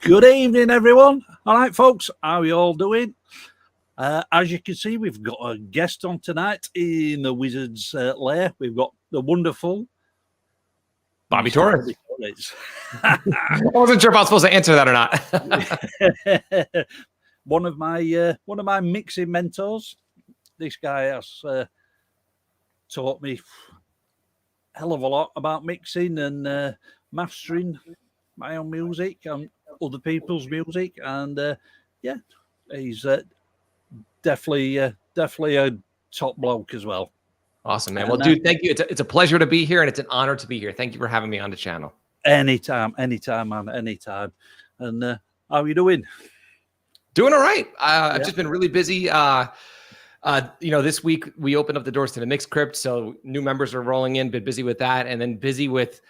Good evening, everyone. All right, folks, how are you all doing? As you can see, we've got a guest on tonight in the Wizard's Lair. We've got the wonderful Bobby Mr. Torres. Bobby Torres. I wasn't sure if I was supposed to answer that or not. one of my mixing mentors. This guy has taught me a hell of a lot about mixing and mastering my own music and other people's music, and yeah, he's definitely a top bloke as well. Awesome, man. Well, dude, thank you. It's a pleasure to be here, and it's an honor to be here. Thank you for having me on the channel. Anytime, man, anytime. And how are you doing? Doing all right. I've just been really busy. This week we opened up the doors to the Mix Crypt, so new members are rolling in. Been busy with that, and then busy with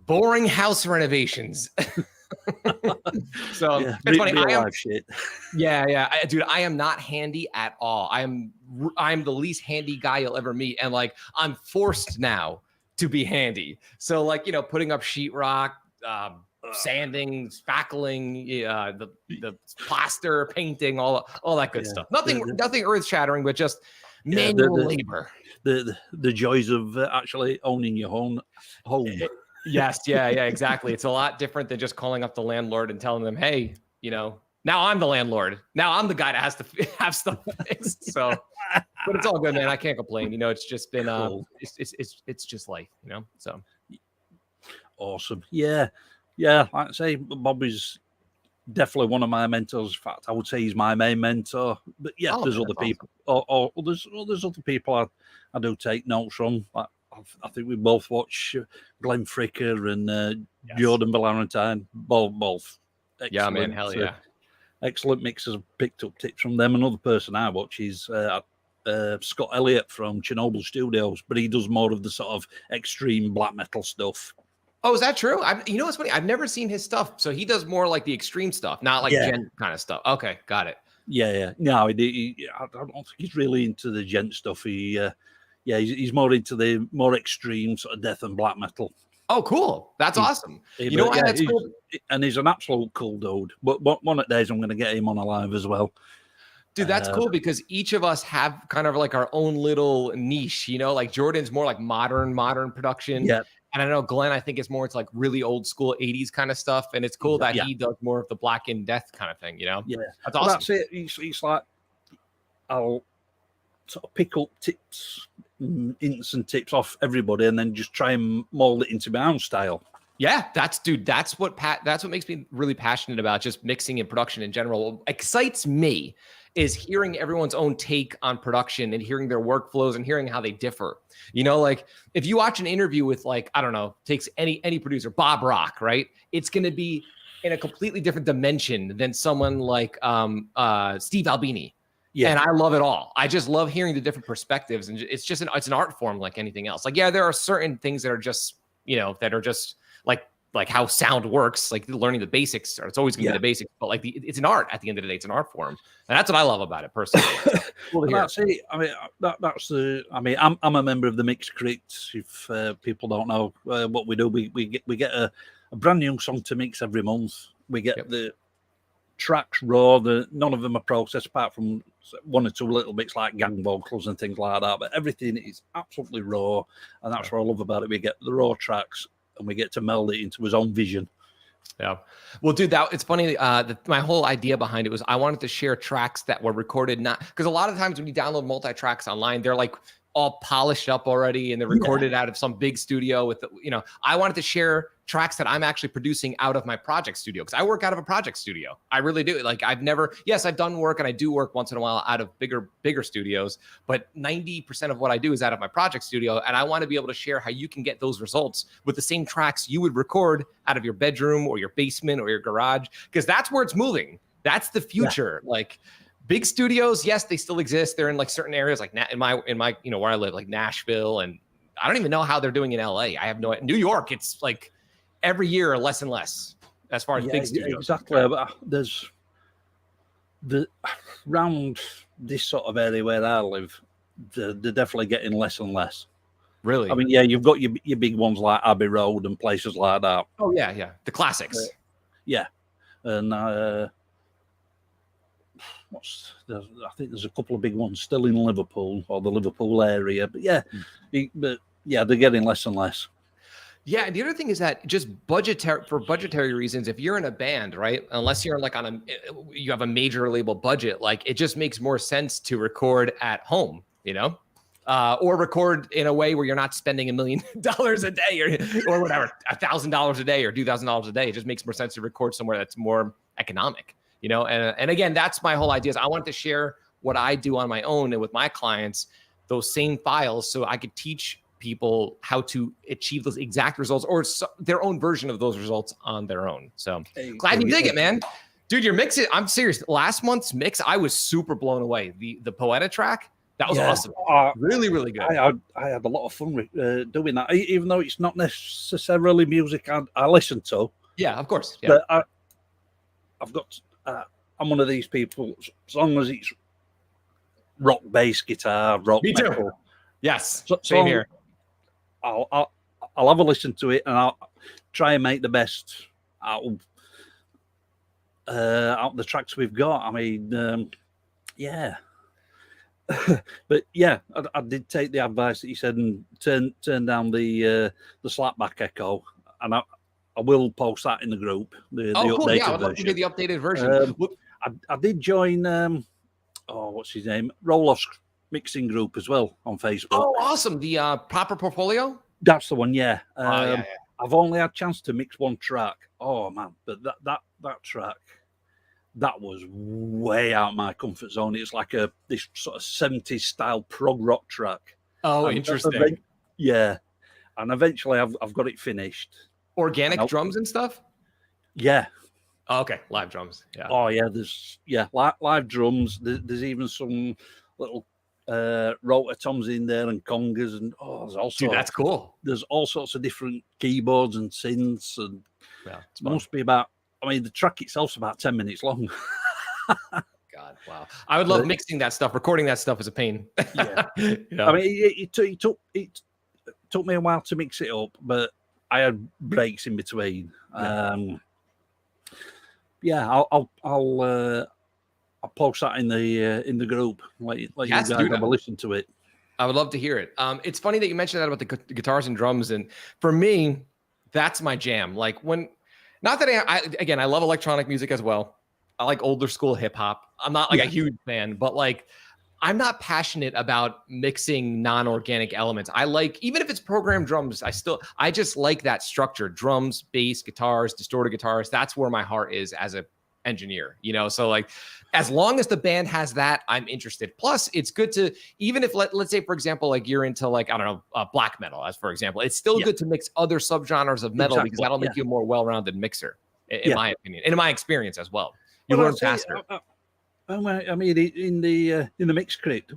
boring house renovations. So it's funny. Dude, I am not handy at all. I am the least handy guy you'll ever meet, and like I'm forced now to be handy. So like putting up sheetrock, sanding, spackling, the plaster, painting, all that good stuff. Nothing earth shattering, but just manual labor. The joys of actually owning your own home. Yes, yeah, exactly. It's a lot different than just calling up the landlord and telling them, hey, now I'm the landlord. Now I'm the guy that has to have stuff fixed. So, but it's all good, man. I can't complain. It's just been, cool. It's just life, so. Awesome. Yeah. Like I say, Bobby's definitely one of my mentors. In fact, I would say he's my main mentor. But yeah, there's other people, or there's other people I do take notes from. Like, I think we both watch Glenn Fricker and Jordan Valentine. Both. Excellent. Yeah, man. Hell yeah. Excellent mixers. I've picked up tips from them. Another person I watch is Scott Elliott from Chernobyl Studios, but he does more of the sort of extreme black metal stuff. Oh, is that true? What's funny? I've never seen his stuff. So he does more like the extreme stuff, not like gent kind of stuff. Okay, got it. Yeah. No, I don't think he's really into the gent stuff. He's more into the more extreme sort of death and black metal. Oh, cool. That's awesome. That's cool. And he's an absolute cool dude. But one of the days I'm going to get him on a live as well. Dude, that's cool because each of us have kind of like our own little niche, like Jordan's more like modern production. Yeah. And I know Glenn, I think it's more, it's like really old school 80s kind of stuff. And it's cool that he does more of the black and death kind of thing, Yeah. That's awesome. That's it. It's like, I'll sort of pick up tips, hints and tips off everybody and then just try and mold it into my own style. Yeah, that's what makes me really passionate about just mixing and production in general. What excites me is hearing everyone's own take on production and hearing their workflows and hearing how they differ. Like if you watch an interview with like, I don't know, takes any producer, Bob Rock, right? It's going to be in a completely different dimension than someone like Steve Albini. Yeah. And I love it all. I just love hearing the different perspectives. And it's an art form like anything else. Like, yeah, there are certain things that are just, that are just like how sound works, like learning the basics. Or it's always going to be the basics, but like it's an art at the end of the day. It's an art form. And that's what I love about it personally. Well, that's it. I'm a member of the Mix Crypt. If people don't know what we do, we get a brand new song to mix every month. We get the tracks raw. None of them are processed apart from one or two little bits like gang vocals and things like that. But everything is absolutely raw, and that's what I love about it. We get the raw tracks, and we get to meld it into his own vision. Yeah. Well, dude, it's funny. My whole idea behind it was I wanted to share tracks that were recorded, not because a lot of times when you download multi-tracks online, they're like all polished up already and they're recorded out of some big studio with, I wanted to share tracks that I'm actually producing out of my project studio because I work out of a project studio. I really do. Like I've done work and I do work once in a while out of bigger studios, but 90% of what I do is out of my project studio. And I want to be able to share how you can get those results with the same tracks you would record out of your bedroom or your basement or your garage, because that's where it's moving. That's the future. Yeah. Like big studios, yes, they still exist. They're in like certain areas, like in my where I live, like Nashville, and I don't even know how they're doing in LA. I have no idea. New York, it's like every year less and less as far as big studios. Exactly. But there's around this sort of area where I live, they're definitely getting less and less. Really? I mean, yeah, you've got your big ones like Abbey Road and places like that. Oh yeah, the classics. and I think there's a couple of big ones still in Liverpool or the Liverpool area. But yeah, they're getting less and less. Yeah, and the other thing is that just for budgetary reasons, if you're in a band, right, unless you're like you have a major label budget, like it just makes more sense to record at home, or record in a way where you're not spending $1 million a day or whatever, $1,000 a day or $2,000 a day. It just makes more sense to record somewhere that's more economic, and again, that's my whole idea is I wanted to share what I do on my own and with my clients, those same files, so I could teach people how to achieve those exact results or their own version of those results on their own. So glad you dig it, man. Dude, your mix, I'm serious. Last month's mix, I was super blown away. The Poeta track, that was awesome. Really, really good. I had a lot of fun doing that, even though it's not necessarily music I listen to. Yeah, of course. Yeah. But I'm one of these people, as long as it's rock bass guitar, rock Me too. metal. Yes, same here. I'll have a listen to it and I'll try and make the best out of the tracks we've got. I mean, yeah. But yeah, I did take the advice that you said and turn down the slapback echo, and I will post that in the group. The cool. updated Yeah, I'd love to hear the updated version. I did join what's his name? Roloff's mixing group as well on Facebook. Oh, awesome. The Proper Portfolio? That's the one, yeah. Yeah. I've only had a chance to mix one track. Oh man, but that track, that was way out of my comfort zone. It's like this sort of 70s style prog rock track. Oh, interesting. Yeah. And eventually I've got it finished. Organic drums and stuff? Yeah. Oh, okay, live drums. Yeah. Oh yeah, there's live drums. There's even some little rotor toms in there and congas, and there's also that's cool. There's all sorts of different keyboards and synths, and it must be about. I mean, the track itself's about 10 minutes long. God, wow! I would love mixing that stuff. Recording that stuff is a pain. Yeah. I mean, it took me a while to mix it up, but I had breaks in between. I'll post that in the group. Let you guys have a listen to it. I would love to hear it. It's funny that you mentioned that about the guitars and drums, and for me, that's my jam. Like not that I love electronic music as well. I like older school hip hop. I'm not like a huge fan, but like I'm not passionate about mixing non-organic elements. I like, even if it's programmed drums, I just like that structure: drums, bass, guitars, distorted guitars. That's where my heart is as a engineer, so like as long as the band has that, I'm interested. Plus it's good to, even if let's say for example like you're into like I don't know black metal as for example, it's still good to mix other subgenres of metal because that'll make you a more well-rounded mixer in my opinion and in my experience as well. You learn faster. I mean, in the mix crate,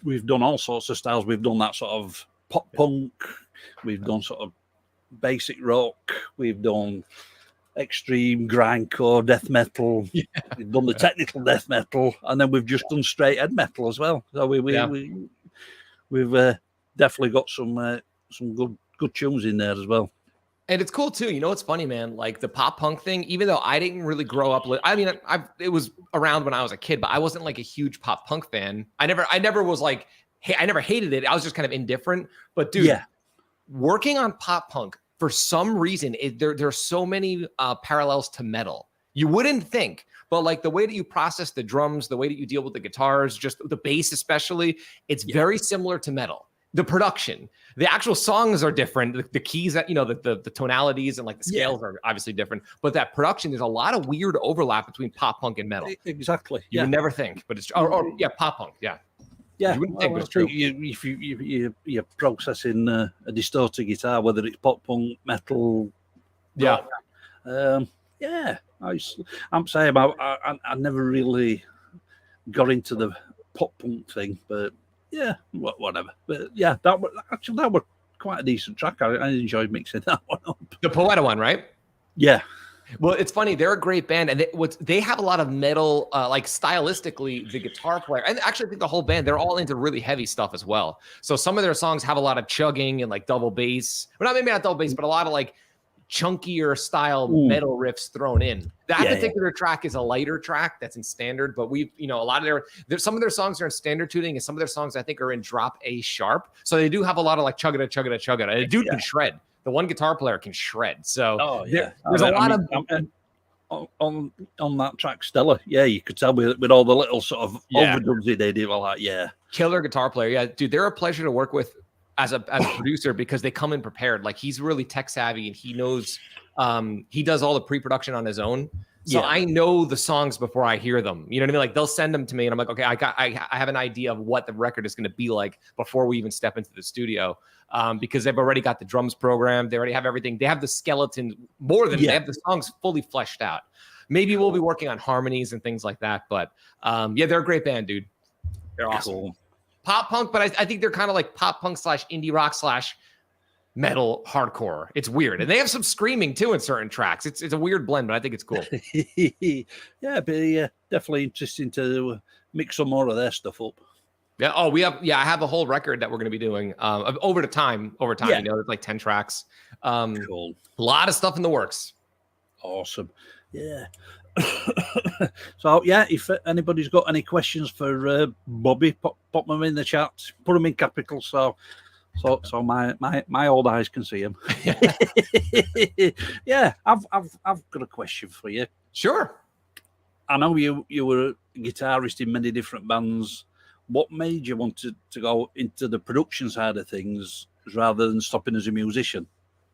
we've done all sorts of styles. We've done that sort of pop punk, we've done sort of basic rock, we've done extreme grindcore death metal, we've done the technical death metal, and then we've just done straight head metal as well. So we've definitely got some good tunes in there as well. And it's cool too. It's funny, man. Like the pop punk thing, even though I didn't really grow up. I mean, it was around when I was a kid, but I wasn't like a huge pop punk fan. I never was like, hey, I never hated it. I was just kind of indifferent. But dude, working on pop punk for some reason, there's so many parallels to metal. You wouldn't think, but like the way that you process the drums, the way that you deal with the guitars, just the bass especially, it's very similar to metal. The production, the actual songs are different. The keys that, the tonalities and like the scales are obviously different, but that production, there's a lot of weird overlap between pop punk and metal. Exactly. You would never think, but it's, or pop punk. Yeah. Yeah. You wouldn't think, but it's true. If you're processing a distorted guitar, whether it's pop punk, metal. Yeah. I'm saying I never really got into the pop punk thing, but yeah, whatever. But yeah, that was quite a decent track. I enjoyed mixing that one up. The Poeta one, right? Yeah. Well, it's funny. They're a great band, and they have a lot of metal, like stylistically, the guitar player, and actually I think the whole band, they're all into really heavy stuff as well. So some of their songs have a lot of chugging and like double bass. Well, maybe not double bass, but a lot of like chunkier style metal riffs thrown in. That particular track is a lighter track that's in standard, but we've, you know, a lot of some of their songs are in standard tuning, and some of their songs I think are in drop A sharp. So they do have a lot of like chugga chugga chugga. And a dude can shred. The one guitar player can shred. So there's a lot of on that track, Stella. Yeah, you could tell with all the little sort of overdubs they did. Like, killer guitar player. Yeah, dude, they're a pleasure to work with as a producer because they come in prepared. Like, he's really tech savvy and he knows he does all the pre-production on his own. So I know the songs before I hear them. You know what I mean? Like, they'll send them to me and I'm like, okay, I have an idea of what the record is going to be like before we even step into the studio. Because they've already got the drums programmed. They already have everything. They have the skeleton more than they have the songs fully fleshed out. Maybe we'll be working on harmonies and things like that. But they're a great band, dude. They're awesome. Cool. Pop punk, but I think they're kind of like pop punk / indie rock / metal hardcore. It's weird. And they have some screaming too in certain tracks. It's a weird blend, but I think it's cool. Definitely interesting to mix some more of their stuff up. Yeah. Oh, we have. Yeah, I have a whole record that we're going to be doing over time. Yeah. You know, there's like 10 tracks. Cool. A lot of stuff in the works. Awesome. Yeah. So if anybody's got any questions for Bobby, pop them in the chat. Put them in capitals so my old eyes can see them. Yeah, I've got a question for you. Sure. I know you were a guitarist in many different bands. What made you want to go into the production side of things rather than stopping as a musician?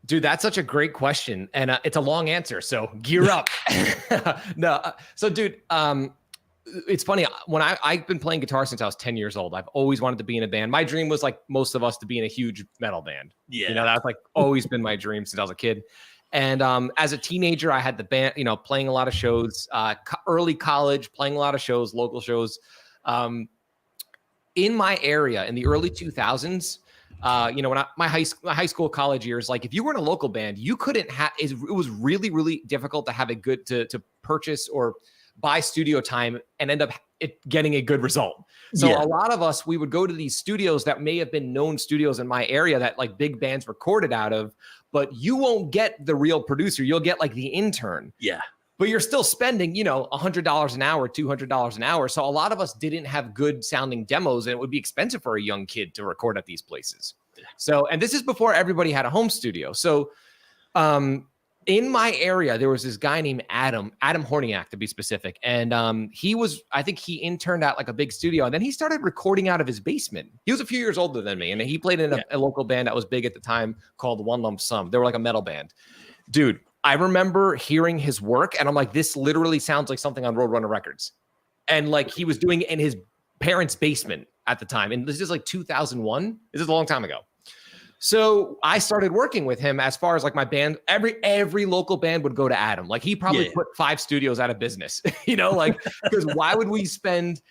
Dude, that's such a great question. And it's a long answer. So gear up. So dude, it's funny. When I've been playing guitar since I was 10 years old, I've always wanted to be in a band. My dream was, like most of us, to be in a huge metal band. Yeah. You know, that's like always been my dream since I was a kid. And as a teenager, I had the band, you know, playing a lot of shows, early college, playing a lot of shows, local shows. In my area in the early 2000s, you know, when my high school, college years, like if you were in a local band, you couldn't have, it was really, really difficult to have a good, to purchase or buy studio time and end up getting a good result. So a lot of us, we would go to these studios that may have been known studios in my area that like big bands recorded out of, but you won't get the real producer. You'll get like the intern. Yeah. But you're still spending, you know, $100 an hour, $200 an hour. So a lot of us didn't have good sounding demos, and it would be expensive for a young kid to record at these places. So, and this is before everybody had a home studio. So in my area, there was this guy named Adam Horniak, to be specific. And I think he interned at like a big studio, and then he started recording out of his basement. He was a few years older than me, and he played in a local band that was big at the time called One Lump Sum. They were like a metal band. Dude, I remember hearing his work and I'm like, this literally sounds like something on Roadrunner Records. And like he was doing it in his parents' basement at the time. And this is like 2001. This is a long time ago. So I started working with him as far as like my band. Every local band would go to Adam. Like he probably put 5 studios out of business, you know, like, because why would we spend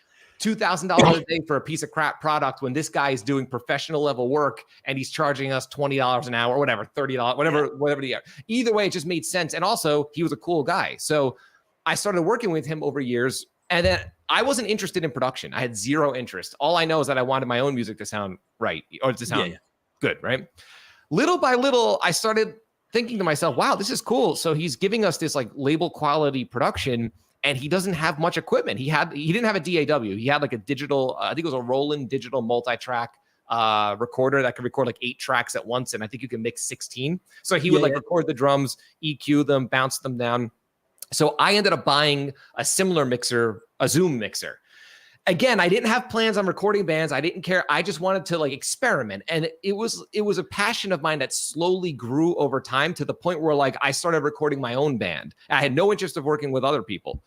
$2,000 a day for a piece of crap product when this guy is doing professional level work and he's charging us $20 an hour or whatever, $30, whatever. Either way, it just made sense. And also he was a cool guy. So I started working with him over years, and then I wasn't interested in production. I had zero interest. All I know is that I wanted my own music to sound right, or to sound good. Right. Little by little, I started thinking to myself, wow, this is cool. So he's giving us this like label quality production, and he doesn't have much equipment. He didn't have a DAW. He had like a digital, I think it was a Roland digital multi-track recorder that could record like 8 tracks at once. And I think you can mix 16. So he would record the drums, EQ them, bounce them down. So I ended up buying a similar mixer, a Zoom mixer. Again, I didn't have plans on recording bands. I didn't care. I just wanted to like experiment. And it was a passion of mine that slowly grew over time to the point where like I started recording my own band. I had no interest of working with other people,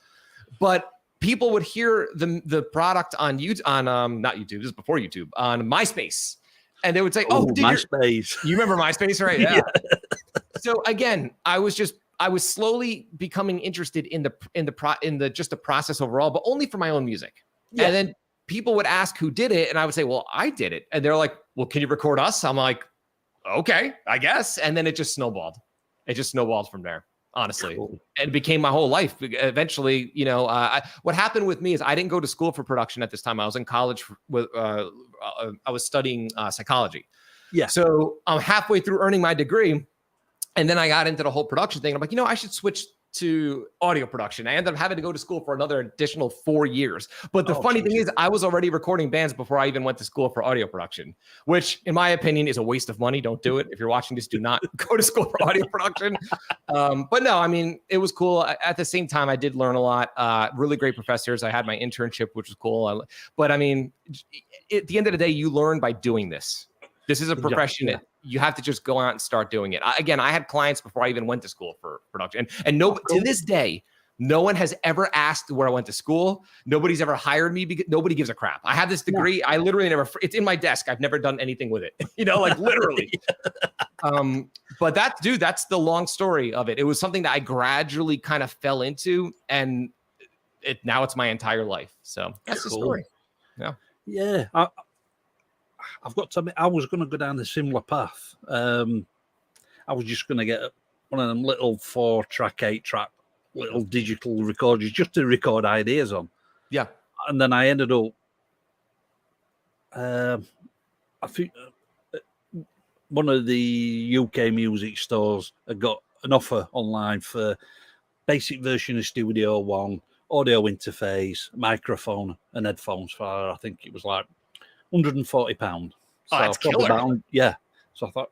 but people would hear the product on YouTube, on not YouTube, this is before YouTube, on MySpace. And they would say, "Oh, dude, MySpace. You remember MySpace, right?" Yeah. So again, I was slowly becoming interested in the just the process overall, but only for my own music. Yeah. And then people would ask who did it, and I would say, "Well, I did it." And they're like, "Well, can you record us?" I'm like, "Okay, I guess." And then it just snowballed. It just snowballed from there, honestly. Cool. And it became my whole life. Eventually, you know, what happened with me is I didn't go to school for production at this time. I was in college with I was studying psychology. Yeah. So I'm halfway through earning my degree, And then I got into the whole production thing. I'm like, I should switch to audio production. I ended up having to go to school for another additional 4 years. But the funny thing is, I was already recording bands before I even went to school for audio production, which in my opinion is a waste of money. Don't do it. If you're watching this, do not go to school for audio production. But no, I mean, it was cool. At the same time, I did learn a lot. Really great professors. I had my internship, which was cool. But I mean, at the end of the day, you learn by doing this. This is a profession that you have to just go out and start doing it. Again, I had clients before I even went to school for production. And to this day, no one has ever asked where I went to school. Nobody's ever hired me because nobody gives a crap. I have this degree. I literally never, it's in my desk. I've never done anything with it, like literally. But that's the long story of it. It was something that I gradually kind of fell into, and now it's my entire life. So that's the story. Yeah. Yeah. I've got to admit, I was going to go down a similar path. I was just going to get one of them little 4-track, 8-track little digital recorders just to record ideas on. Yeah. And then I ended up, I think one of the UK music stores had got an offer online for basic version of Studio One, audio interface, microphone, and headphones for, I think it was like £140. So that's killer. So I thought,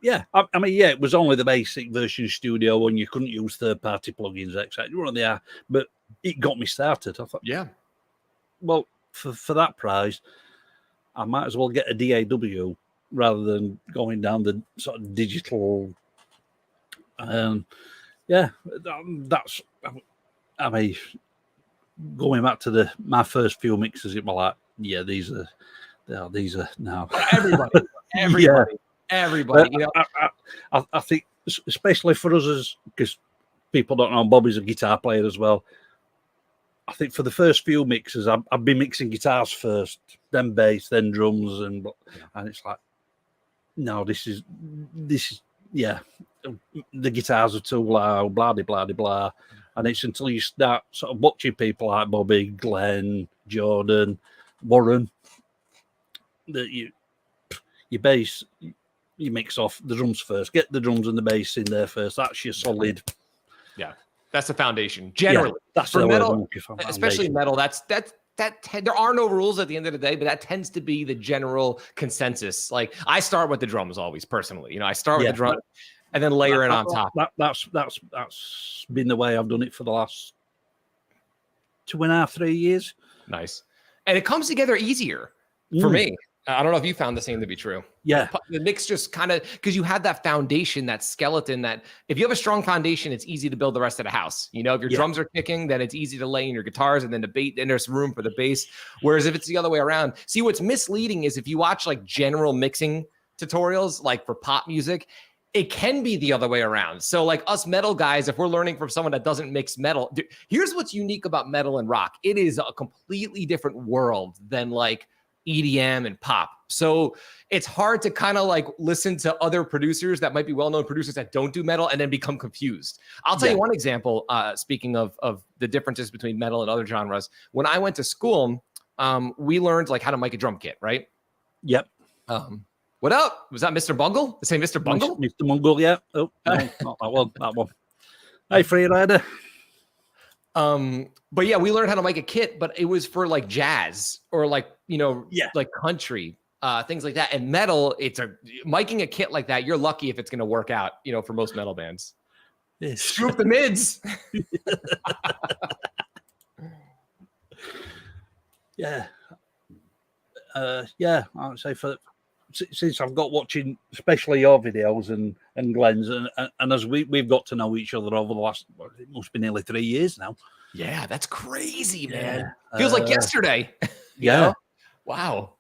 I mean, it was only the basic version of Studio One. You couldn't use third-party plugins, etc. But it got me started. I thought, well, for that price, I might as well get a DAW rather than going down the sort of digital. That's, I mean, going back to my first few mixes, it was like, these are now everybody. I think, especially for us, because people don't know, Bobby's a guitar player as well. I think for the first few mixes, I've been mixing guitars first, then bass, then drums, and it's like, no, this is the guitars are too loud, blah blah blah, and it's until you start sort of watching people like Bobby, Glenn, Jordan, Warren, that your bass, you mix off the drums first. Get the drums and the bass in there first. That's your solid. Yeah, that's the foundation. Generally, that's for metal, especially metal. That there are no rules at the end of the day, but that tends to be the general consensus. Like I start with the drums always, personally. I start with the drum and then layer it on top. That's been the way I've done it for the last 2.5, 3 years. Nice, and it comes together easier for me. I don't know if you found the same to be true. Yeah. The mix just kind of, because you have that foundation, that skeleton, that if you have a strong foundation, it's easy to build the rest of the house. If your drums are kicking, then it's easy to lay in your guitars, and then then there's room for the bass. Whereas if it's the other way around, see, what's misleading is if you watch like general mixing tutorials, like for pop music, it can be the other way around. So like us metal guys, if we're learning from someone that doesn't mix metal, here's what's unique about metal and rock. It is a completely different world than like EDM and pop. So it's hard to kind of like listen to other producers that might be well-known producers that don't do metal and then become confused. I'll tell you one example, speaking of the differences between metal and other genres. When I went to school, we learned like how to mic a drum kit, right? Yep. What up? Was that Mr. Bungle? The same Mr. Bungle? Mr. Bungle, yeah. Oh, no, not that one. That one. Hey, Freerider. But yeah, we learned how to mic a kit, but it was for like jazz or like, like country, things like that. And metal, miking a kit like that. You're lucky if it's going to work out, for most metal bands. Yes. Scoop the mids. I'd say since I've got watching, especially your videos and Glenn's, and as we've got to know each other over the last, it must be nearly 3 years now. Yeah, that's crazy, man. Feels like yesterday. Yeah. Wow.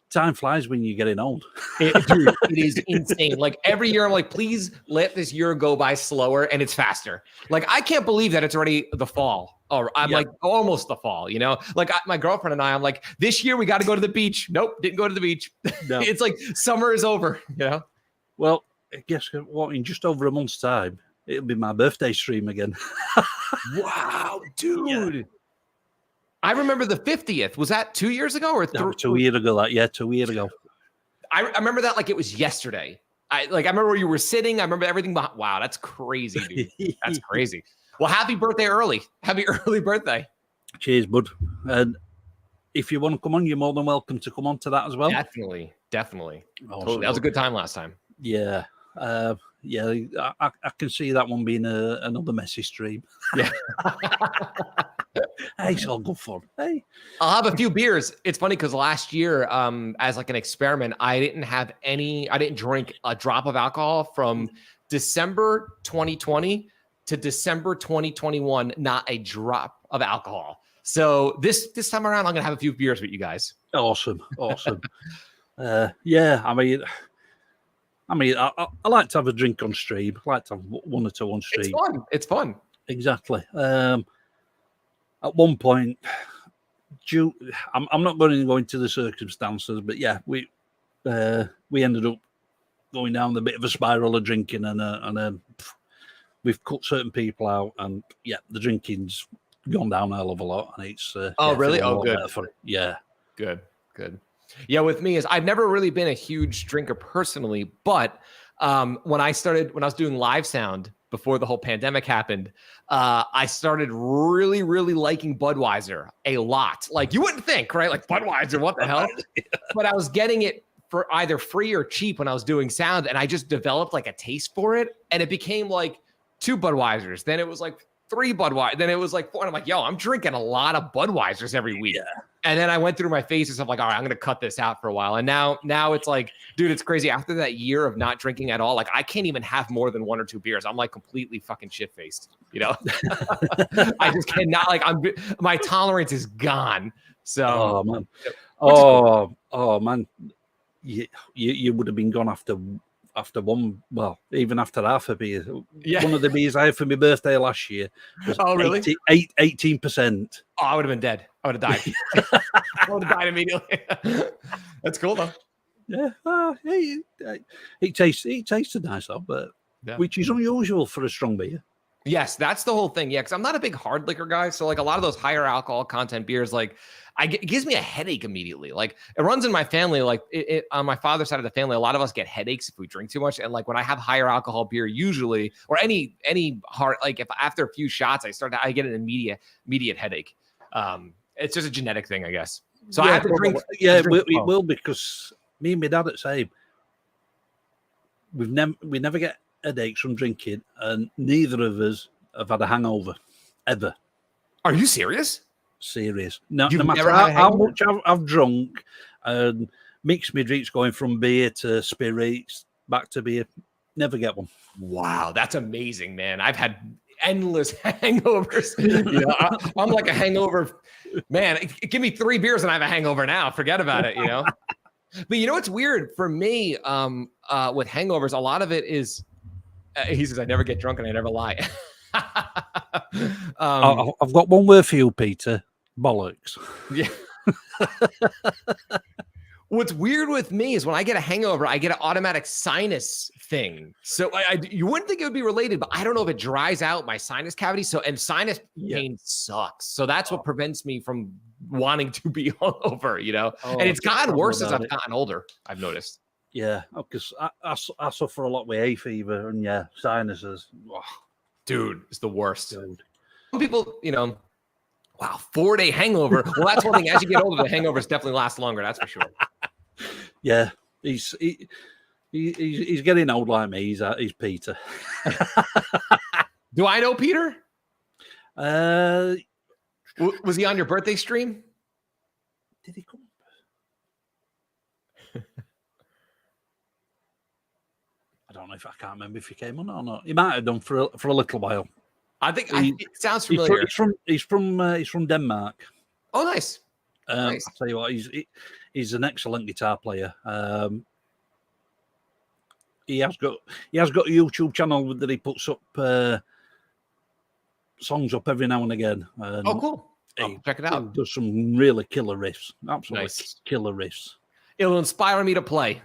Time flies when you're getting old. Dude, it is insane. Like every year I'm like, please let this year go by slower, and it's faster. Like I can't believe that it's already the fall. Or I'm like almost the fall, Like my girlfriend and I'm like, this year we got to go to the beach. Nope, didn't go to the beach. No. It's like summer is over, Well, guess what? In just over a month's time, it'll be my birthday stream again. Wow, dude. Yeah. I remember the 50th. Was that 2 years ago or 2 years ago? 2 years ago. I remember that like it was yesterday. I remember where you were sitting. I remember everything behind. Wow, that's crazy, dude. That's crazy. Well, happy birthday early. Happy early birthday. Cheers, bud. And if you want to come on, you're more than welcome to come on to that as well. Definitely. Awesome. Totally. That was a good time last time. Yeah. Yeah, I can see that one being another messy stream. Yeah. Hey, it's all good fun. Hey, I'll have a few beers. It's funny because last year, as like an experiment, I didn't drink a drop of alcohol from December 2020 to December 2021, not a drop of alcohol. So this time around, I'm gonna have a few beers with you guys. Awesome. Yeah, I mean, I like to have a drink on stream. I like to have one or two on stream. It's fun. Exactly. At one point, I'm not going to go into the circumstances, but yeah, we ended up going down a bit of a spiral of drinking, and we've cut certain people out, and yeah, the drinking's gone down a hell of a lot, and it's really? Oh, good. Yeah, good. Yeah, with me is I've never really been a huge drinker personally, but when I was doing live sound before the whole pandemic happened, I started really, really liking Budweiser a lot. Like you wouldn't think, right? Like Budweiser, what the hell? But I was getting it for either free or cheap when I was doing sound, and I just developed like a taste for it, and it became like 2 Budweisers. Then it was like 3 Budweiser. Then it was like 4. And I'm like, yo, I'm drinking a lot of Budweisers every week. Yeah. And then I went through my phases of like, all right, I'm going to cut this out for a while. And now it's like, dude, it's crazy. After that year of not drinking at all, like I can't even have more than 1 or 2 beers. I'm like completely fucking shit faced, you know? I just cannot, like my tolerance is gone. So, oh man. Oh man. You would have been gone after one, well, even after half a beer. Yeah. One of the beers I had for my birthday last year was 18%. Oh, I would have been dead. I would have died. I would have died immediately. That's cool though. Yeah. It tasted nice though, but which is unusual for a strong beer. Yes, that's the whole thing. Yeah, because I'm not a big hard liquor guy. So like a lot of those higher alcohol content beers, like it gives me a headache immediately. Like it runs in my family. Like on my father's side of the family, a lot of us get headaches if we drink too much. And like when I have higher alcohol beer, usually, or any hard, like if after a few shots, I get an immediate headache. It's just a genetic thing, I guess. So I have to drink. Yeah, we will, because me and my dad at the same. We never get headaches from drinking, and neither of us have had a hangover ever. Are you serious? Serious. No matter how much I've drunk and mixed my drinks, going from beer to spirits back to beer, never get one. Wow, that's amazing, man. I've had endless hangovers. You know, I'm like a hangover man. Give me 3 beers and I have a hangover now. Forget about it, you know. But you know what's weird for me with hangovers? A lot of it is he says I never get drunk and I never lie. I've got one word for you, Peter. Bollocks. Yeah. What's weird with me is when I get a hangover, I get an automatic sinus thing. So you wouldn't think it would be related, but I don't know if it dries out my sinus cavity. So, and sinus pain sucks. So that's what prevents me from wanting to be hungover, you know? And it's gotten worse as I've gotten older, I've noticed. Yeah, because I suffer a lot with hay fever and sinuses. Oh. Dude, it's the worst. Dude. Some people, you know, wow, 4-day hangover. Well, that's one thing. As you get older, the hangovers definitely last longer. That's for sure. Yeah, he's getting old like me. He's Peter. Do I know Peter? Was he on your birthday stream? Did he come? I don't know if I can't remember if he came on or not. He might have done for a little while. I think it sounds familiar. He's from Denmark. Oh, nice. Nice. I'll tell you what, he's an excellent guitar player. He has got a YouTube channel that he puts up songs up every now and again. Oh, cool. Check it out. He does some really killer riffs. Absolutely killer riffs. It'll inspire me to play,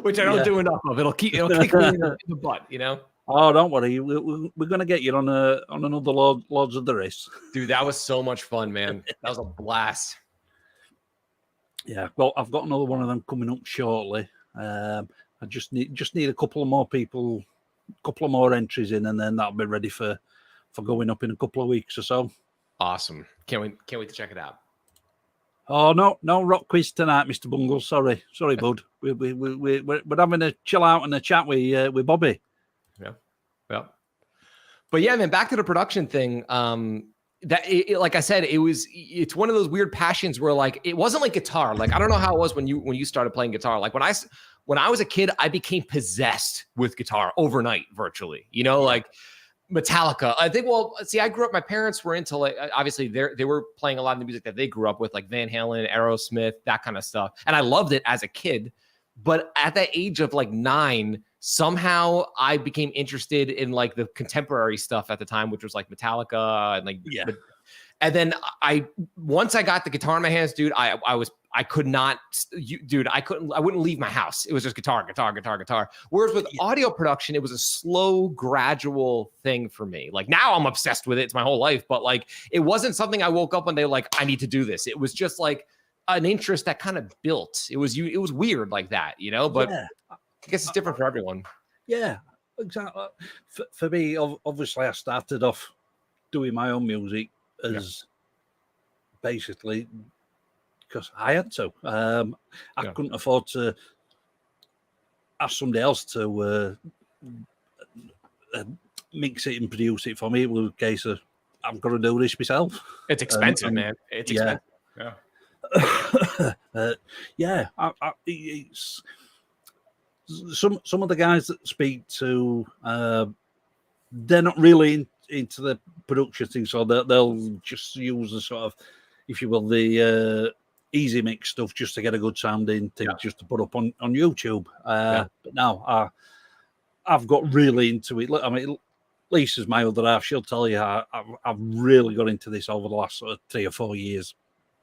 which I don't do enough of. It'll kick me in the butt, you know. Oh, don't worry. We're going to get you on another Lords of the Race. Dude, that was so much fun, man. That was a blast. Yeah, well, I've got another one of them coming up shortly. I just need a couple of more people, a couple of more entries in, and then that'll be ready for going up in a couple of weeks or so. Awesome. Can't wait to check it out. Oh, no rock quiz tonight, Mr. Bungle. Sorry, bud. We're having a chill out and a chat with Bobby. Yeah. But yeah, man, back to the production thing. Like I said, it's one of those weird passions where like it wasn't like guitar. Like I don't know how it was when you started playing guitar. Like when I was a kid, I became possessed with guitar overnight, virtually. You know, like Metallica. I think. Well, see, I grew up. My parents were into like obviously they were playing a lot of the music that they grew up with, like Van Halen, Aerosmith, that kind of stuff, and I loved it as a kid. But at that age of like 9, somehow I became interested in like the contemporary stuff at the time, which was like Metallica and like and then once I got the guitar in my hands, dude, I wouldn't leave my house. It was just guitar. Whereas with audio production, it was a slow, gradual thing for me. Like now I'm obsessed with it. It's my whole life, but like it wasn't something I woke up one day like I need to do this. It was just like an interest that kind of built. It was weird like that, you know, but I guess it's different for everyone. Yeah, exactly. For me, obviously I started off doing my own music as basically because I had to. I couldn't afford to ask somebody else to mix it and produce it for me. It was a case of I've got to do this myself. It's expensive, man. It's expensive. Yeah. It's some of the guys that speak to, they're not really into the production thing, so they'll just use the sort of, if you will, the easy mix stuff just to get a good sounding thing, just to put up on YouTube. But now I've got really into it. I mean, Lisa's my other half. She'll tell you I've really got into this over the last sort of 3 or 4 years.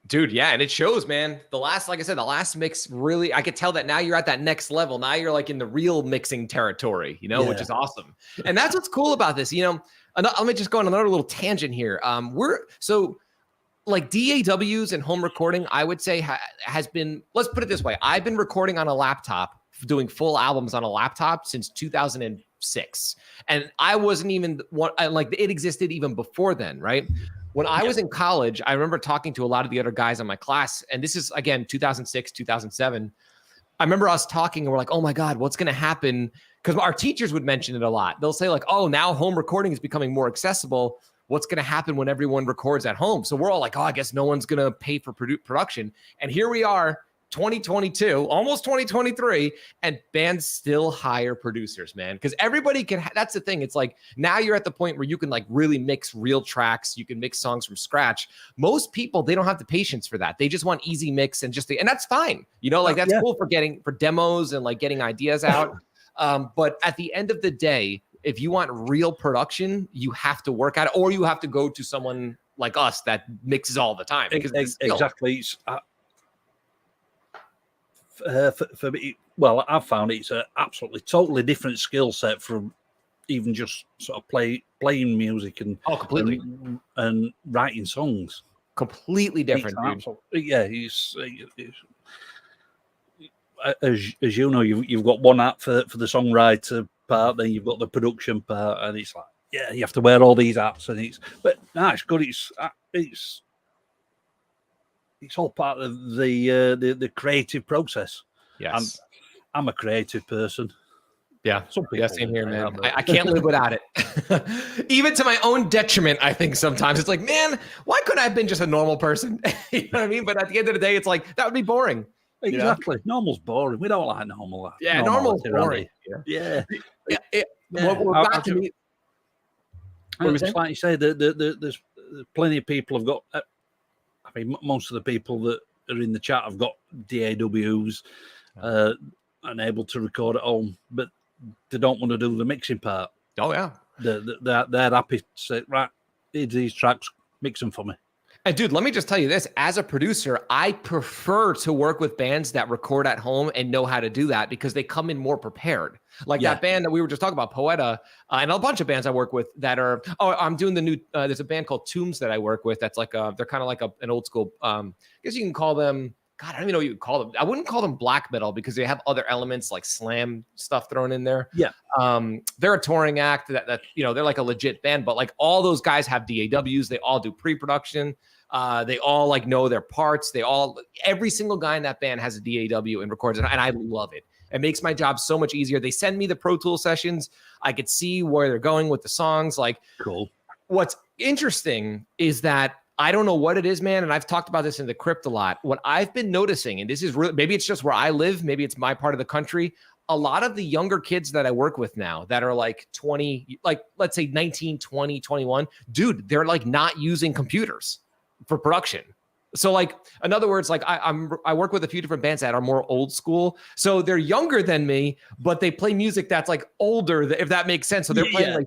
Dude, yeah, and it shows, man. Like I said, the last mix really, I could tell that now you're at that next level. Now you're like in the real mixing territory, you know, which is awesome. And that's what's cool about this, you know. Let me just go on another little tangent here. Like DAWs and home recording, I would say has been, let's put it this way. I've been recording on a laptop, doing full albums on a laptop since 2006. And I wasn't even like it existed even before then, right? When I was in college, I remember talking to a lot of the other guys in my class, and this is, again, 2006, 2007. I remember us talking, and we're like, oh, my God, what's going to happen? Because our teachers would mention it a lot. They'll say, like, oh, now home recording is becoming more accessible. What's going to happen when everyone records at home? So we're all like, oh, I guess no one's going to pay for production. And here we are, 2022, almost 2023, and bands still hire producers, man. Because everybody can, that's the thing. It's like, now you're at the point where you can like really mix real tracks. You can mix songs from scratch. Most people, they don't have the patience for that. They just want easy mix and and that's fine. You know, like that's cool for demos and like getting ideas out. But at the end of the day, if you want real production, you have to work at it, or you have to go to someone like us that mixes all the time. Exactly. For me, well, I've found it's an absolutely totally different skill set from even just sort of playing music and completely and writing songs. Completely different, dude. As you know, you've got one app for the songwriter part, then you've got the production part, and it's like you have to wear all these apps, and it's good. It's all part of the creative process. Yes, I'm a creative person. Yeah, same here, man. I can't live without it. Even to my own detriment, I think sometimes it's like, man, why couldn't I have been just a normal person? You know what I mean? But at the end of the day, it's like, that would be boring. Exactly. You know? Normal's boring. We don't like normal. Yeah, normal's boring. Yeah. We're back to me. It's like you say, there's plenty of people have got, I mean, most of the people that are in the chat have got DAWs and able to record at home, but they don't want to do the mixing part. Oh, yeah. They're happy to say, right, here's these tracks, mix them for me. And dude, let me just tell you this. As a producer, I prefer to work with bands that record at home and know how to do that because they come in more prepared. Like that band that we were just talking about, Poeta, and a bunch of bands I work with that are, I'm doing the new, there's a band called Tombs that I work with. That's like, they're kind of like an old school, I guess you can call them God, I don't even know what you would call them. I wouldn't call them black metal because they have other elements like slam stuff thrown in there. Yeah. They're a touring act that they're like a legit band, but like all those guys have DAWs. They all do pre-production. They all like know their parts. Every single guy in that band has a DAW and records it, and I love it. It makes my job so much easier. They send me the Pro Tool sessions. I could see where they're going with the songs. Like, cool. What's interesting is that I don't know what it is, man. And I've talked about this in the crypt a lot. What I've been noticing, and this is really, maybe it's just where I live, maybe it's my part of the country. A lot of the younger kids that I work with now that are like 20, like let's say 19, 20, 21, dude, they're like not using computers for production. So like, in other words, like I work with a few different bands that are more old school. So they're younger than me, but they play music that's like older, if that makes sense. So they're playing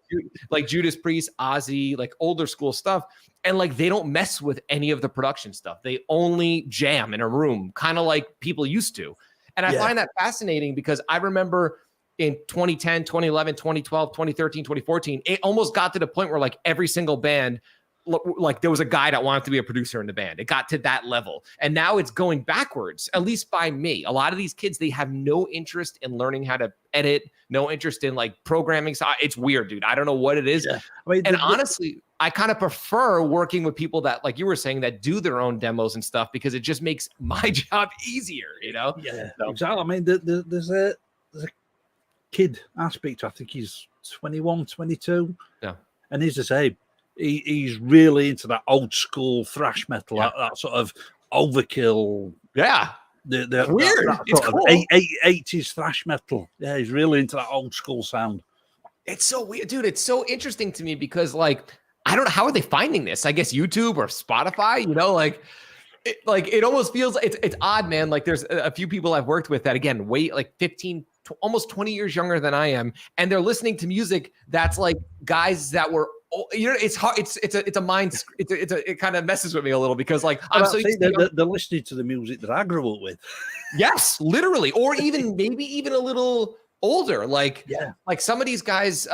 like Judas Priest, Ozzy, like older school stuff. And like, they don't mess with any of the production stuff. They only jam in a room, kind of like people used to. And I find that fascinating because I remember in 2010, 2011, 2012, 2013, 2014, it almost got to the point where like every single band, like there was a guy that wanted to be a producer in the band. It got to that level. And now it's going backwards, at least by me. A lot of these kids, they have no interest in learning how to edit, no interest in like programming. So it's weird, dude. I don't know what it is. Yeah. I mean, honestly, I kind of prefer working with people that, like you were saying, that do their own demos and stuff because it just makes my job easier, you know? Yeah, exactly. I mean, there's a kid I speak to, I think he's 21, 22. Yeah. And he's the same. He's really into that old school thrash metal, that sort of overkill. Yeah. The weird. That it's sort cool. of 80s thrash metal. Yeah, he's really into that old school sound. It's so weird, dude. It's so interesting to me because, like, I don't know, how are they finding this? I guess YouTube or Spotify, you know, like it almost feels it's odd, man. Like there's a few people I've worked with that, again, like 15, almost 20 years younger than I am. And they're listening to music that's like guys that were, you know, it's hard. It's a mind. It kind of messes with me a little because like I'm so used to they're listening to the music that I grew up with. Yes, literally, or even maybe even a little older. Like some of these guys,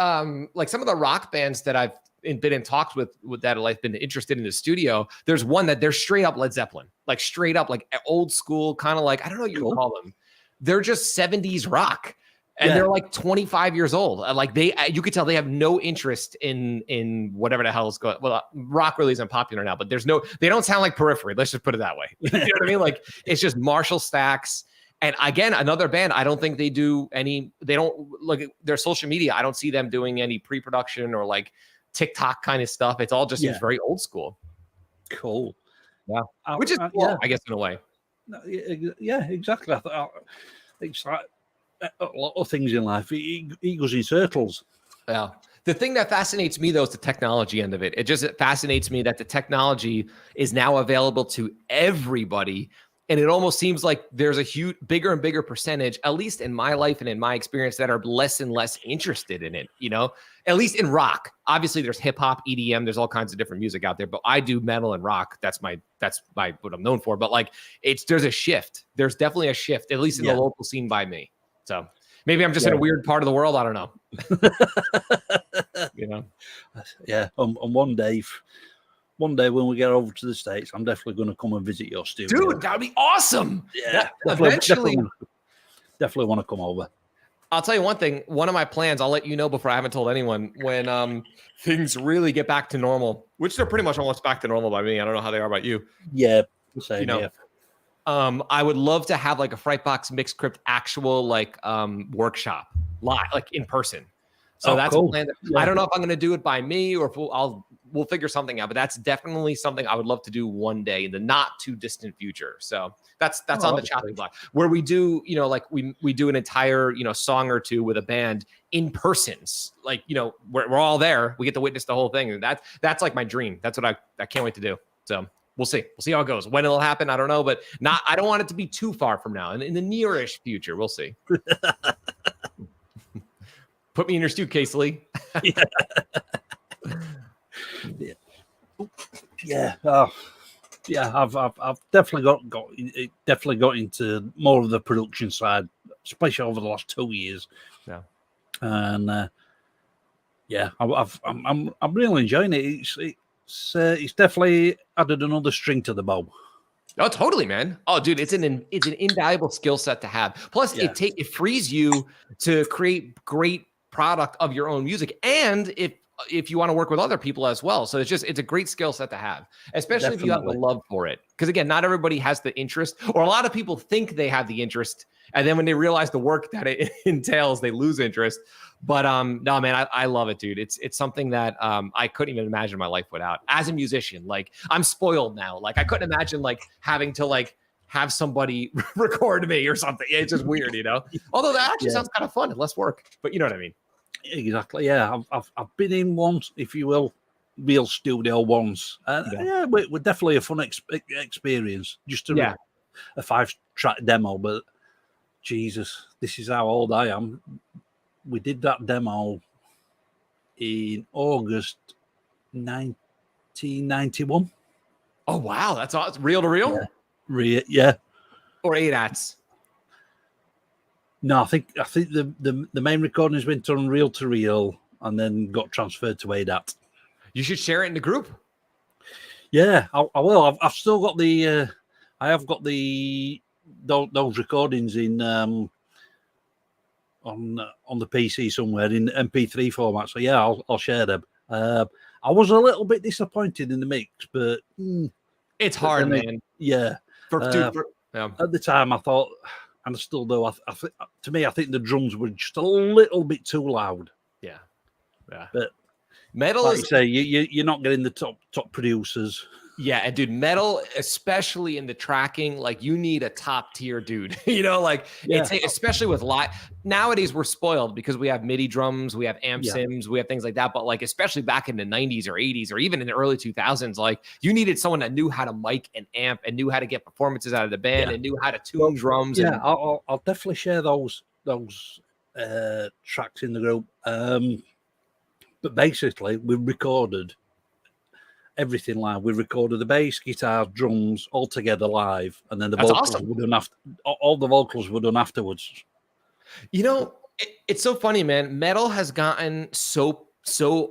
like some of the rock bands that I've been in talks with that have like been interested in the studio. There's one that they're straight up Led Zeppelin, like straight up like old school, kind of like, I don't know what you would call them. They're just 70s rock. And they're like 25 years old. Like you could tell they have no interest in whatever the hell is going. Well, rock really isn't popular now, but they don't sound like Periphery. Let's just put it that way. You know what I mean? Like it's just Marshall Stacks. And again, another band, I don't think they don't look at their social media. I don't see them doing any pre-production or like TikTok kind of stuff. It's all just seems very old school. Cool. Yeah. Which is cool, I guess, in a way. Yeah, exactly. It's like a lot of things in life. He goes in circles. Yeah. The thing that fascinates me, though, is the technology end of it. It fascinates me that the technology is now available to everybody. And it almost seems like there's a huge, bigger and bigger percentage, at least in my life and in my experience, that are less and less interested in it, you know, at least in rock. Obviously, there's hip hop, EDM, there's all kinds of different music out there, but I do metal and rock. That's my what I'm known for. But like, there's a shift. There's definitely a shift, at least in the local scene by me. So maybe I'm just in a weird part of the world. I don't know. You know? Yeah. One day when we get over to the States, I'm definitely going to come and visit your studio. Dude, that'd be awesome. Yeah. Definitely want to come over. I'll tell you one thing. One of my plans, I'll let you know before I haven't told anyone, when things really get back to normal, which they're pretty much almost back to normal by me. I don't know how they are about you. Yeah. Same, you know, I would love to have like a Frightbox Mixed Crypt actual like workshop live, like in person. So that's a plan. I don't know if I'm going to do it by me or if we'll figure something out, but that's definitely something I would love to do one day in the not too distant future. So that's on the chopping block where we do, you know, like we do an entire, you know, song or two with a band in persons. Like, you know, we're all there. We get to witness the whole thing. And that's like my dream. That's what I can't wait to do. So we'll see. We'll see how it goes. When it'll happen, I don't know, but I don't want it to be too far from now. And in the nearish future, we'll see. Put me in your suitcase, Lee. Yeah. I've definitely got into more of the production side, especially over the last 2 years. Yeah. And I'm really enjoying it. It's definitely added another string to the bow. Oh, totally, man. Oh, dude, it's an invaluable skill set to have. Plus, it frees you to create great product of your own music, and if you want to work with other people as well. So it's a great skill set to have, especially if you have the love for it. Because again, not everybody has the interest, or a lot of people think they have the interest, and then when they realize the work that it entails, they lose interest. But no, man, I love it, dude. It's something that I couldn't even imagine my life without. As a musician, like I'm spoiled now. Like I couldn't imagine like having to like have somebody record me or something. It's just weird, you know. Although that actually sounds kind of fun and less work. But you know what I mean. Exactly. Yeah, I've been in once, if you will, real studio once. We're definitely a fun experience. Just a 5-track demo, but Jesus, this is how old I am. We did that demo in August 1991. Oh wow, that's awesome. Reel to reel? Yeah. Or 8-ats? No, I think the main recordings went on reel to reel and then got transferred to 8-at. You should share it in the group. Yeah, I will. I've still got the I have got those recordings in on the PC somewhere in MP3 format. So yeah, I'll share them. I was a little bit disappointed in the mix, but it's hard, man. At the time, I thought, and I still do. To me, I think the drums were just a little bit too loud. Yeah. But metal, like you say, you're not getting the top producers. Yeah, and dude, metal, especially in the tracking, like you need a top tier dude. You know, like it's especially with live. Nowadays, we're spoiled because we have MIDI drums, we have amp sims, we have things like that. But like, especially back in the 90s or 80s or even in the early 2000s, like you need someone that knew how to mic and amp and knew how to get performances out of the band and knew how to tune drums. Yeah, I'll definitely share those tracks in the group. But basically, we recorded everything live. We recorded the bass, guitar, drums all together live, and then the vocals were done after. All the vocals were done afterwards. You know, it's so funny, man. Metal has gotten so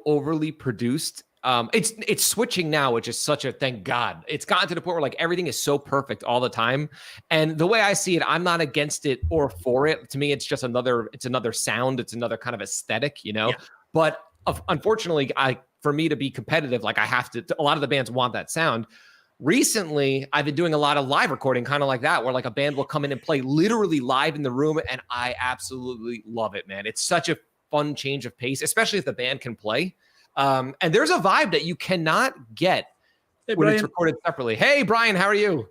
overly produced. It's switching now, which is such a thank God. It's gotten to the point where like everything is so perfect all the time. And the way I see it, I'm not against it or for it. To me, it's just another sound. It's another kind of aesthetic, you know. But unfortunately, for me to be competitive, like I have to, a lot of the bands want that sound. Recently, I've been doing a lot of live recording, kind of like that, where like a band will come in and play literally live in the room. And I absolutely love it, man. It's such a fun change of pace, especially if the band can play. And there's a vibe that you cannot get when it's recorded separately. Hey, Brian, how are you?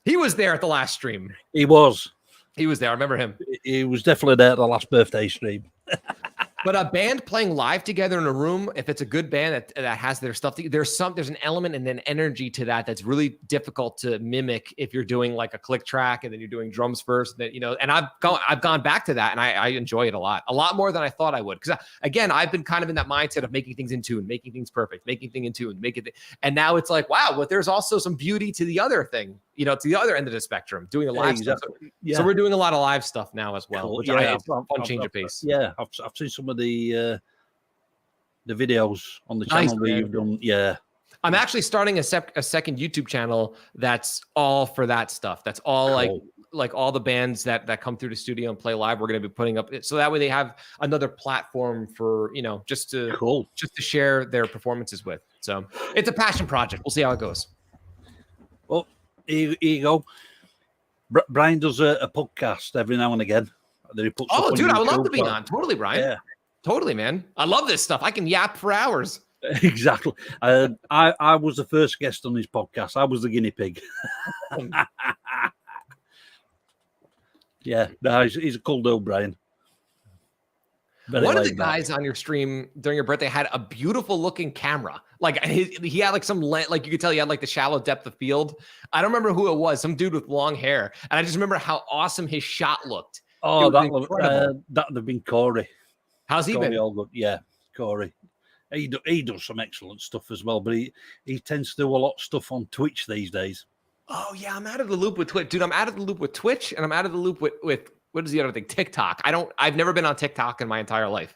He was there at the last stream. He was there. I remember him. He was definitely there at the last birthday stream. But a band playing live together in a room, if it's a good band that has their stuff, there's an element and an energy to that's really difficult to mimic if you're doing like a click track and then you're doing drums first. That, you know, and I've gone back to that and I enjoy it a lot more than I thought I would. Because again, I've been kind of in that mindset of making things in tune, making things perfect, making things in tune, and now it's like, wow, but there's also some beauty to the other thing, you know, to the other end of the spectrum, doing the live stuff. So we're doing a lot of live stuff now as well, which it's a fun change of pace. Yeah, I've seen some of the videos on the channel where you've done. Yeah, I'm actually starting a second YouTube channel that's all for that stuff. That's all like all the bands that come through the studio and play live. We're going to be putting up so that way they have another platform for, you know, just to share their performances with. So it's a passion project. We'll see how it goes. Well, here you go. Brian does a podcast every now and again. That he puts dude, I would love to be on. Totally, Brian. Yeah. Totally, man. I love this stuff. I can yap for hours. Exactly. I was the first guest on his podcast. I was the guinea pig. Yeah, no, he's a cool dude, Brian. One of the guys on your stream during your birthday had a beautiful looking camera. Like he had like some like you could tell he had like the shallow depth of field. I don't remember who it was. Some dude with long hair, and I just remember how awesome his shot looked. Oh, that would have been Corey. How's he been? All good. Yeah, Corey. He does some excellent stuff as well, but he tends to do a lot of stuff on Twitch these days. Oh yeah, I'm out of the loop with Twitch, dude. I'm out of the loop with Twitch, and I'm out of the loop with what is the other thing? TikTok. I've never been on TikTok in my entire life.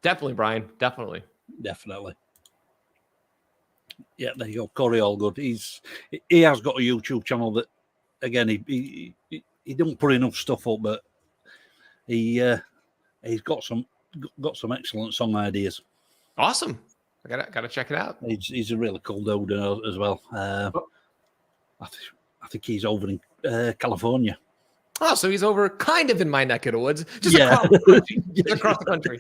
Definitely, Brian. Definitely. Yeah, there you go. Corey Allgood. He has got a YouTube channel that, again, he don't put enough stuff up, but he's got some excellent song ideas. Awesome. I gotta check it out. He's a really cool dude as well. I think he's over in California. Oh, so he's over kind of in my neck of the woods, just across the country. Across the country.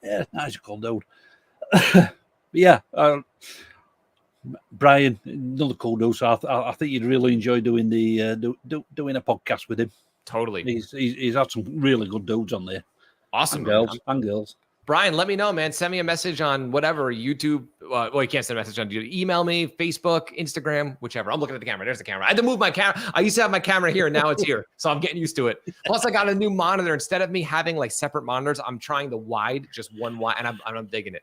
Yeah, nice cool dude. Yeah, Brian, another cool dude. So I think you'd really enjoy doing doing a podcast with him. Totally. He's had some really good dudes on there. Awesome. And girls. Brian, let me know, man. Send me a message on whatever, YouTube. Well, you can't send a message on YouTube. Email me, Facebook, Instagram, whichever. I'm looking at the camera. There's the camera. I had to move my camera. I used to have my camera here, and now it's here. So I'm getting used to it. Plus, I got a new monitor. Instead of me having like separate monitors, I'm trying the wide, just one wide, and I'm digging it.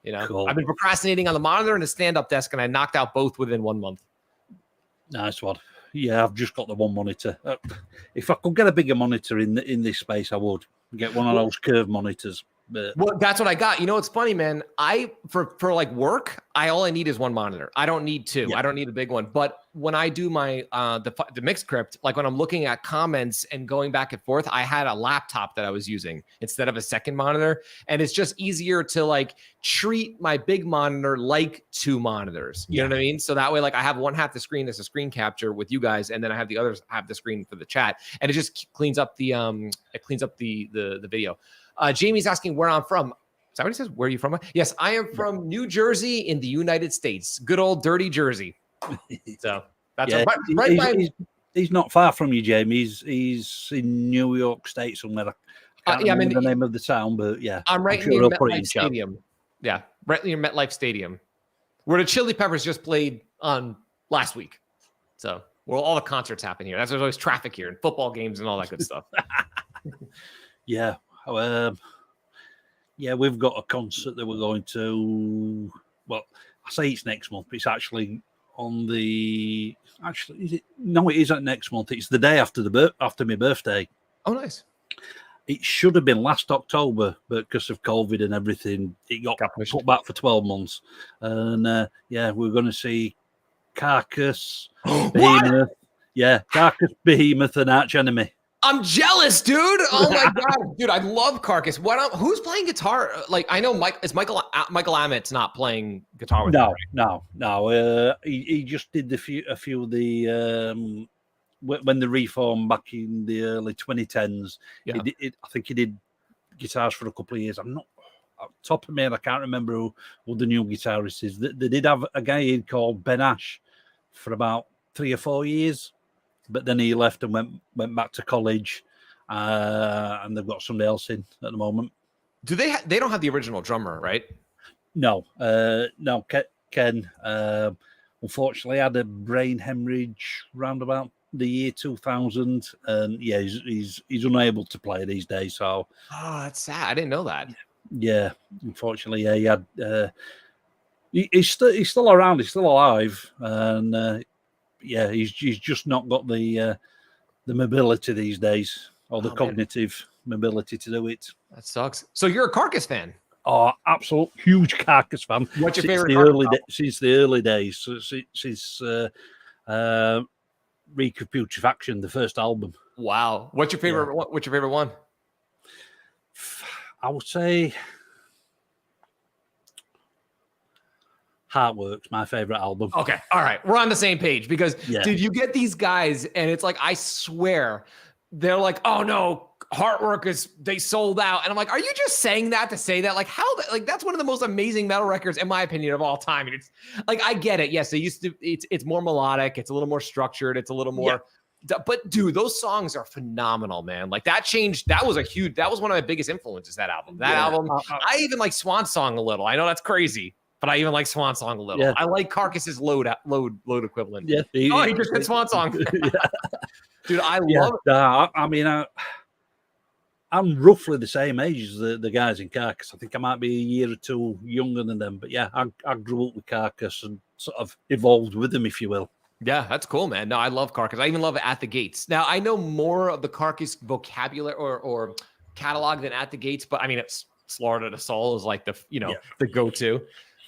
You know, cool. I've been procrastinating on the monitor and the stand-up desk, and I knocked out both within 1 month. Nice one. Yeah, I've just got the one monitor. If I could get a bigger monitor in this space, I would get one of those curved monitors. Well, that's what I got. You know, it's funny, man. For like work, all I need is one monitor. I don't need two. Yeah. I don't need a big one. But when I do my the mix script, like when I'm looking at comments and going back and forth, I had a laptop that I was using instead of a second monitor, and it's just easier to like treat my big monitor like two monitors. You know what I mean? So that way, like I have one half the screen that's a screen capture with you guys, and then I have the others have the screen for the chat, and it just cleans up the the video. Jamie's asking where I'm from. Is that what he says? Where are you from? Yes, I am from New Jersey in the United States. Good old dirty Jersey. So that's he's not far from you, Jamie. He's in New York State somewhere. I can't remember the name of the town, but yeah. I'm right near MetLife Stadium. Yeah, right near MetLife Stadium, where the Chili Peppers just played on last week. So where all the concerts happen here. There's always traffic here and football games and all that good stuff. Yeah. Yeah, we've got a concert that we're going to. Well, I say it's next month, but it's actually on the. Actually, is it? No, it isn't next month. It's the day after my birthday. Oh, nice. It should have been last October, but because of COVID and everything, it got put back for 12 months. And yeah, we're going to see Carcass, Behemoth. Yeah, Carcass, Behemoth, and Arch Enemy. I'm jealous, dude. Oh my god, dude, I love Carcass. Who's playing guitar? Like, I know Michael Ammett's not playing guitar with him, right? No. He just did a few of the when the reform back in the early 2010s. Yeah. I think he did guitars for a couple of years. I'm not top of my head. I can't remember who the new guitarist is. They did have a guy called Ben Ash for about 3 or 4 years. But then he left and went back to college, and they've got somebody else in at the moment. Do they don't have the original drummer, right? No. Ken unfortunately had a brain hemorrhage round about the year 2000, and yeah, he's unable to play these days. So that's sad. I didn't know that. Yeah, unfortunately, yeah, he had. He's still around. He's still alive, and. Yeah, he's just not got the mobility these days, or the cognitive mobility to do it. That sucks. So you're a Carcass fan? Oh, absolute huge Carcass fan. What's your favorite? Since the early days, since Reek of Putrefaction, the first album. Wow. What's your favorite? Yeah. What's your favorite one? I would say Heartworks, my favorite album. Okay. All right. We're on the same page because, dude, you get these guys and it's like, I swear they're like, oh no, Heartwork they sold out. And I'm like, are you just saying that to say that? Like that's one of the most amazing metal records, in my opinion, of all time. And it's like, I get it. Yes. It's more melodic. It's a little more structured. It's a little more, but dude, those songs are phenomenal, man. Like that was one of my biggest influences, that album. I even like Swan Song a little. I know that's crazy. But I even like Swan Song a little. Yeah. I like Carcass's load equivalent. Yeah, he just said Swan Song. Dude, I love it. I mean, I'm roughly the same age as the guys in Carcass. I think I might be a year or two younger than them. But yeah, I grew up with Carcass and sort of evolved with them, if you will. Yeah, that's cool, man. No, I love Carcass. I even love At the Gates. Now, I know more of the Carcass vocabulary or catalog than At the Gates, but I mean, it's Slaughter to Soul is like the go-to.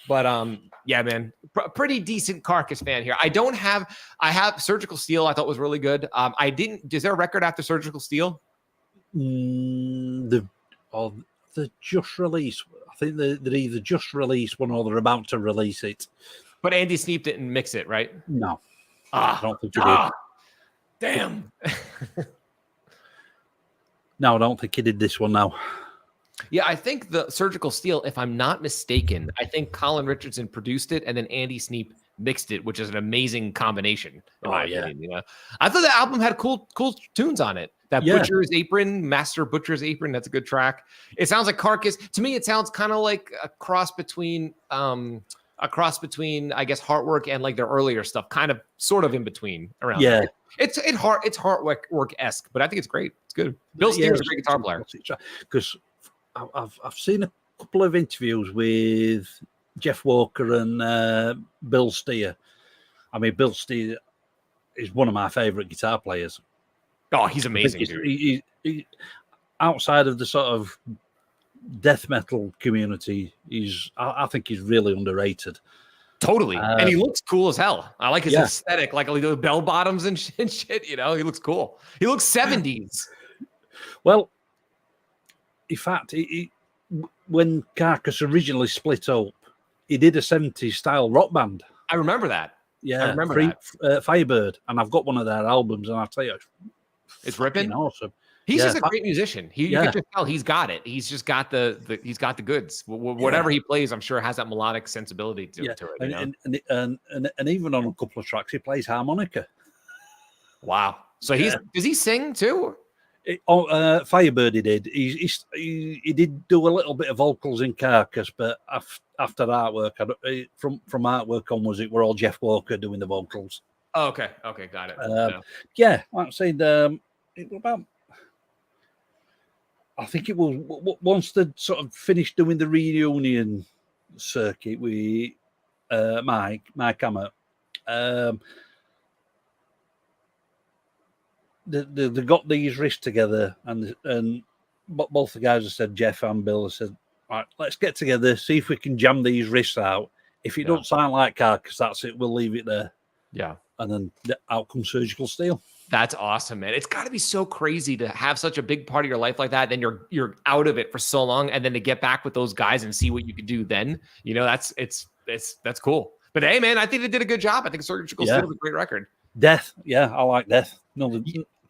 But yeah, man, pretty decent Carcass fan here. I have Surgical Steel. I thought was really good. I didn't. Is there a record after Surgical Steel? The just released. I think they're either just released one or they're about to release it. But Andy Sneap didn't mix it, right? No, I don't think he did. Damn. No, I don't think he did this one now. Yeah, I think the Surgical Steel, if I'm not mistaken, I think Colin Richardson produced it and then Andy Sneap mixed it, which is an amazing combination. In my opinion, you know, I thought the album had cool tunes on it. That Butcher's Apron, Master Butcher's Apron, that's a good track. It sounds like Carcass. To me, it sounds kind of like a cross between I guess Heartwork and like their earlier stuff, kind of sort of in between around. Yeah. There. It's Heartwork-esque, but I think it's great. It's good. Bill Steer's a great guitar player. Because I've seen a couple of interviews with Jeff Walker and Bill Steer. I mean, Bill Steer is one of my favorite guitar players. Oh, he's amazing. He, outside of the sort of death metal community, I think he's really underrated. Totally. And he looks cool as hell. I like his aesthetic, like the bell bottoms and shit, you know, he looks cool. He looks 70s. Well, in fact, when Carcass originally split up, he did a 70s style rock band. I remember that. Yeah, I remember that. Firebird, and I've got one of their albums, and I'll tell you, it's ripping. Awesome. He's just a great musician. You can just tell he's got it. He's just got he's got the goods. Whatever he plays, I'm sure has that melodic sensibility to it. You know? And even on a couple of tracks, he plays harmonica. Wow. So does he sing too? Firebird, he did. He did do a little bit of vocals in Carcass, but after Artwork, from Artwork onwards, it were all Jeff Walker doing the vocals. Oh, okay, got it. Yeah, like I said, it was about. I think it was once they sort of finished doing the reunion circuit with Mike Hammett. They got these riffs together, and both the guys have said, Jeff and Bill have said, all right, let's get together, see if we can jam these riffs out. If it don't sound like Carcass, that's it. We'll leave it there. Yeah. And then out comes Surgical Steel. That's awesome, man. It's got to be so crazy to have such a big part of your life like that. Then you're out of it for so long, and then to get back with those guys and see what you could do. Then that's cool. But hey, man, I think they did a good job. I think Surgical Steel is a great record. Death, I like Death.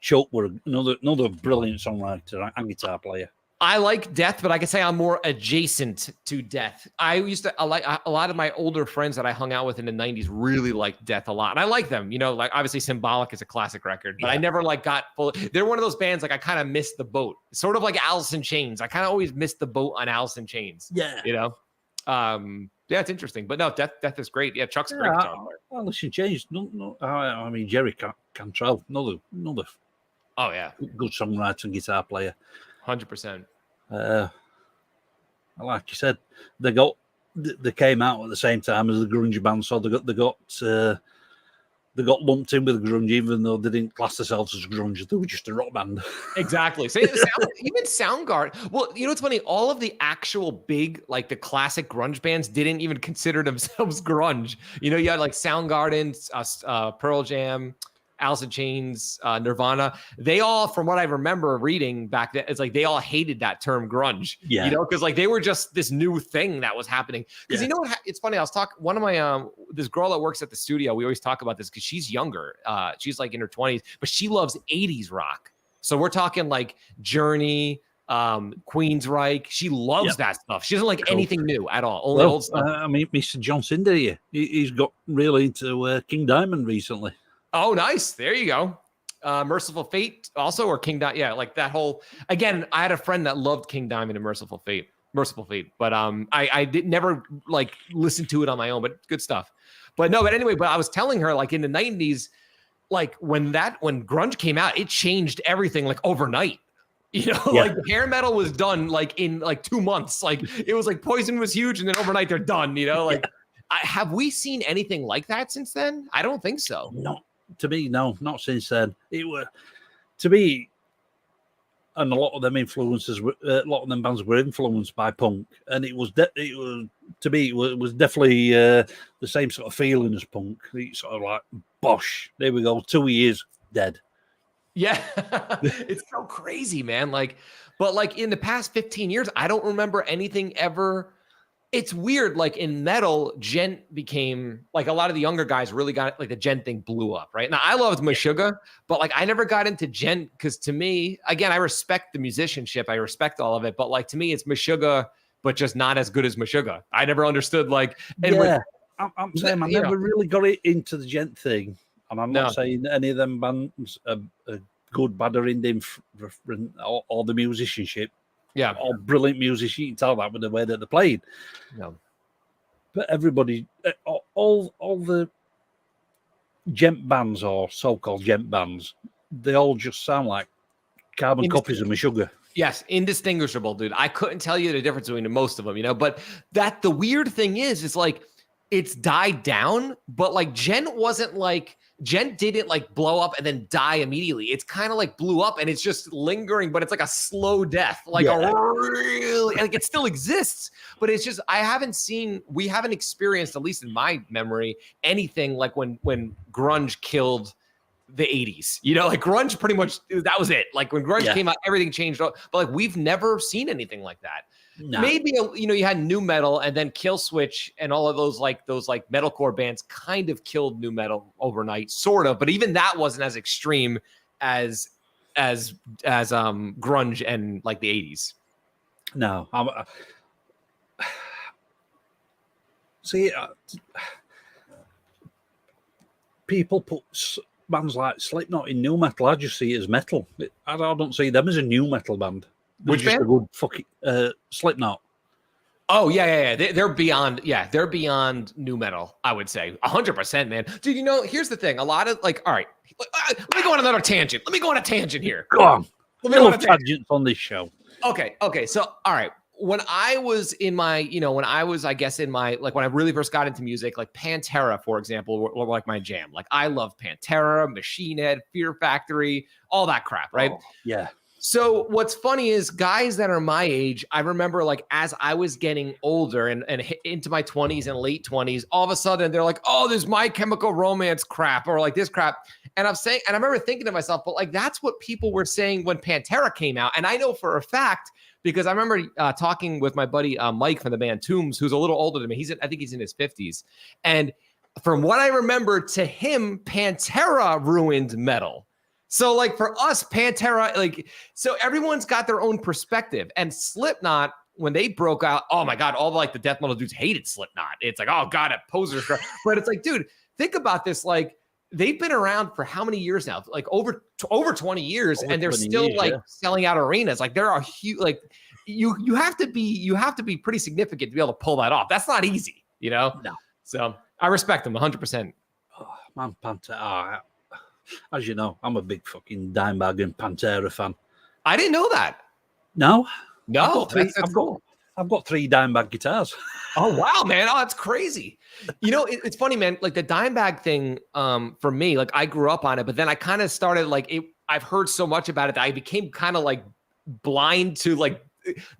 Choke were another brilliant songwriter and guitar player. I like Death, but I can say I'm more adjacent to Death. I like a lot of my older friends that I hung out with in the 90s really liked Death a lot. And I like them, like obviously Symbolic is a classic record, but I never got full. They're one of those bands like I kind of missed the boat. Sort of like Alice in Chains. I kind of always missed the boat on Alice in Chains. Yeah. Yeah, it's interesting. But no, Death is great. Yeah, Chuck's a great guitar player. Alice in Chains. No, I mean Jerry Cantrell, another oh yeah, good songwriter and guitar player. 100%. Like you said, they came out at the same time as the grunge band, so they got lumped in with grunge, even though they didn't class themselves as grunge. They were just a rock band. Exactly. So even Soundgarden. Well, it's funny. All of the actual big, like the classic grunge bands, didn't even consider themselves grunge. You had like Soundgarden, Pearl Jam, Alice in Chains, Nirvana. They all, from what I remember reading back then, it's like they all hated that term grunge. Yeah. Because like they were just this new thing that was happening. Because you know what? It's funny. I was talking, one of my this girl that works at the studio. We always talk about this because she's younger. She's like in her 20s, but she loves 80s rock. So we're talking like Journey, Queensryche. She loves that stuff. She doesn't like anything new at all. Only old stuff. I mean, Mr. John Cinder here. He's got really into King Diamond recently. Oh, nice. There you go. Merciful Fate also, or King Diamond. Yeah, like that whole, again, I had a friend that loved King Diamond and Merciful Fate. But I did never like listen to it on my own, but good stuff. But anyway, I was telling her like in the 90s, like when grunge came out, it changed everything like overnight. Like hair metal was done like in like 2 months. Like it was like Poison was huge and then overnight they're done, have we seen anything like that since then? I don't think so. No. To me, no, not since then. It were, to me, and a lot of them influences, a lot of them bands were influenced by punk, and it was to me, it was definitely the same sort of feeling as punk. It's sort of like, bosh, there we go, 2 years dead. Yeah, it's so crazy, man. Like, but like in the past 15 years, I don't remember anything ever. It's weird. Like in metal, gent became like a lot of the younger guys really got like the gent thing blew up, right? Now I loved Meshuggah, but like I never got into gent because to me, again, I respect the musicianship, I respect all of it, but like to me, it's Meshuggah, but just not as good as Meshuggah. I never understood like. And yeah, I'm saying I never really got it into the gent thing, and I'm not saying any of them bands are good, bad, or indifferent, or the musicianship. Yeah, all brilliant musicians. You can tell that with the way that they're playing. Yeah. But everybody, all the gent bands or so-called gent bands, they all just sound like carbon copies of Meshuggah. Yes, indistinguishable, dude. I couldn't tell you the difference between most of them, you know. But that the weird thing is like it's died down, but like gent didn't like blow up and then die immediately. It's kind of like blew up and it's just lingering, but it's like a slow death, like a really, like it still exists, but it's just, we haven't experienced, at least in my memory, anything like when grunge killed the 80s, you know, like grunge pretty much, that was it. Like when grunge came out, everything changed, but like we've never seen anything like that. No. Maybe, you know, you had new metal and then Kill Switch and all of those metalcore bands kind of killed new metal overnight, sort of. But even that wasn't as extreme as grunge and like the 80s. No, see, people put bands like Slipknot in new metal. I just see it as metal. I don't see them as a new metal band. Which band? A good fucking Slipknot. Oh yeah. They're beyond. Yeah, they're beyond new metal. I would say 100%, man. Dude, you know, here's the thing. A lot of like, all right, let me go on another tangent. Let me go on a tangent here. Go on. Let me go on a tangent on this show. Okay. So, all right. When I was in my, you know, when I guess in my, like when I really first got into music, like Pantera, for example, were like my jam. Like I love Pantera, Machine Head, Fear Factory, all that crap, right? Oh, yeah. So what's funny is guys that are my age, I remember like as I was getting older and into my 20s and late 20s, all of a sudden they're like, oh, there's My Chemical Romance crap or like this crap. And I remember thinking to myself, but like that's what people were saying when Pantera came out. And I know for a fact, because I remember talking with my buddy Mike from the band Tombs, who's a little older than me. I think he's in his 50s. And from what I remember, to him, Pantera ruined metal. So like for us, Pantera, like, so everyone's got their own perspective. And Slipknot, when they broke out, oh my God, all like the death metal dudes hated Slipknot. It's like, oh God, a poser. But it's like, dude, think about this. Like they've been around for how many years now? Like over 20 years, and they're still selling out arenas. Like there are huge, like you have to be pretty significant to be able to pull that off. That's not easy, you know? No. So I respect them 100%. Oh, man, Pantera. As you know, I'm a big fucking Dimebag and Pantera fan. I didn't know that. No. I've got 3 Dimebag guitars. Oh, wow, man. Oh, that's crazy. You know, it's funny, man. Like the Dimebag thing, for me, like I grew up on it, but then I kind of started like I've heard so much about it that I became kind of like blind to like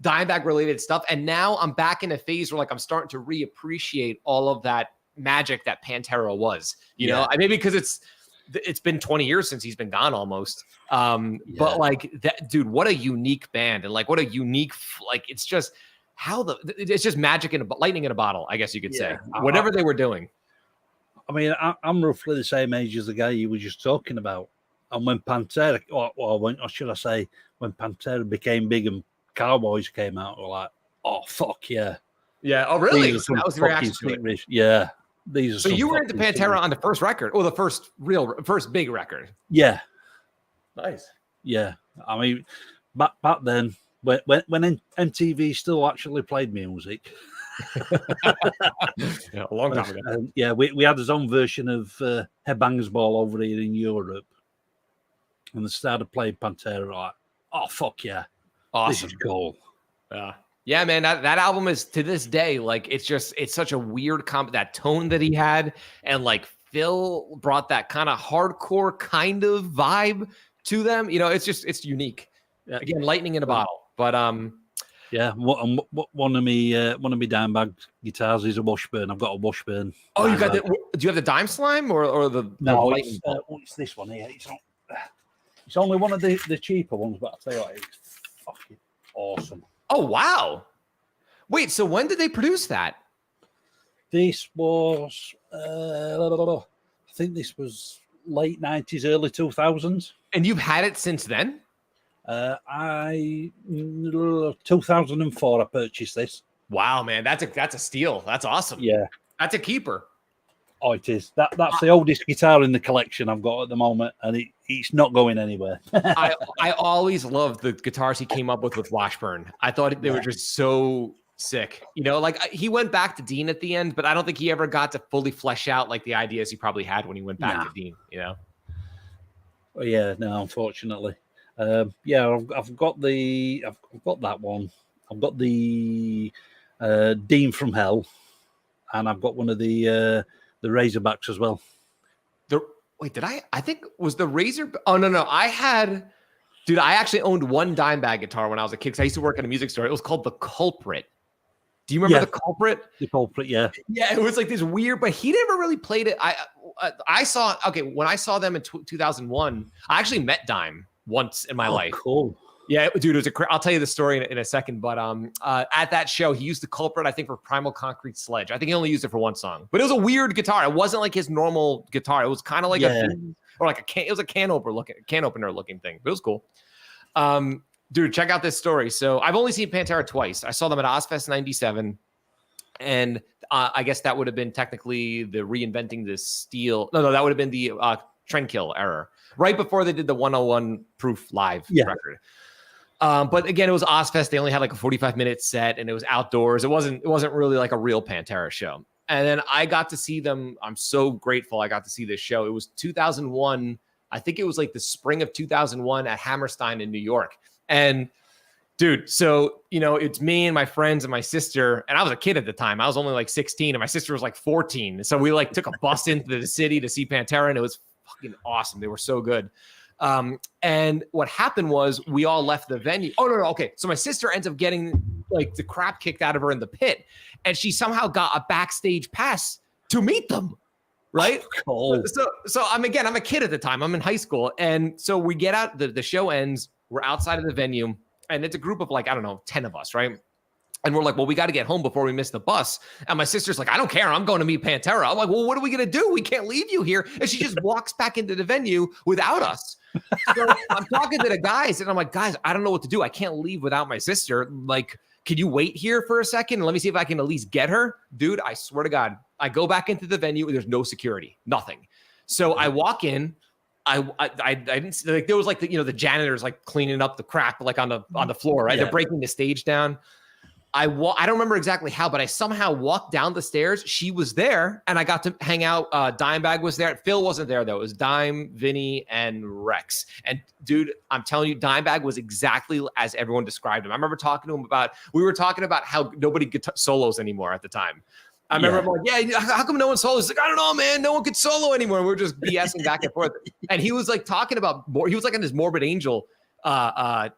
Dimebag related stuff. And now I'm back in a phase where like I'm starting to reappreciate all of that magic that Pantera was, you know, maybe because it's been 20 years since he's been gone almost. But like that dude, what a unique band. And like, what a unique, like, it's just it's just magic lightning in a bottle, I guess you could say, whatever they were doing. I mean, I'm roughly the same age as the guy you were just talking about. And when Pantera, or should I say, when Pantera became big and Cowboys came out, we're like, oh, fuck yeah. Yeah. Oh, really? That was the reaction to it. Yeah. So you were into Pantera on the first record, or the first big record? Yeah. Nice. Yeah. I mean, back then, when MTV still actually played music. Yeah, a long time ago. We had his own version of Headbangers Ball over here in Europe. And they started playing Pantera, like, oh, fuck yeah. Awesome. This is cool. Yeah, man, that album is to this day, like, it's such a weird that tone that he had. And like Phil brought that kind of hardcore kind of vibe to them. You know, it's unique. Again, lightning in a bottle. But yeah, one of me dime bag guitars is a Washburn. I've got a Washburn. Oh, you got the? Do you have the dime slime or the? No, the it's this one here. It's only one of the cheaper ones, but I'll tell you what, it's fucking awesome. Oh wow! Wait, so when did they produce that? This was, I think this was late 90s, early 2000s. And you've had it since then? 2004 I purchased this. Wow, man, that's a steal. That's awesome. Yeah, that's a keeper. Oh, it is. That's the oldest guitar in the collection I've got at the moment, and it's not going anywhere. I always loved the guitars he came up with Washburn. I thought they were just so sick. You know, like he went back to Dean at the end, but I don't think he ever got to fully flesh out like the ideas he probably had when he went back to Dean. You know. Oh, yeah, no, unfortunately. Yeah, I've got that one. I've got the Dean from Hell, and I've got one of the Razorbacks as well. I think was the Razor. Oh, no. I actually owned one dime bag guitar when I was a kid because I used to work in a music store. It was called the Culprit. Do you remember the Culprit? The Culprit, yeah. Yeah, it was like this weird, but he never really played it. When I saw them in 2001, I actually met Dime once in my life. Cool. Yeah, dude, it was I'll tell you the story in a second, but at that show, he used the Culprit, I think, for Primal Concrete Sledge. I think he only used it for one song, but it was a weird guitar. It wasn't like his normal guitar. It was kind of like it was a can opener looking thing, but it was cool. Dude, check out this story. So I've only seen Pantera twice. I saw them at Ozfest 97, and I guess that would have been technically the reinventing the steel. No, that would have been the Trendkill era, right before they did the 101 Proof live record. But again, it was Ozfest. They only had like a 45-minute set, and it was outdoors. It wasn't really like a real Pantera show. And then I got to see them. I'm so grateful I got to see this show. It was 2001. I think it was like the spring of 2001 at Hammerstein in New York. And dude, so, you know, it's me and my friends and my sister, and I was a kid at the time. I was only like 16 and my sister was like 14. So we like took a bus into the city to see Pantera, and it was fucking awesome. They were so good. And what happened was we all left the venue. Oh, no. Okay. So my sister ends up getting like the crap kicked out of her in the pit, and she somehow got a backstage pass to meet them. Right. Cool. So I'm a kid at the time. I'm in high school. And so we get out, the show ends. We're outside of the venue, and it's a group of like, I don't know, 10 of us. Right. And we're like, well, we got to get home before we miss the bus. And my sister's like, I don't care. I'm going to meet Pantera. I'm like, well, what are we going to do? We can't leave you here. And she just walks back into the venue without us. So I'm talking to the guys, and I'm like, guys, I don't know what to do. I can't leave without my sister. Like, can you wait here for a second and let me see if I can at least get her? Dude, I swear to God, I go back into the venue and there's no security, nothing. So I walk in. I didn't see, like, there was like the janitors like cleaning up the crap like on the floor, right? Yeah. They're breaking the stage down. I don't remember exactly how, but I somehow walked down the stairs. She was there, and I got to hang out. Dimebag was there. Phil wasn't there though. It was Dime, Vinny, and Rex. And dude, I'm telling you, Dimebag was exactly as everyone described him. I remember talking to him we were talking about how nobody solos anymore at the time. I remember I'm like, how come no one solos? He's like, I don't know, man. No one could solo anymore. And we were just BSing back and forth. And he was like talking about he was like on this Morbid Angel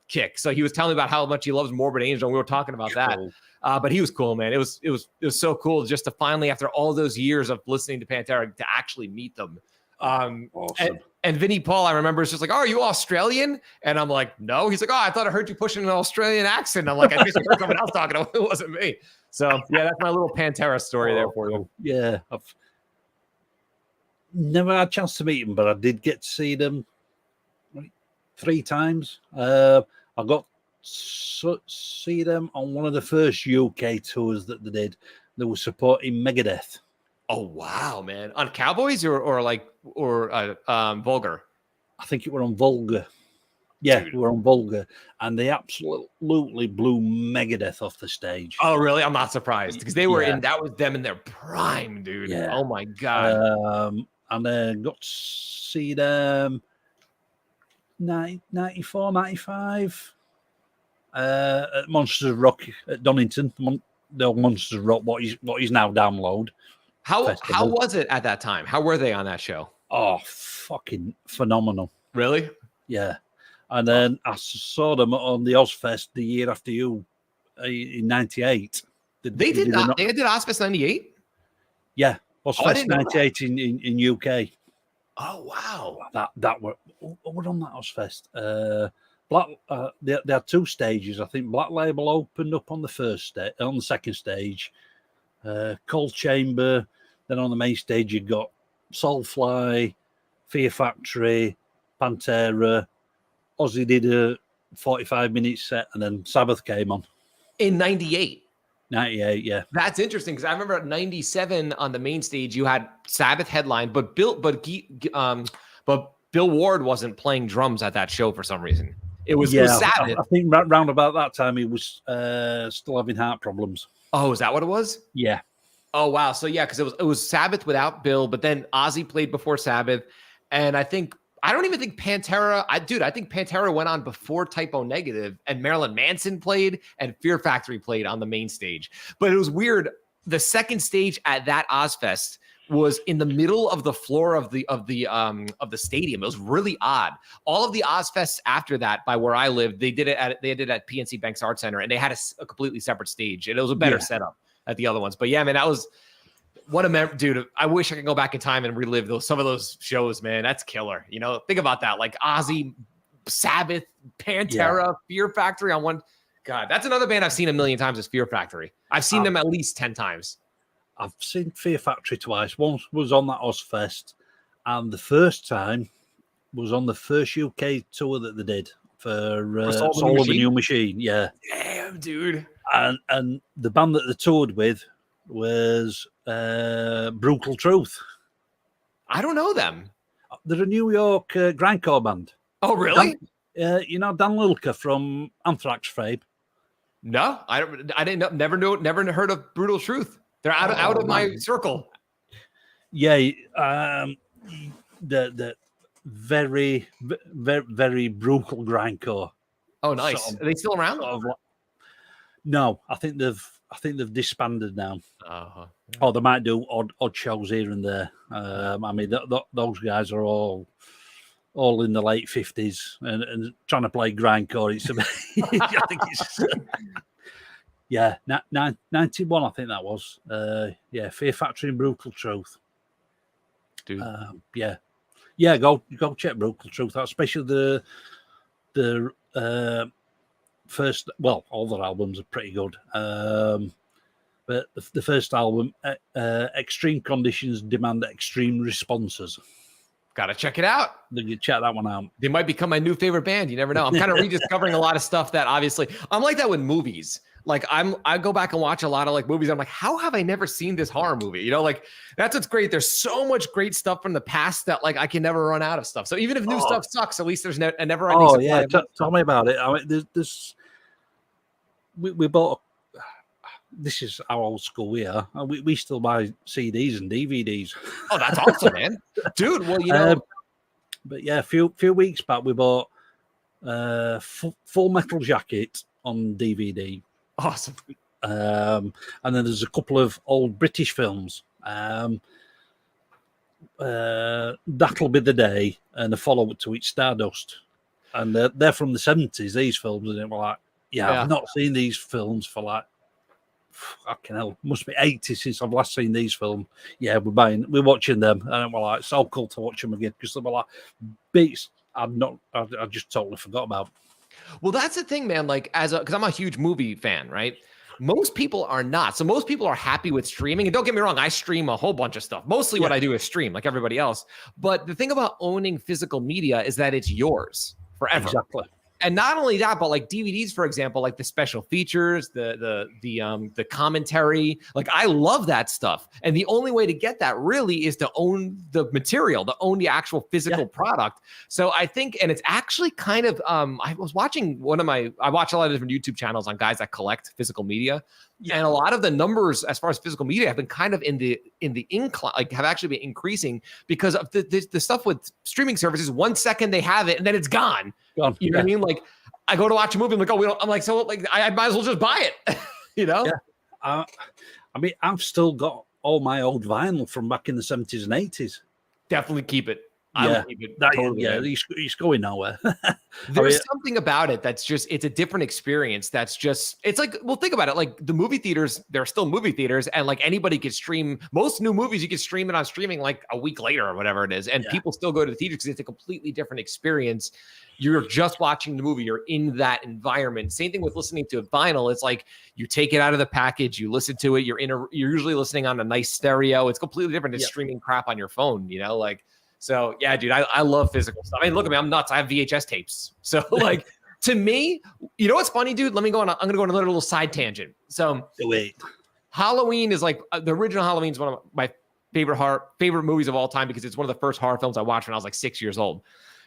kick. So he was telling me about how much he loves Morbid Angel. And we were talking about that. But he was cool, man. It was so cool just to finally, after all those years of listening to Pantera, to actually meet them. Awesome. And Vinny Paul, I remember, is just like, oh, are you Australian? And I'm like, no. He's like, oh, I thought I heard you pushing an Australian accent. I'm like, I just heard someone else talking. It wasn't me. So yeah, that's my little Pantera story there for you. Yeah, I've never had a chance to meet them, but I did get to see them 3 times. I got to see them on one of the first UK tours that they did. They were supporting Megadeth. Oh wow, man! On Cowboys or Vulgar? I think it were on Vulgar. Yeah, we were on Vulgar, and they absolutely blew Megadeth off the stage. Oh, really? I'm not surprised because they were that was them in their prime, dude. Yeah. Oh my God. And then got to see them 94, 95 at Monsters of Rock at Donington. The old Monsters of Rock, what is now Download. How was it at that time? How were they on that show? Oh, fucking phenomenal. Really? Yeah. And then I saw them on the Ozfest the year after you, in '98. They did Ozfest '98. Yeah, Ozfest '98 in UK. Oh wow, that were on that Ozfest. They had 2 stages. I think Black Label opened up on the second stage. Cold Chamber. Then on the main stage you got Soulfly, Fear Factory, Pantera. Ozzy did a 45-minute set, and then Sabbath came on in '98. '98, yeah. That's interesting because I remember at '97 on the main stage you had Sabbath headline, but Bill Ward wasn't playing drums at that show for some reason. It was Sabbath. I think round about that time he was still having heart problems. Oh, is that what it was? Yeah. Oh wow. So yeah, because it was Sabbath without Bill, but then Ozzy played before Sabbath, and I don't even think Pantera. I think Pantera went on before Typo Negative, and Marilyn Manson played, and Fear Factory played on the main stage. But it was weird. The second stage at that Ozfest was in the middle of the floor of the stadium. It was really odd. All of the Ozfests after that, by where I lived, they did it at PNC Banks Arts Center, and they had a completely separate stage, and it was a better setup at the other ones. But yeah, man, that was. What a dude! I wish I could go back in time and relive some of those shows, man. That's killer. You know, think about that, like Ozzy, Sabbath, Pantera, Fear Factory on one. God, that's another band I've seen a million times. Is Fear Factory? I've seen them at least 10 times. I've seen Fear Factory twice. Once was on that Ozfest, and the first time was on the first UK tour that they did for Soul of a New Machine. Yeah, damn, dude. And the band that they toured with was Brutal Truth. I don't know them. They're a New York grindcore band. Oh, really? You know Dan Lilker from Anthrax fame? No, I didn't know. Never heard of Brutal Truth. They're out of my circle. Yeah, the very, very, very brutal grindcore. Oh, nice. Sort of, are they still around? Sort of no, I think they've disbanded now. Uh-huh. Or they might do odd shows here and there. I mean, those guys are all in the late 50s and trying to play grindcore. I think it's yeah, 91. I think that was Fear Factory and Brutal Truth. Dude, yeah. Go check Brutal Truth out, especially the first. Well, all their albums are pretty good. But the first album, Extreme Conditions Demand Extreme Responses. Gotta check it out. You check that one out. They might become my new favorite band. You never know. I'm kind of rediscovering a lot of stuff that obviously I'm like that with movies. Like I go back and watch a lot of like movies. I'm like, how have I never seen this horror movie? You know, like that's what's great. There's so much great stuff from the past that like I can never run out of stuff. So even if new stuff sucks, at least there's a never-ending supply. Oh yeah, tell me about it. I mean, we bought. This is how old school we are. We still buy CDs and DVDs. Oh, that's awesome, man, dude. Well, you know, but yeah, a few weeks back we bought Full Metal Jacket on DVD. Awesome. And then there's a couple of old British films. That'll Be the Day, and a follow-up to it, Stardust. And they're from the 70s, these films, and we're like, I've not seen these films for like, fucking hell, must be 80 since I've last seen these films. Yeah, we're watching them, and we're like, it's so cool to watch them again, because they were like beats I just totally forgot about. Well, that's the thing, man. Like, because I'm a huge movie fan, right? Most people are not. So most people are happy with streaming. And don't get me wrong, I stream a whole bunch of stuff. Mostly what I do is stream, like everybody else. But the thing about owning physical media is that it's yours forever. Exactly. And not only that, but like DVDs, for example, like the special features, the commentary, like I love that stuff. And the only way to get that really is to own the material, to own the actual physical product. So I think, and it's actually kind of, I was watching I watch a lot of different YouTube channels on guys that collect physical media. Yeah. And a lot of the numbers as far as physical media have been kind of in the incline, like have actually been increasing because of the stuff with streaming services. 1 second they have it and then it's gone. You know what I mean? Like I go to watch a movie, I'm like, I'm like, so like I might as well just buy it. You know? Yeah. I mean, I've still got all my old vinyl from back in the 70s and 80s. Definitely keep it. I would keep it totally. Yeah, he's going nowhere. There's something about it that's just, it's a different experience. That's just, it's like, well, think about it. Like the movie theaters, they're still movie theaters, and like anybody could stream most new movies. You can stream it on streaming like a week later or whatever it is, and people still go to the theater because it's a completely different experience. You're just watching the movie. You're in that environment. Same thing with listening to vinyl. It's like you take it out of the package, you listen to it. You're usually listening on a nice stereo. It's completely different than streaming crap on your phone. You know, like. So yeah, dude, I love physical stuff. I mean, look at me, I'm nuts. I have VHS tapes. So like, to me, you know what's funny, dude? Let me go on. I'm gonna go on another little side tangent. So wait, Halloween is like the original Halloween is one of my favorite movies of all time because it's one of the first horror films I watched when I was like 6 years old.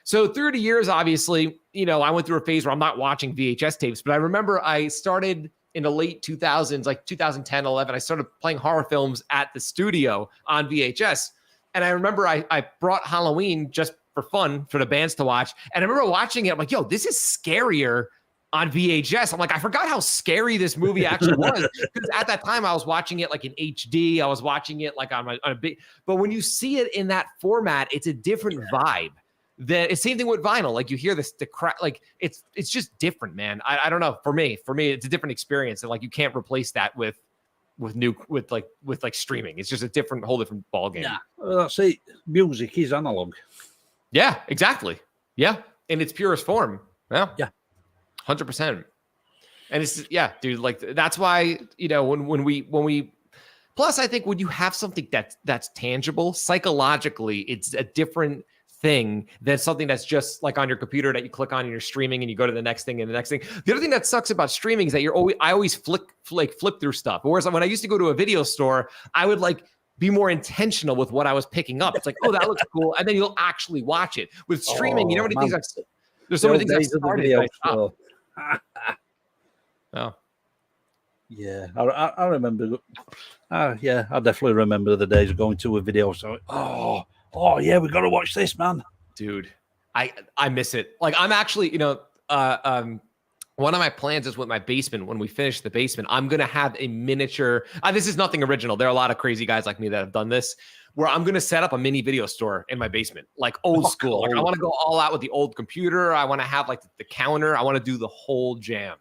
So through the years, obviously, you know, I went through a phase where I'm not watching VHS tapes, but I remember I started in the late 2000s, like 2010, 11. I started playing horror films at the studio on VHS. And I remember I brought Halloween just for fun for the bands to watch. And I remember watching it. I'm like, yo, this is scarier on VHS. I'm like, I forgot how scary this movie actually was. Because at that time I was watching it like in HD. I was watching it like on a big, but when you see it in that format, it's a different vibe. It's same thing with vinyl. Like you hear this, the crack, like it's just different, man. I don't know. For me, it's a different experience. And like, you can't replace that with streaming. It's just a whole different ball game. Yeah, that's it. Music is analog. Yeah, exactly. Yeah, in its purest form. Yeah, 100%. And it's dude. Like that's why, you know, when we plus I think when you have something that's tangible psychologically, it's a different thing than something that's just like on your computer that you click on and you're streaming and you go to the next thing and the next thing. The other thing that sucks about streaming is that I always flip through stuff. Whereas when I used to go to a video store, I would like be more intentional with what I was picking up. It's like, oh, that looks cool. And then you'll actually watch it. With streaming, you know how many things there's so many things I've started. Oh. Yeah, I remember. I definitely remember the days of going to a video store. Oh yeah, we got to watch this, man. Dude, I miss it. Like I'm actually, you know, one of my plans is with my basement. When we finish the basement, I'm going to have a miniature. This is nothing original. There are a lot of crazy guys like me that have done this, where I'm going to set up a mini video store in my basement, like old school. Like I want to go all out with the old computer. I want to have like the counter. I want to do the whole jam.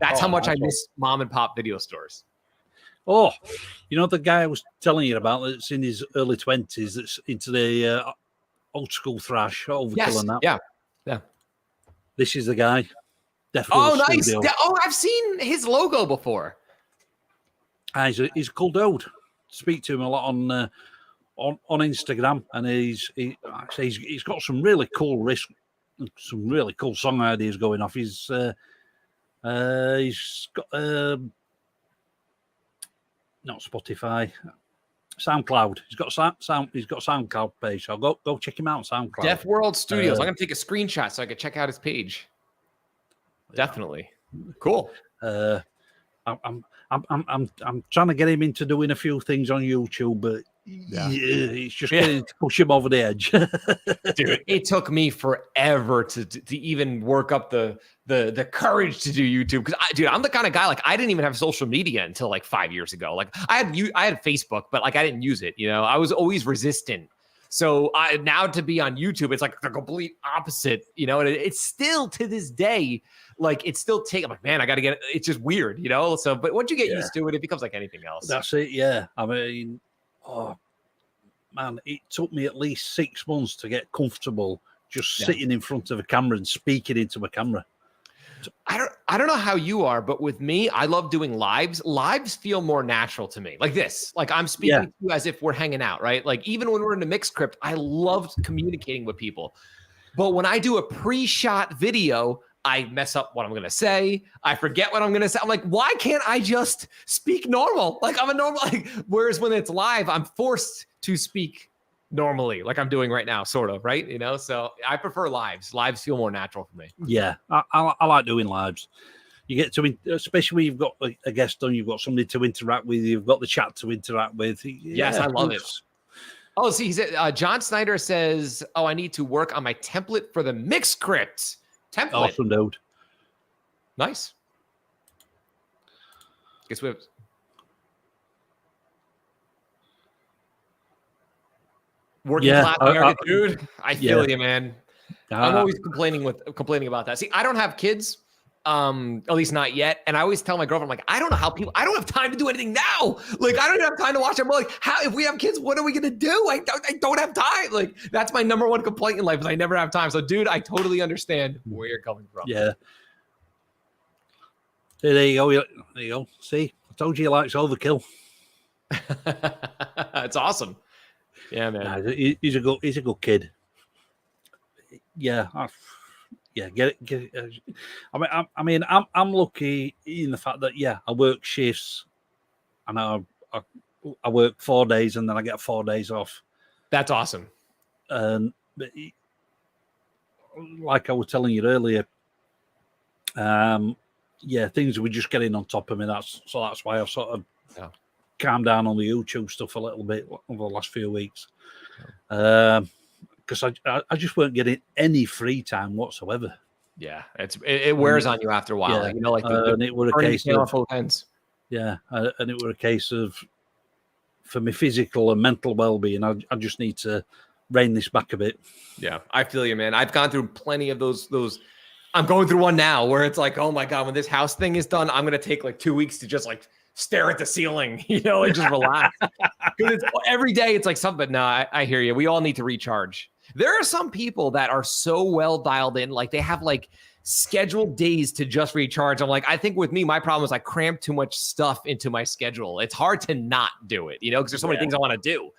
That's how much I miss mom and pop video stores. Oh, you know the guy I was telling you about that's in his early 20s that's into the old school thrash, overkill and that. Yeah. This is the guy. Definitely. Oh, nice. Yeah, I've seen his logo before. He's a cool dude. Speak to him a lot on Instagram, and he's got some really cool risks, some really cool song ideas going off. He's got not Spotify, SoundCloud. He's got SoundCloud page. So go check him out on SoundCloud. Deaf World Studios. I'm gonna take a screenshot so I can check out his page. Definitely. Cool. I'm trying to get him into doing a few things on YouTube, but it's just getting to push him over the edge. Dude, it took me forever to even work up the courage to do YouTube, because I'm the kind of guy, like I didn't even have social media until like 5 years ago. Like I had Facebook, but like I didn't use it. You know, I was always resistant. So now to be on YouTube, it's like the complete opposite. You know, and it's still to this day, like it's still I'm like, man, I got to get it. It's just weird, you know. So, but once you get used to it, it becomes like anything else. That's it. Yeah, I mean, oh man, it took me at least 6 months to get comfortable just sitting in front of a camera and speaking into a camera. I don't know how you are, but with me, I love doing lives. Lives feel more natural to me, like this. Like I'm speaking to you as if we're hanging out, right? Like even when we're in the mix script, I love communicating with people. But when I do a pre-shot video, I mess up what I'm going to say. I forget what I'm going to say. I'm like, why can't I just speak normal? Like I'm a normal, whereas when it's live, I'm forced to speak normally, like I'm doing right now, sort of, right? You know, so I prefer lives. Lives feel more natural for me. Yeah, I like doing lives. You get to, especially when you've got a guest on, you've got somebody to interact with, you've got the chat to interact with. Yes, I love it. Oh, see, he said, John Snyder says, "Oh, I need to work on my template for the mix script." Template. Awesome, dude. Nice. Guess we have. working class America, dude. I feel you, man. I'm always complaining about that. See, I don't have kids, at least not yet. And I always tell my girlfriend, I'm like, I don't know how I don't have time to do anything now. Like, I don't even have time to watch them. Like, if we have kids, what are we gonna do? I don't have time. Like, that's my number one complaint in life is I never have time. So, dude, I totally understand where you're coming from. Yeah. There you go. There you go. See, I told you he likes overkill. It's awesome. Yeah, man. Nah, he's a good kid. Yeah. Get it. I mean, I'm lucky in the fact that I work shifts, and I work 4 days, and then I get 4 days off. That's awesome. And like I was telling you earlier, things were just getting on top of me. That's why I've sort of calmed down on the YouTube stuff a little bit over the last few weeks. Because I just weren't getting any free time whatsoever. Yeah, it wears on you after a while. Yeah. You know, like and it were a case of ends. Yeah, and it were a case of for my physical and mental well-being, I just need to rein this back a bit. Yeah, I feel you, man. I've gone through plenty of those. I'm going through one now where it's like, oh my God, when this house thing is done, I'm gonna take like 2 weeks to just like stare at the ceiling, and just relax. Because every day it's like something. But no, I hear you. We all need to recharge. There are some people that are so well dialed in, like they have like scheduled days to just recharge. I'm like, I think with me, my problem is I cramp too much stuff into my schedule. It's hard to not do it, because there's so many things I want to do.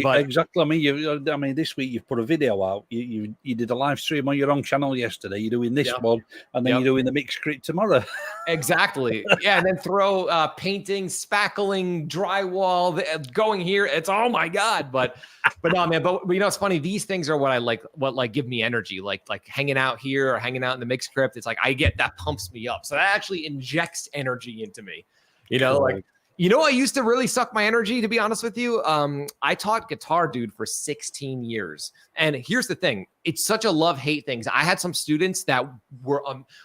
But, exactly. I mean, this week you've put a video out. You did a live stream on your own channel yesterday. You're doing this one, and then you're doing the mix script tomorrow. Exactly. Yeah, and then throw painting, spackling, drywall, going here. It's oh my God. But no, man. But it's funny. These things are what I like. What give me energy, like hanging out here or hanging out in the mix script. It's like I get that pumps me up. So that actually injects energy into me. Cool. I used to really suck my energy, to be honest with you. I taught guitar, dude, for 16 years. And here's the thing. It's such a love-hate thing. I had some students that were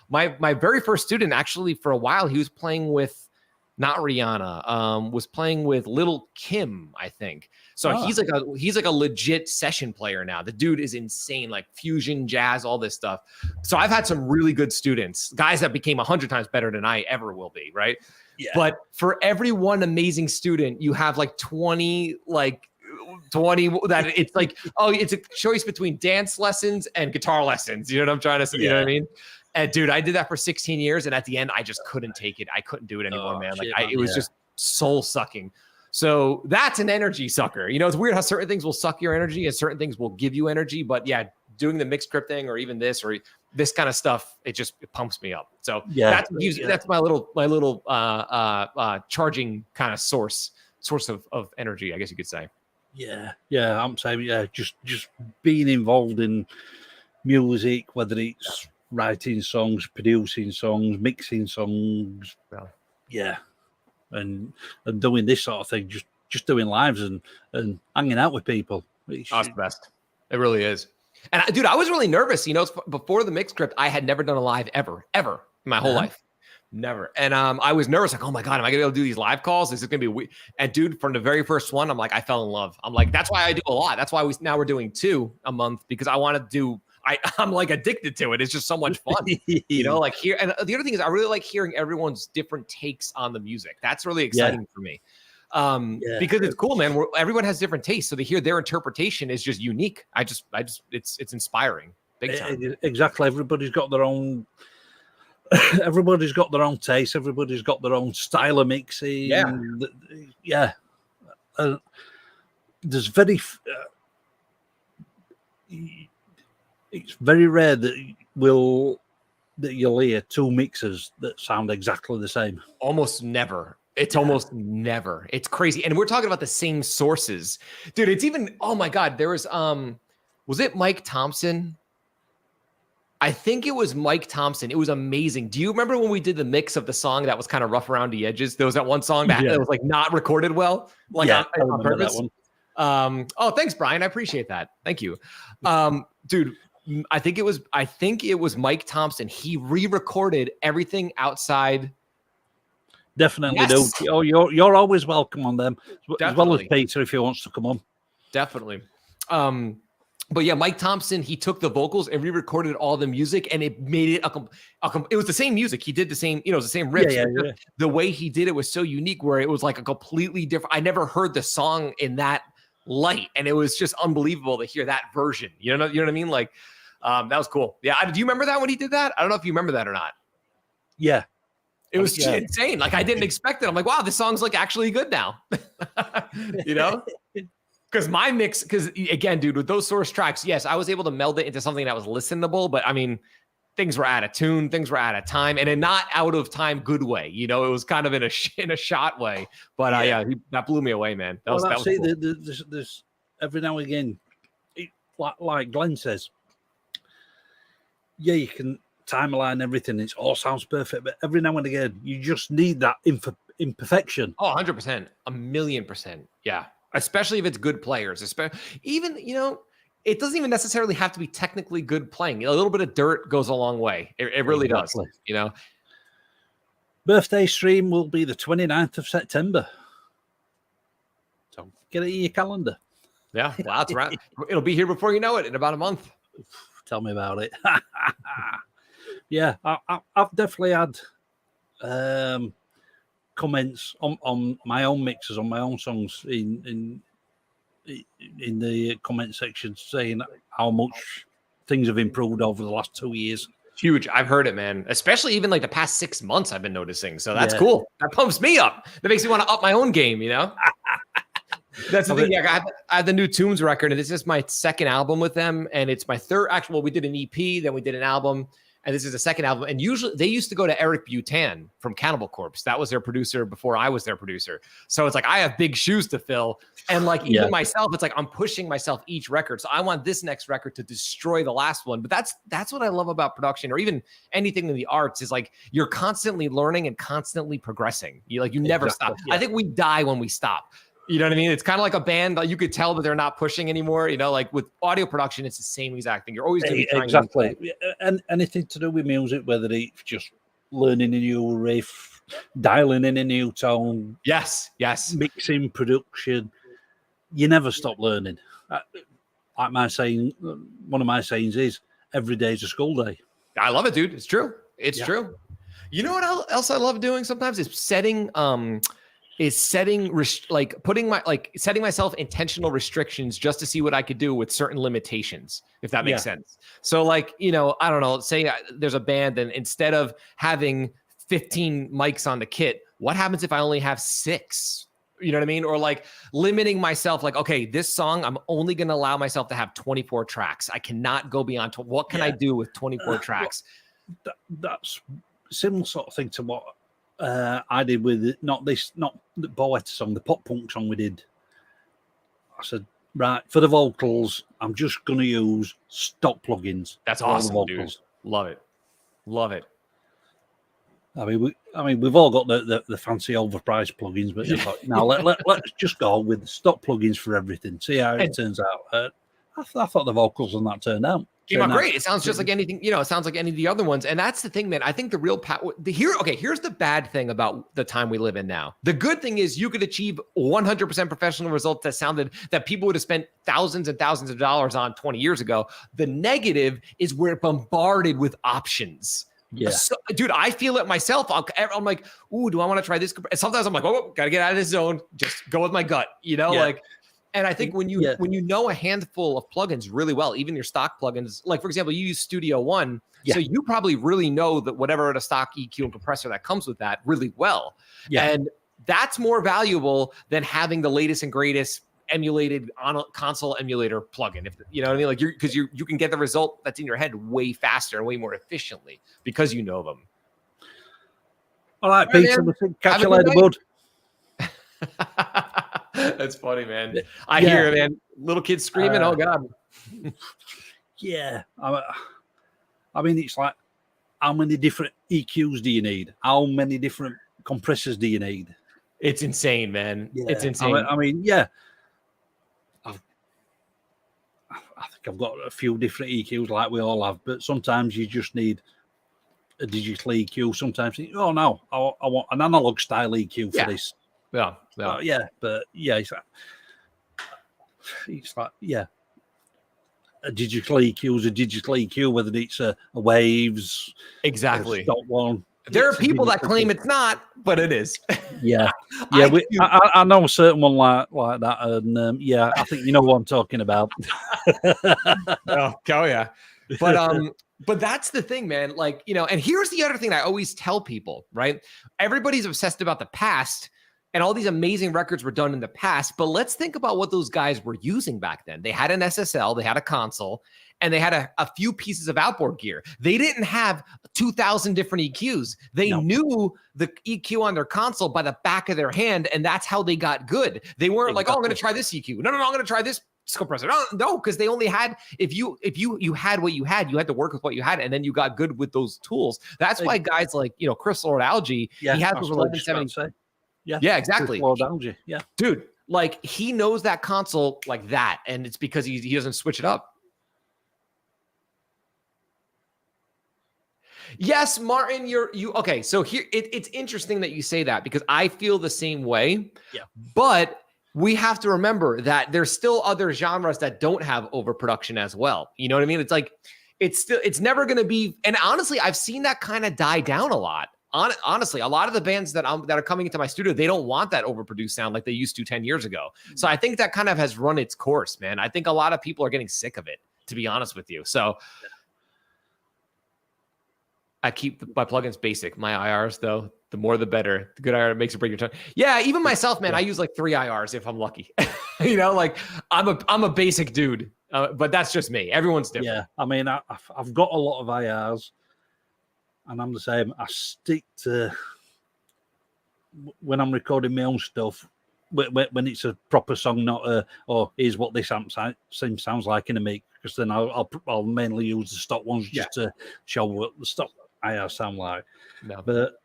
my very first student, actually, for a while, he was playing with, not Rihanna, was playing with Little Kim, I think. So he's like a legit session player now. The dude is insane, like fusion, jazz, all this stuff. So I've had some really good students, guys that became 100 times better than I ever will be, right? Yeah. But for every one amazing student, you have like 20 that it's like, it's a choice between dance lessons and guitar lessons. You know what I'm trying to say? Yeah. You know what I mean? And dude, I did that for 16 years. And at the end, I just couldn't take it. I couldn't do it anymore, man. It was just soul sucking. So that's an energy sucker. It's weird how certain things will suck your energy and certain things will give you energy. But yeah, doing the mix scripting or even this or this kind of stuff, it pumps me up. So that's my little charging kind of source of energy, I guess you could say. Yeah. I'm saying, just being involved in music, whether it's writing songs, producing songs, mixing songs, and doing this sort of thing, just doing lives and hanging out with people. That's the best. It really is. And dude, I was really nervous. Before the mix script, I had never done a live ever in my whole life. Never. And I was nervous, like, oh my God, am I gonna be able to do these live calls? This is gonna be weird. And dude, from the very first one, I'm like, I fell in love. I'm like, that's why I do a lot. That's why we're doing 2 a month, because I want to do. I'm like addicted to it. It's just so much fun, like here. And the other thing is, I really like hearing everyone's different takes on the music. That's really exciting for me. Because it's cool, man. Everyone has different tastes, so to hear their interpretation is just unique. It's inspiring, big time. Exactly. Everybody's got their own. Everybody's got their own taste. Everybody's got their own style of mixing. There's very. It's very rare that you'll hear 2 mixers that sound exactly the same. Almost never. It's almost never. It's crazy. And we're talking about the same sources. Dude, it's even, oh my God, there was it Mike Thompson? I think it was Mike Thompson. It was amazing. Do you remember when we did the mix of the song that was kind of rough around the edges? There was that one song that was like not recorded well, like on purpose. That one. Thanks, Brian. I appreciate that. Thank you. Dude, I think it was Mike Thompson. He re-recorded everything outside. Definitely do. You're always welcome on them, as well as Peter if he wants to come on. Definitely. But yeah, Mike Thompson, he took the vocals and re-recorded all the music, and it made it it was the same music. He did the same, it was the same riffs. Yeah. The way he did it was so unique, where it was like a completely different. I never heard the song in that light, and it was just unbelievable to hear that version. You know what I mean? Like, that was cool. Yeah, do you remember that when he did that? I don't know if you remember that or not. Yeah, it was insane. Like, I didn't expect it. I'm like, wow, this song's like actually good now. Because my mix, because again, dude, with those source tracks, yes, I was able to meld it into something that was listenable, but I mean, things were out of tune, things were out of time, and in not out of time good way. It was kind of in a shot way. But that blew me away, man. That was cool. There's every now and again, like Glenn says, yeah, you can timeline everything. It all sounds perfect, but every now and again, you just need that imperfection. Oh, 100%, 1,000,000%. Yeah. Especially if it's good players, even, it doesn't even necessarily have to be technically good playing. A little bit of dirt goes a long way. It really does, Birthday stream will be the 29th of September. So get it in your calendar. Yeah, well, that's right. It'll be here before you know it, in about a month. Tell me about it. Yeah, I've definitely had comments on my own mixes, on my own songs in the comment section, saying how much things have improved over the last 2 years. Huge. I've heard it, man. Especially even like the past 6 months I've been noticing. So that's cool. That pumps me up. That makes me want to up my own game, That's the thing. Yeah, I have the new Tombs record, and this is my second album with them, and it's my third. Actually, we did an EP, then we did an album, and this is the second album. And usually they used to go to Eric Butan from Cannibal Corpse. That was their producer before I was their producer. So it's like I have big shoes to fill. And like even myself, it's like I'm pushing myself each record. So I want this next record to destroy the last one. But that's what I love about production, or even anything in the arts, is like you're constantly learning and constantly progressing. You never stop. Yeah. I think we die when we stop. You know what I mean? It's kind of like a band that you could tell that they're not pushing anymore. Like with audio production, it's the same exact thing. You're always going to be trying. Exactly. And anything to do with music, whether it's just learning a new riff, dialing in a new tone. Yes. Mixing, production. You never stop learning. Like my saying, one of my sayings is, every day is a school day. I love it, dude. It's true. It's true. You know what else I love doing sometimes is setting setting myself intentional restrictions just to see what I could do with certain limitations, if that makes sense. So I don't know, say there's a band, and instead of having 15 mics on the kit, what happens if I only have 6? You know what I mean? Or like limiting myself, like, okay, this song, I'm only going to allow myself to have 24 tracks. I cannot go beyond. What can I do with 24 tracks? That's similar sort of thing to what I did with not the Boetta song, the pop punk song we did. I said, right, for the vocals, I'm just going to use stock plugins. That's awesome, dude. Love it. I mean, we've all got the fancy overpriced plugins, but now let's just go with the stock plugins for everything. See how it turns out. I thought the vocals on that turned out. Came out great. It sounds just like anything, it sounds like any of the other ones. And that's the thing, man. I think the real power here's the bad thing about the time we live in now. The good thing is you could achieve 100% professional results that people would have spent thousands and thousands of dollars on 20 years ago. The negative is we're bombarded with options. Yeah. So, dude, I feel it myself. I'm like, ooh, do I want to try this? And sometimes I'm like, oh, gotta get out of this zone. Just go with my gut, And I think when you know a handful of plugins really well, even your stock plugins, like for example, you use Studio One, so you probably really know that whatever the stock EQ and compressor that comes with that really well. Yeah. And that's more valuable than having the latest and greatest emulated on a console emulator plugin. If you know what I mean, like because you can get the result that's in your head way faster and way more efficiently because you know them. All right, Peter, catch you later, bud. That's funny, man. I hear it, man. Little kids screaming. Oh God. Yeah. I mean, it's like, how many different EQs do you need? How many different compressors do you need? It's insane, man. Yeah. It's insane. I mean, yeah. I think I've got a few different EQs like we all have, but sometimes you just need a digital EQ. Sometimes, oh no, I want an analog style EQ for this. Yeah. But it's like a digital EQ is a digital EQ, whether it's a waves, exactly, a stock one. There are people that claim it's not, but it is. Yeah, yeah. I know a certain one like that, and yeah, I think you know what I'm talking about. Oh yeah, but that's the thing, man. Like, you know, and here's the other thing I always tell people, right? Everybody's obsessed about the past, and all these amazing records were done in the past. But let's think about what those guys were using back then. They had an SSL, they had a console, and they had a few pieces of outboard gear. They didn't have 2,000 different EQs. They knew the EQ on their console by the back of their hand, and that's how they got good. They weren't like, oh, I'm going to try this EQ. No, I'm going to try this compressor. No, because they only had, if you had what you had to work with what you had, and then you got good with those tools. That's why guys like, you know, Chris Lord Algae, he has those 1170. Yeah, exactly. Lord Algae. Yeah, dude, like he knows that console like that, and it's because he doesn't switch it up. Yes, Martin, okay. So here, it's interesting that you say that because I feel the same way. Yeah. But we have to remember that there's still other genres that don't have overproduction as well. You know what I mean? It's like, it's never going to be. And honestly, I've seen that kind of die down a lot. Honestly, a lot of the bands that are coming into my studio, they don't want that overproduced sound like they used to 10 years ago. So I think that kind of has run its course, man. I think a lot of people are getting sick of it, to be honest with you. So I keep my plugins basic. My IRs, though, the more the better. The good IR makes it break your tone. Yeah, even myself, man, I use like 3 IRs if I'm lucky. You know, like I'm a basic dude, but that's just me. Everyone's different. Yeah, I mean, I've got a lot of IRs, and I'm the same. I stick to when I'm recording my own stuff. When it's a proper song, not here's what this amp sounds like in a mix, because then I'll mainly use the stock ones just to show what the stock IR sound like. No. But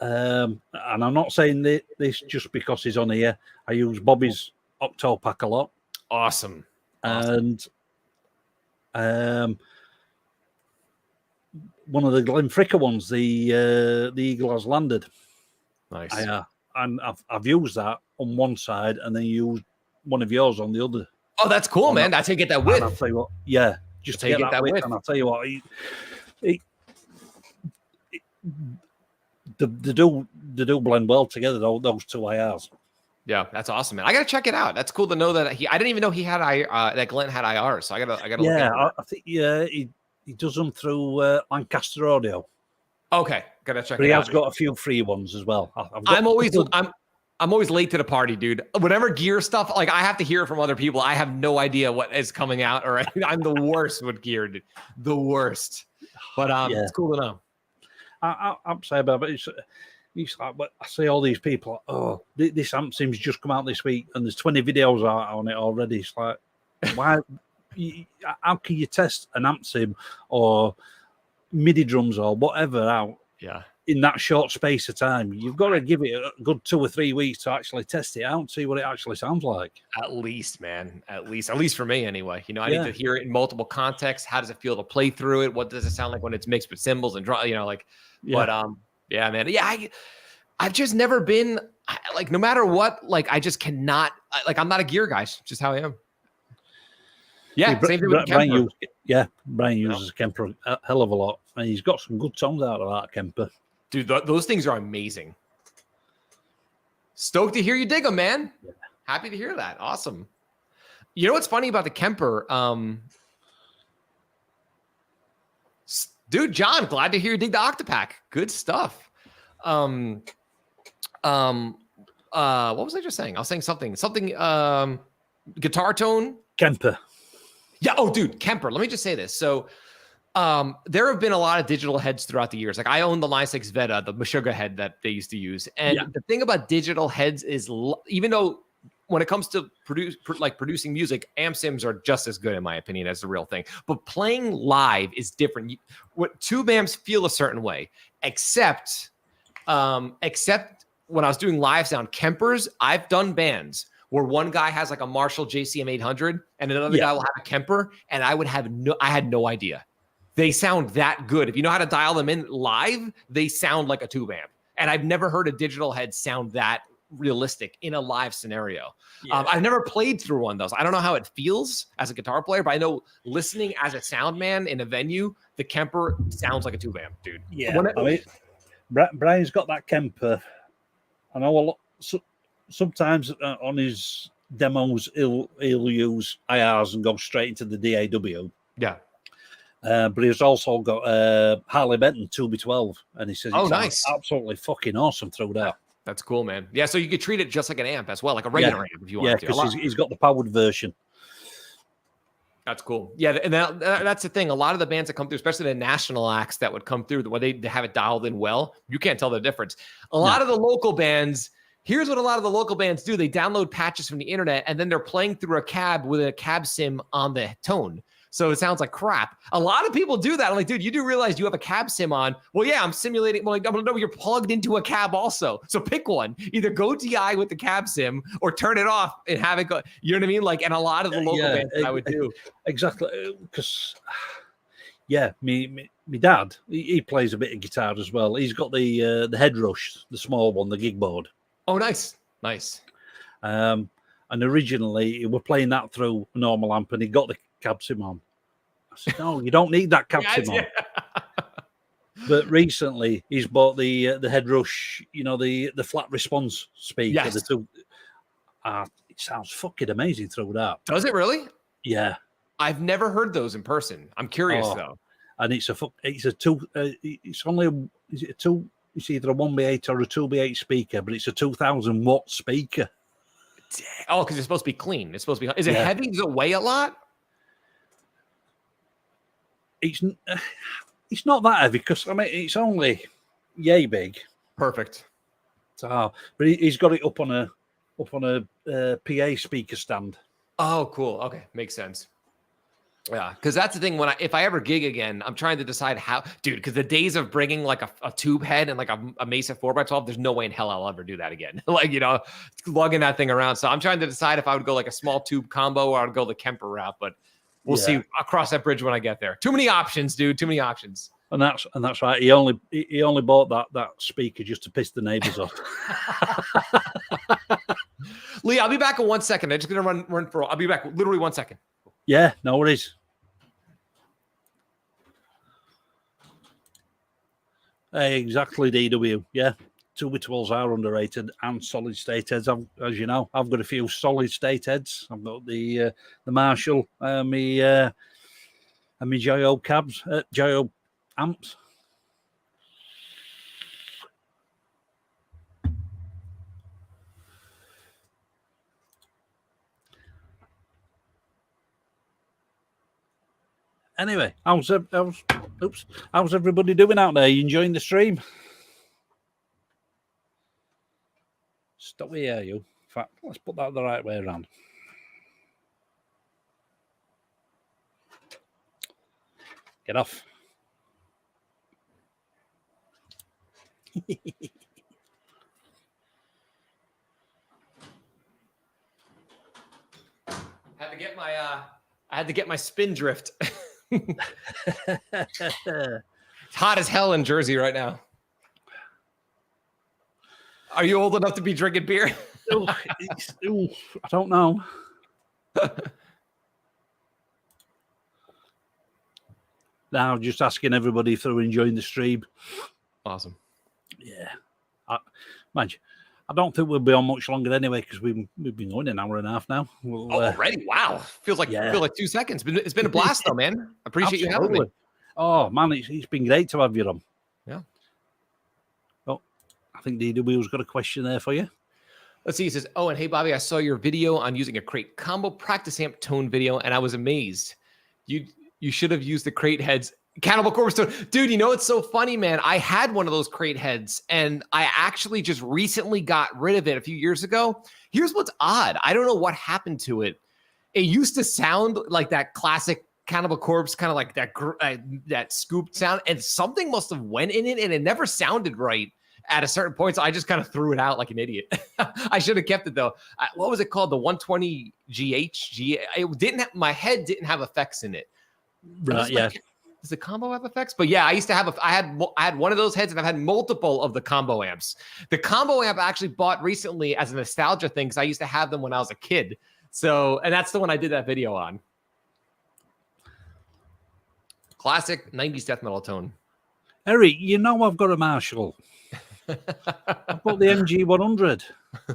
and I'm not saying this just because he's on here. I use Bobby's Octo Pack a lot. Awesome. And one of the Glen Fricker ones, the Eagle Has Landed. Nice. And I've used that on one side, and then used one of yours on the other. Oh, that's cool, man. That's how you get that width. I'll tell you what, yeah, just to get that width. And I'll tell you what, they do blend well together. Those two IRs. Yeah, that's awesome, man. I gotta check it out. That's cool to know that I didn't even know he had that Glenn had IR. So I gotta. Yeah, I think he does them through Lancaster Audio. Okay, gotta check. But he has got a few free ones as well. I'm always late to the party, dude. Whatever gear stuff, like I have to hear it from other people. I have no idea what is coming out. Or I'm the worst with gear, dude. The worst. But it's cool to know. I'm saying about it. It's like, but I see all these people. Oh, this amp seems just come out this week, and there's 20 videos out on it already. It's like, why? How can you test an amp sim or MIDI drums or whatever out? Yeah. In that short space of time, you've got to give it a good 2 or 3 weeks to actually test it out and see what it actually sounds like. At least, man. At least for me anyway. You know, I need to hear it in multiple contexts. How does it feel to play through it? What does it sound like when it's mixed with cymbals and drum? You know, like. But yeah, man. Yeah, I've just never been like, no matter what. Like, I just cannot. Like, I'm not a gear guy. It's just how I am. Yeah, same thing with Kemper. Brian uses Kemper a hell of a lot, and he's got some good songs out of that Kemper. Dude, those things are amazing. Stoked to hear you dig them, man. Yeah. Happy to hear that. Awesome. You know what's funny about the Kemper? Dude, John, glad to hear you dig the Octopack. Good stuff. What was I just saying? I was saying something. Guitar tone. Kemper. Yeah. Oh, dude, Kemper. Let me just say this. So there have been a lot of digital heads throughout the years. Like I own the Line 6 Veta, the Meshuggah head that they used to use. And the thing about digital heads is even though when it comes to producing music, amp sims are just as good, in my opinion, as the real thing. But playing live is different. Tube amps feel a certain way, except when I was doing live sound, Kempers, I've done bands where one guy has like a Marshall JCM 800 and another guy will have a Kemper, and I had no idea. They sound that good. If you know how to dial them in live, they sound like a tube amp. And I've never heard a digital head sound that realistic in a live scenario. Yeah. I've never played through one of those. I don't know how it feels as a guitar player, but I know listening as a sound man in a venue, the Kemper sounds like a tube amp, dude. Yeah, I mean, Brian's got that Kemper. I know a lot. Sometimes on his demos, he'll use IRs and go straight into the DAW. Yeah. But he's also got Harley Benton 2B12, and he says it's nice, absolutely fucking awesome through that. That's cool, man. Yeah, so you could treat it just like an amp as well, like a regular amp if you want to. Yeah, because he's got the powered version. That's cool. Yeah, and that's the thing. A lot of the bands that come through, especially the national acts that would come through, where they have it dialed in well, you can't tell the difference. A lot of the local bands, here's what a lot of the local bands do. They download patches from the internet, and then they're playing through a cab with a cab sim on the tone. So it sounds like crap. A lot of people do that. I'm like, dude, you do realize you have a cab sim on. Well, yeah, I'm simulating. Well, like, no, you're plugged into a cab also. So pick one. Either go DI with the cab sim or turn it off and have it go. You know what I mean? Like, and a lot of the local bands I would do. Exactly. Because, me dad, he plays a bit of guitar as well. He's got the head rush, the small one, the gig board. Oh, nice. Nice. And originally, we were playing that through a normal amp, and he got the cab sim on. I said, no, you don't need that cab sim on. But recently, he's bought the head rush, the flat response speaker. Yes. The two. It sounds fucking amazing through that. Does it really? Yeah. I've never heard those in person. I'm curious though. And it's a two. It's only is it a two? It's either a 1B8 or a 2B8 speaker, but it's a 2,000 watt speaker. Oh, because it's supposed to be clean. It's supposed to be. Is it heavy? Does it weigh a lot? It's not that heavy because I mean it's only yay big. Perfect. So, but he's got it up on a PA speaker stand. Oh, cool. Okay, makes sense. Yeah, because that's the thing. If I ever gig again, I'm trying to decide how, dude. Because the days of bringing like a tube head and like a Mesa 4x12, there's no way in hell I'll ever do that again. Like lugging that thing around. So I'm trying to decide if I would go like a small tube combo or I'd go the Kemper route. But we'll see. I'll cross that bridge when I get there. Too many options, dude. Too many options. And that's right. He only bought that speaker just to piss the neighbors off. Lee, I'll be back in 1 second. I'm just gonna run for. I'll be back literally 1 second. Yeah, no worries. Exactly, DW. Yeah, 2B12s are underrated and solid state heads. As you know, I've got a few solid state heads. I've got the Marshall, and my Joyo cabs, Joyo amps. Anyway, how's everybody doing out there? You enjoying the stream? Stop here, you. In fact, let's put that the right way around. Get off. I had to get my spin drift. It's hot as hell in Jersey right now. Are you old enough to be drinking beer? I don't know. Now, just asking everybody if they're enjoying the stream. Awesome. Yeah. I don't think we'll be on much longer anyway because we've been going an hour and a half now. Already? Wow. Feels like 2 seconds. It's been a blast though, man. Appreciate you having me. Oh man, it's been great to have you on. Yeah. Oh, I think DW's got a question there for you. Let's see. He says, "Oh, and hey Bobby, I saw your video on using a crate combo practice amp tone video, and I was amazed. You should have used the crate heads." Cannibal Corpse tone. Dude, it's so funny, man. I had one of those crate heads, and I actually just recently got rid of it a few years ago. Here's what's odd. I don't know what happened to it. It used to sound like that classic Cannibal Corpse, kind of like that scooped sound, and something must have went in it, and it never sounded right at a certain point, so I just kind of threw it out like an idiot. I should have kept it, though. What was it called? The 120 GH? It didn't have, my head didn't have effects in it. Right, yeah. Does the combo have effects? But yeah, I used to have I had one of those heads, and I've had multiple of the combo amps. The combo amp I actually bought recently as a nostalgia thing because I used to have them when I was a kid. So, and that's the one I did that video on. Classic 90s death metal tone. Eric, you know I've got a Marshall. I've got the MG100. I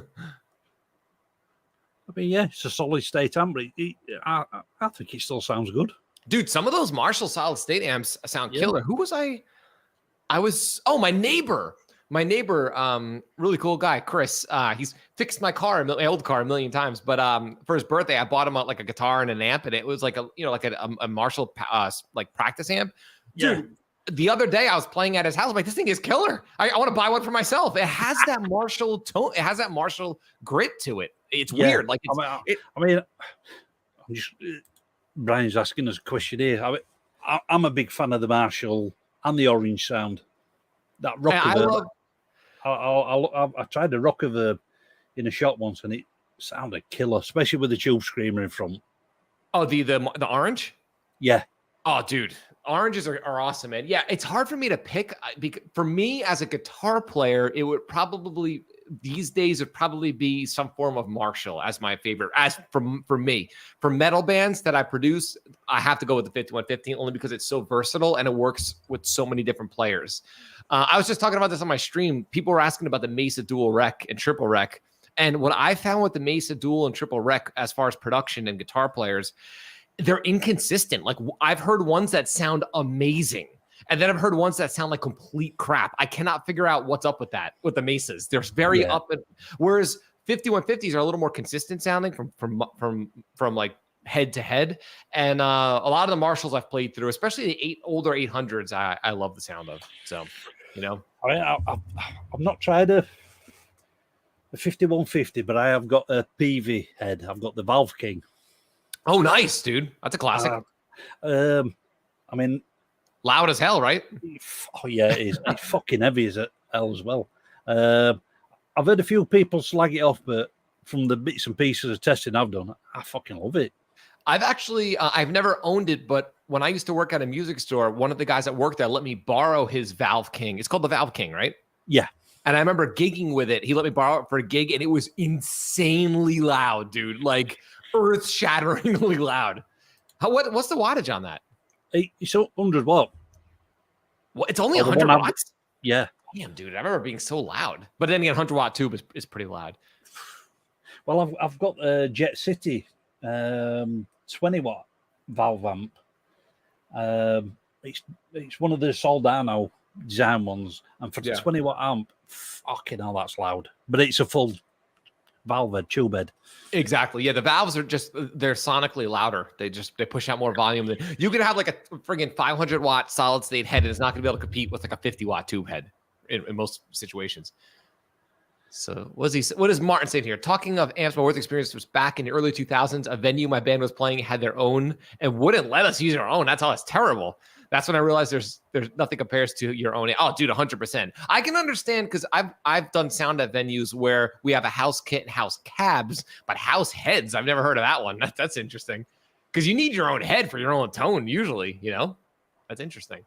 mean, yeah, it's a solid state amp. I think it still sounds good. Dude, some of those Marshall solid state amps sound killer. Who was I? My neighbor. My neighbor, really cool guy, Chris. He's fixed my old car a million times. But for his birthday, I bought him like a guitar and an amp, and it was like a Marshall like practice amp. Dude, the other day I was playing at his house. I'm like, this thing is killer. I want to buy one for myself. It has that Marshall tone. It has that Marshall grit to it. It's weird. Like, Brian's asking us a question here. I'm a big fan of the Marshall and the Orange sound. That rocker. I tried the rocker in a shop once, and it sounded killer, especially with the tube screamer in front. Oh, the orange? Yeah. Oh, dude. Oranges are awesome, man. Yeah, it's hard for me to pick. For me, as a guitar player, it would probably these days would probably be some form of Marshall as my favorite. As for me, for metal bands that I produce, I have to go with the 5115 only because it's so versatile and it works with so many different players. I was just talking about this on my stream. People were asking about the Mesa Dual Rec and Triple Rec, and what I found with the Mesa Dual and Triple Rec as far as production and guitar players, they're inconsistent. Like, I've heard ones that sound amazing, and then I've heard ones that sound like complete crap. I cannot figure out what's up with that, with the Mesas. They're very up, whereas 5150s are a little more consistent sounding from like head to head. And a lot of the Marshalls I've played through, especially the older 800s, I love the sound of. So, I've not tried a 5150, but I have got a PV head. I've got the Valve King. Oh, nice, dude. That's a classic. I mean, loud as hell, right? Oh, yeah, it is. It's fucking heavy as hell as well. I've heard a few people slag it off, but from the bits and pieces of testing I've done, I fucking love it. I've actually, I've never owned it, but when I used to work at a music store, one of the guys that worked there let me borrow his Valve King. It's called the Valve King, right? Yeah. And I remember gigging with it. He let me borrow it for a gig, and it was insanely loud, dude. Like, earth-shatteringly loud. What's the wattage on that? It's 100 watt. Well, it's only 100 watts? Yeah. Damn, dude. I remember being so loud. But then again, 100 watt tube is pretty loud. Well, I've got a Jet City 20 watt valve amp. It's one of the Soldano design ones. And for the 20 watt amp, fucking hell, that's loud. But it's a full valve head, tube head. Exactly. Yeah, the valves are they're sonically louder. They push out more volume. Than you can have like a friggin' 500 watt solid state head, and it's not going to be able to compete with like a 50 watt tube head in most situations. So what does Martin say here? Talking of amps, my worth experience was back in the early 2000s. A venue my band was playing had their own and wouldn't let us use our own. That's all. It's terrible. That's when I realized there's nothing compares to your own. Oh, dude, 100%. I can understand because I've done sound at venues where we have a house kit and house cabs, but house heads, I've never heard of that one. That's interesting because you need your own head for your own tone usually. That's interesting.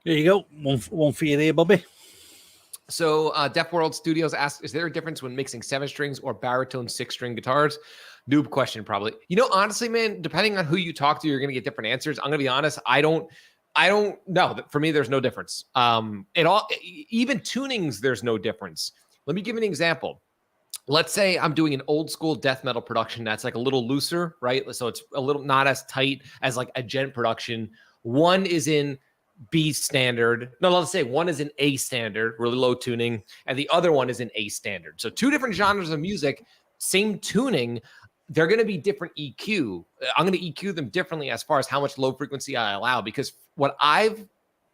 There you go. One for you there, Bobby. So Deaf World Studios asks, is there a difference when mixing 7 strings or baritone 6-string guitars? Noob question, probably. Honestly, man, depending on who you talk to, you're going to get different answers. I'm going to be honest. I don't know. For me, there's no difference. Even tunings, there's no difference. Let me give you an example. Let's say I'm doing an old school death metal production that's like a little looser, right? So it's a little not as tight as like a gent production. One is in B standard. No, let's say one is in A standard, really low tuning, and the other one is in A standard. So 2 different genres of music, same tuning. They're going to be different EQ. I'm going to EQ them differently as far as how much low frequency I allow, because what I've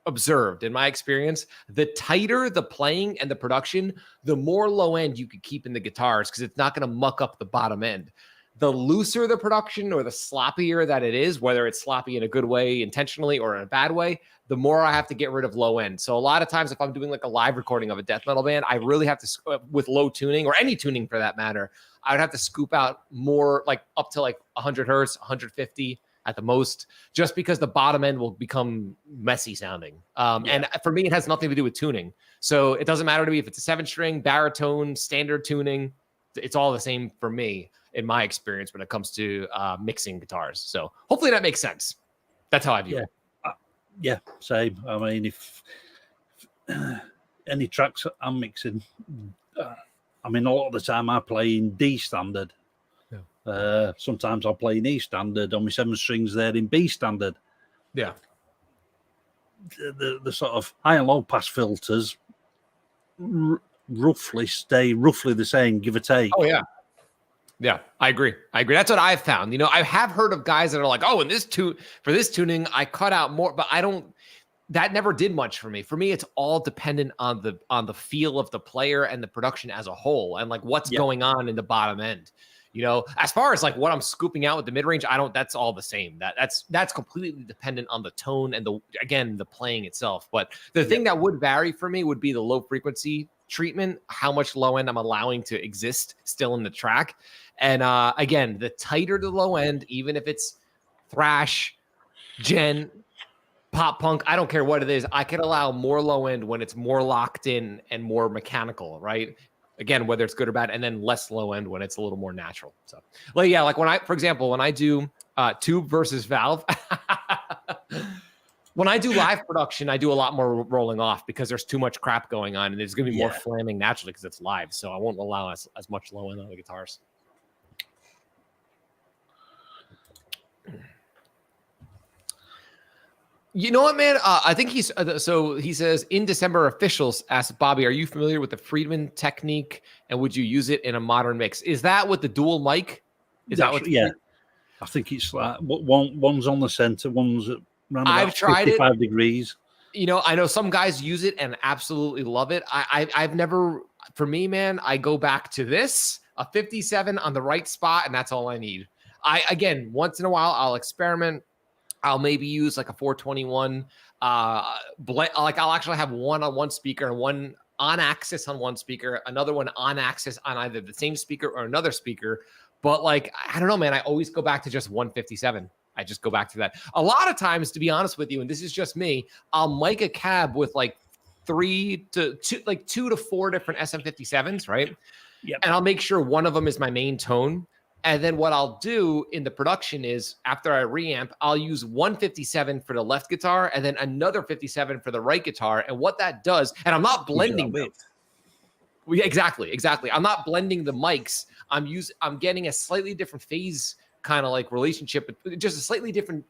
observed in my experience, the tighter the playing and the production, the more low end you could keep in the guitars because it's not going to muck up the bottom end. The looser the production or the sloppier that it is, whether it's sloppy in a good way intentionally or in a bad way, the more I have to get rid of low end. So a lot of times if I'm doing like a live recording of a death metal band, I really have to, with low tuning or any tuning for that matter, I would have to scoop out more like up to like 100 hertz, 150, at the most, just because the bottom end will become messy sounding. And for me, it has nothing to do with tuning. So it doesn't matter to me if it's a 7-string, baritone, standard tuning. It's all the same for me in my experience when it comes to mixing guitars. So hopefully that makes sense. That's how I view it. Yeah, same. I mean, if any tracks I'm mixing, I mean, a lot of the time I play in D standard. Yeah. Sometimes I'll play in E standard on my 7 strings there in B standard. Yeah. The sort of high and low pass filters roughly stay roughly the same, give or take. Oh, yeah. Yeah, I agree. That's what I've found. You know, I have heard of guys that are like, oh, for this tuning, I cut out more, but that never did much for me. For me, it's all dependent on the feel of the player and the production as a whole, and like what's going on in the bottom end. You know, as far as like what I'm scooping out with the mid range, that's all the same. That's completely dependent on the tone and the playing itself. But the thing that would vary for me would be the low frequency treatment, how much low end I'm allowing to exist still in the track. And again, the tighter the low end, even if it's thrash, gen, pop punk, I don't care what it is, I can allow more low end when it's more locked in and more mechanical, right? Again, whether it's good or bad, and then less low end when it's a little more natural. So, well, yeah, like for example, when I do tube versus valve, when I do live production, I do a lot more rolling off because there's too much crap going on, and there's going to be more flamming naturally because it's live. So I won't allow as much low end on the guitars. You know what, man? I think he says in December, officials asked Bobby, are you familiar with the Friedman technique and would you use it in a modern mix? Is that with the dual mic? I think it's like one's on the center, one's at around I've tried 55 it. degrees. You know, I know some guys use it and absolutely love it. I've never, for me, man, I go back to this, a 57 on the right spot, and that's all I need. Again, once in a while, I'll experiment. I'll maybe use like a 421 like I'll actually have one on one speaker and one on axis on one speaker, another one on axis on either the same speaker or another speaker. But like, I don't know, man, I always go back to just 157. I just go back to that. A lot of times, to be honest with you, and this is just me, I'll mic a cab with like 2 to 4 different SM57s, right? Yep. And I'll make sure one of them is my main tone. And then what I'll do in the production is after I reamp, I'll use 157 for the left guitar and then another 57 for the right guitar. And what that does, and I'm not blending them. Exactly. I'm not blending the mics. I'm getting a slightly different phase kind of like relationship, just a slightly different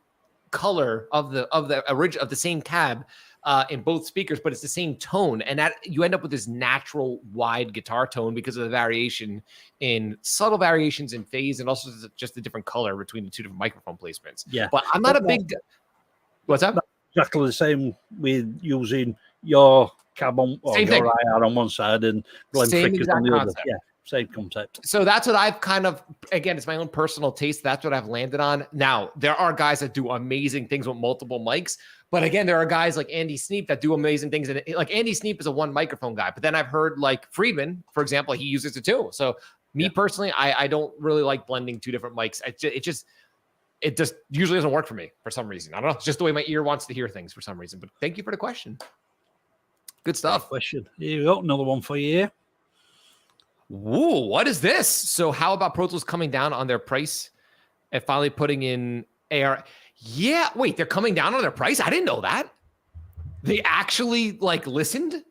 color of the same cab in both speakers, but it's the same tone, and that you end up with this natural wide guitar tone because of the variation in subtle variations in phase, and also just the different color between the two different microphone placements. Yeah, but I'm not a big. What's up? Exactly the same with using your cab on or same your thing. IR on one side and blend frickers on the other. Yeah. Same concept. So that's what I've kind of, again, it's my own personal taste. That's what I've landed on. Now, there are guys that do amazing things with multiple mics. But again, there are guys like Andy Sneap that do amazing things. And like Andy Sneap is a one microphone guy. But then I've heard like Friedman, for example, he uses it too. So me personally, I don't really like blending two different mics. It just usually doesn't work for me for some reason. I don't know. It's just the way my ear wants to hear things for some reason. But thank you for the question. Good stuff. Great question. Here you go. Another one for you here. Ooh, what is this? So how about Pro Tools coming down on their price and finally putting in AR? Yeah, wait, they're coming down on their price? I didn't know that. They actually like listened?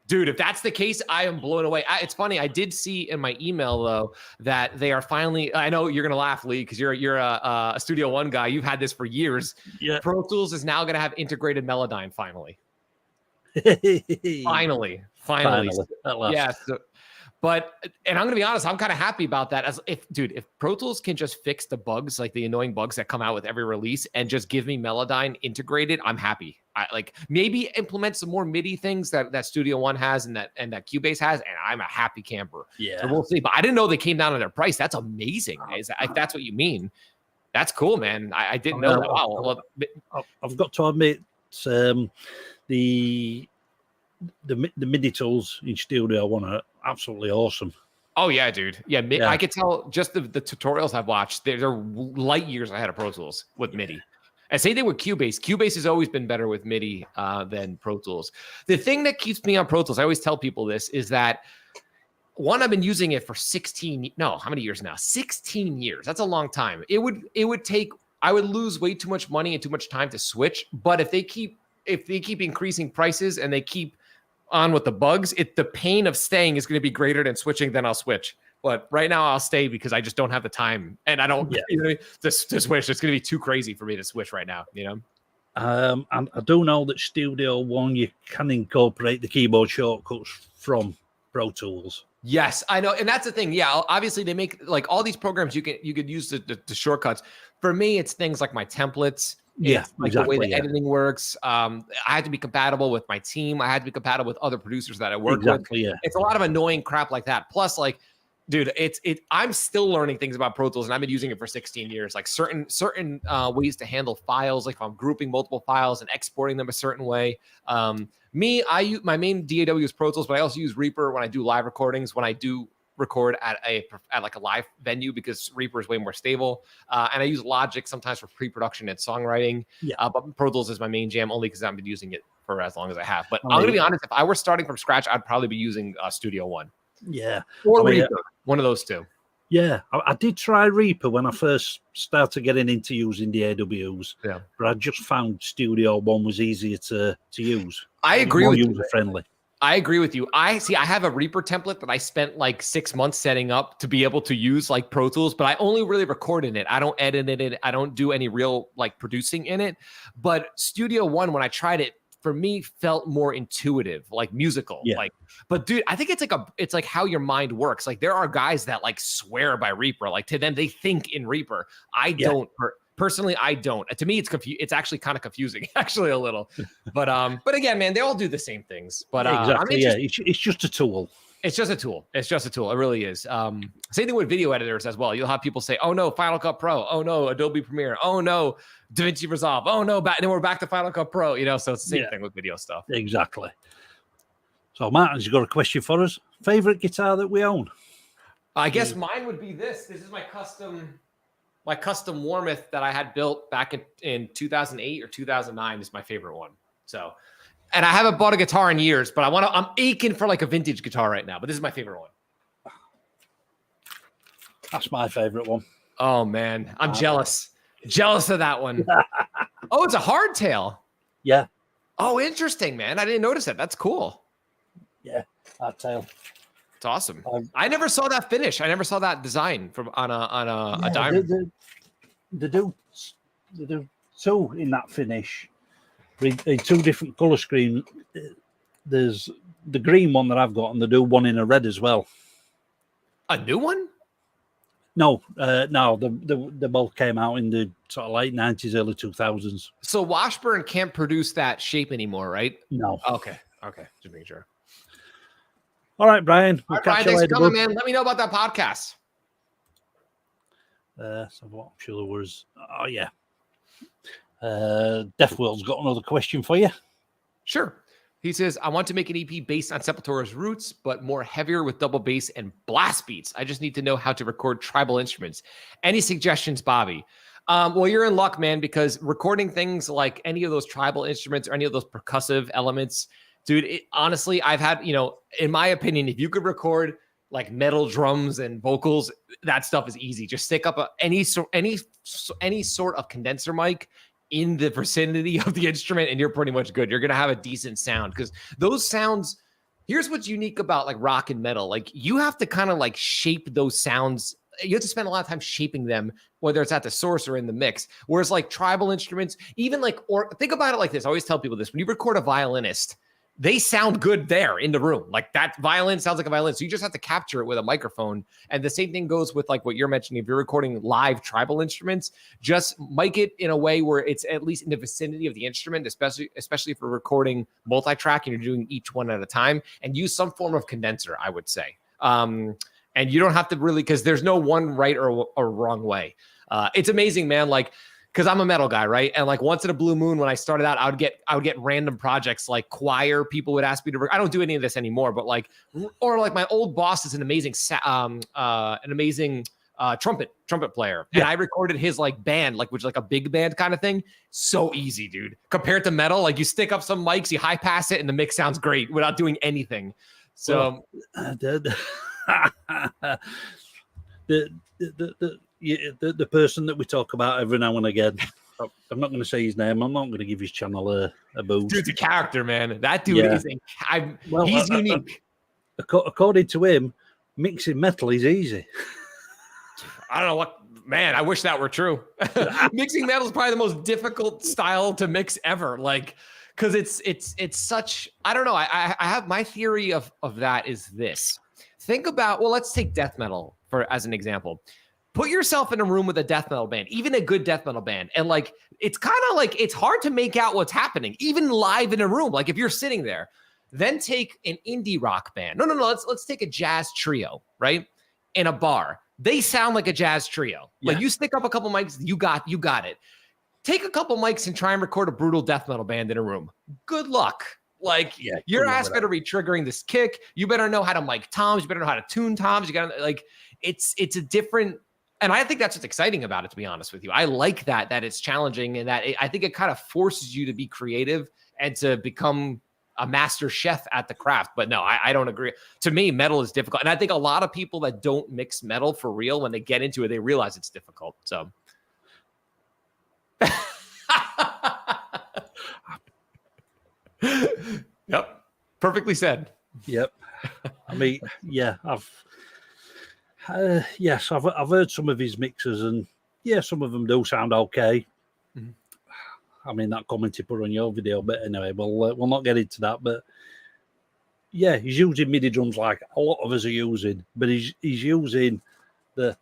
Dude, if that's the case, I am blown away. It's funny. I did see in my email though that they are finally. I know you're gonna laugh, Lee, because you're a Studio One guy. You've had this for years. Yeah. Pro Tools is now gonna have integrated Melodyne finally. Finally. Yeah. And I'm gonna be honest, I'm kind of happy about that. If Pro Tools can just fix the bugs, like the annoying bugs that come out with every release, and just give me Melodyne integrated, I'm happy. I like maybe implement some more MIDI things that Studio One has and that Cubase has, and I'm a happy camper. Yeah, so we'll see. But I didn't know they came down on their price. That's amazing. If that's what you mean, that's cool, man. I didn't know that. Wow. I've got to admit, the MIDI tools in Studio One are absolutely awesome. Oh yeah, dude. Yeah, I could tell just the tutorials I've watched. They're light years ahead of Pro Tools with MIDI. And same thing with Cubase. Cubase has always been better with MIDI than Pro Tools. The thing that keeps me on Pro Tools, I always tell people this, is that one, I've been using it for how many years now? 16 years. That's a long time. It would take, I would lose way too much money and too much time to switch. But if they keep increasing prices and they keep on with the bugs, the pain of staying is going to be greater than switching, then I'll switch. But right now I'll stay because I just don't have the time and I don't to switch. It's going to be too crazy for me to switch right now, And I do know that Studio One, you can incorporate the keyboard shortcuts from Pro Tools. Yes, I know. And that's the thing. Yeah, obviously they make like all these programs you could use the shortcuts. For me, it's things like my templates. Yeah, like exactly, the way the editing works. I had to be compatible with my team. I had to be compatible with other producers that I work with. Yeah. It's a lot of annoying crap like that. Plus, like, dude, I'm still learning things about Pro Tools, and I've been using it for 16 years. Like certain ways to handle files, like if I'm grouping multiple files and exporting them a certain way. I use my main DAW is Pro Tools, but I also use Reaper when I do live recordings. When I do record at like a live venue, because Reaper is way more stable. And I use Logic sometimes for pre-production and songwriting. Yeah. But Pro Tools is my main jam only because I've been using it for as long as I have. But I'm going to be honest, if I were starting from scratch, I'd probably be using Studio One. Yeah. Or Reaper, one of those two. Yeah. I did try Reaper when I first started getting into using the AWs. Yeah. But I just found Studio One was easier to use. I agree with you. User-friendly. I agree with you. I have a Reaper template that I spent like 6 months setting up to be able to use like Pro Tools, but I only really record in it. I don't edit it. I don't do any real like producing in it. But Studio One, when I tried it, for me felt more intuitive, like musical. Yeah. Like, but dude, I think it's like how your mind works. Like there are guys that like swear by Reaper. Like to them, they think in Reaper. I don't. Personally, I don't. To me, it's actually kind of confusing, actually a little. But again, man, they all do the same things. But exactly, it's just a tool. It's just a tool. It's just a tool. It really is. Same thing with video editors as well. You'll have people say, "Oh no, Final Cut Pro. Oh no, Adobe Premiere. Oh no, DaVinci Resolve. Oh no, then we're back to Final Cut Pro." So it's the same thing with video stuff. Exactly. So Martin's got a question for us. Favorite guitar that we own? I guess mine would be this. This is my custom Warmouth that I had built back in 2008 or 2009 is my favorite one. So, and I haven't bought a guitar in years, but I'm aching for like a vintage guitar right now, but this is my favorite one. That's my favorite one. Oh man, I'm jealous of that one. Oh, it's a hardtail. Yeah. Oh, interesting, man. I didn't notice that. That's cool. Yeah, hardtail. It's awesome. I never saw that finish. I never saw that design on a diamond. They do two in that finish, in two different color schemes. There's the green one that I've got, and they do one in a red as well. A new one? No. They both came out in the sort of late 90s, early 2000s. So Washburn can't produce that shape anymore, right? No. Okay. Just making sure. All right, Brian. All right, Brian, thanks for coming, man. Let me know about that podcast. So what? I'm sure there was. Oh yeah. Deathworld's got another question for you. Sure. He says, I want to make an EP based on Sepultura's roots, but more heavier with double bass and blast beats. I just need to know how to record tribal instruments. Any suggestions, Bobby? Well, you're in luck, man, because recording things like any of those tribal instruments or any of those percussive elements, dude, honestly, I've had, in my opinion, if you could record like metal drums and vocals, that stuff is easy. Just stick up any sort of condenser mic in the vicinity of the instrument and you're pretty much good. You're going to have a decent sound because those sounds, here's what's unique about like rock and metal. Like you have to kind of like shape those sounds. You have to spend a lot of time shaping them, whether it's at the source or in the mix. Whereas like tribal instruments, even like, or think about it like this. I always tell people this, when you record a violinist, they sound good there in the room. Like that violin sounds like a violin. So you just have to capture it with a microphone. And the same thing goes with like what you're mentioning. If you're recording live tribal instruments, just mic it in a way where it's at least in the vicinity of the instrument, especially if you're recording multi-track and you're doing each one at a time, and use some form of condenser, I would say. And you don't have to really, because there's no one right or wrong way. It's amazing, man. Like because I'm a metal guy, right? And like once in a blue moon, when I started out, I would get random projects like choir. People would ask me to. I don't do any of this anymore, but like, or like my old boss is an amazing trumpet player, and I recorded his like band, like which is like a big band kind of thing. So easy, dude. Compared to metal, like you stick up some mics, you high pass it, and the mix sounds great without doing anything. So the person that we talk about every now and again, I'm not going to say his name. I'm not going to give his channel a boost. Dude's a character, man. That dude is he's unique. According to him, mixing metal is easy. I don't know what, man, I wish that were true. Mixing metal is probably the most difficult style to mix ever. Like, because it's such, I don't know. I have my theory of that is this. Think about, well, let's take death metal as an example. Put yourself in a room with a death metal band, even a good death metal band. And like, it's kind of like, it's hard to make out what's happening, even live in a room. Like if you're sitting there, then take an indie rock band. No. Let's take a jazz trio, right? In a bar. They sound like a jazz trio. Like you stick up a couple mics, you got it. Take a couple mics and try and record a brutal death metal band in a room. Good luck. Like your ass better be triggering this kick. You better know how to mic toms. You better know how to tune toms. You got to like, it's a different, and I think that's what's exciting about it, to be honest with you. I like that it's challenging, and that I think it kind of forces you to be creative and to become a master chef at the craft. But no, I don't agree. To me, metal is difficult. And I think a lot of people that don't mix metal for real, when they get into it, they realize it's difficult. So yep. Perfectly said. Yep. I mean, yeah, I've heard some of his mixes, and some of them do sound okay. Mm-hmm. I mean, that comment you put on your video, but anyway, we'll not get into that. But yeah, he's using MIDI drums like a lot of us are using, but he's using the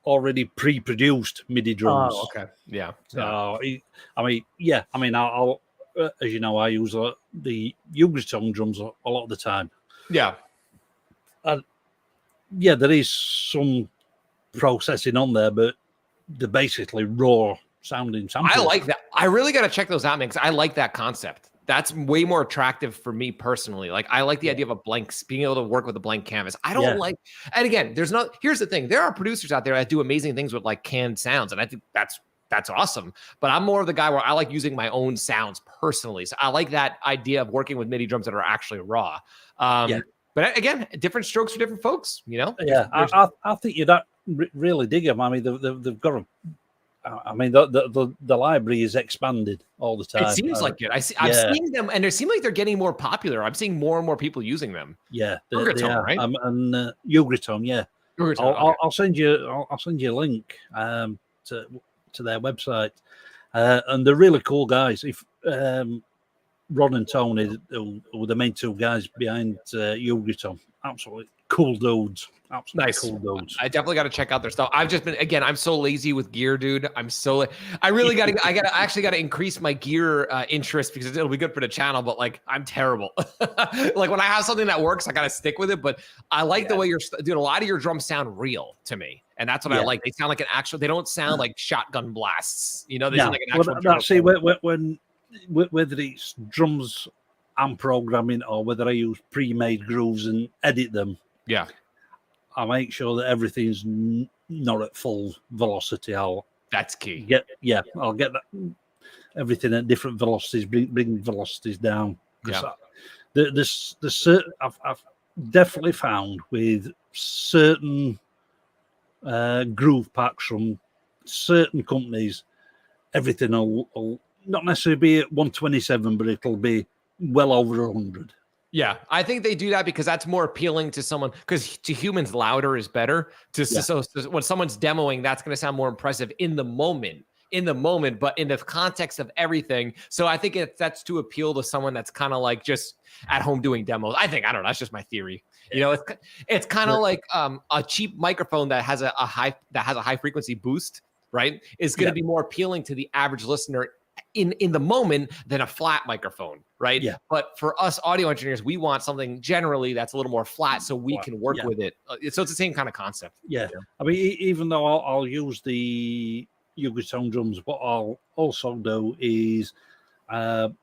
already pre-produced MIDI drums. Oh, okay, yeah. So I'll as you know, I use the Ugraton drums a lot of the time. Yeah. There is some processing on there, but they're basically raw sounding samples. I like that. I really got to check those out, man, because I like that concept. That's way more attractive for me personally. Like, I like the idea of a blank, being able to work with a blank canvas. I don't like, and again, here's the thing. There are producers out there that do amazing things with like canned sounds, and I think that's awesome. But I'm more of the guy where I like using my own sounds personally. So I like that idea of working with MIDI drums that are actually raw. But again, different strokes for different folks, you know? Yeah, I think you don't really dig them. I mean, they've got a, I mean, the library is expanded all the time. It seems like it. I'm seeing them, and it seems like they're getting more popular. I'm seeing more and more people using them. Yeah, Ugraton, right? And Ugraton, yeah. Ugraton, I'll send you a link to their website, and they're really cool guys. If Ron and Tony, who were the main two guys behind Ugraton, absolutely cool dudes. Absolutely nice. Cool dudes. I definitely got to check out their stuff. I've just been, again, I'm so lazy with gear, dude. I really got to increase my gear interest, because it'll be good for the channel, but like, I'm terrible. Like when I have something that works, I got to stick with it. But I like the way dude, a lot of your drums sound real to me. And that's what I like. They sound like they don't sound like shotgun blasts. You know, they sound like an actual. See, whether it's drums I'm programming or whether I use pre-made grooves and edit them. Yeah. I make sure that everything's not at full velocity. That's key. I'll get that, everything at different velocities, bring velocities down. Yeah. I've definitely found with certain groove packs from certain companies, everything will not necessarily be at 127, but it'll be well over 100. Yeah, I think they do that because that's more appealing to someone, because to humans, louder is better. So when someone's demoing, that's going to sound more impressive in the moment, but in the context of everything. So I think that's to appeal to someone that's kind of like just at home doing demos. I don't know. That's just my theory. You know, it's kind of like a cheap microphone that has a high frequency boost, right? Is going to be more appealing to the average listener in the moment than a flat microphone, right? Yeah. But for us audio engineers, we want something generally that's a little more flat so we can work with it. So it's the same kind of concept. Yeah. I mean, even though I'll use the Yugatone drums, what I'll also do is I'll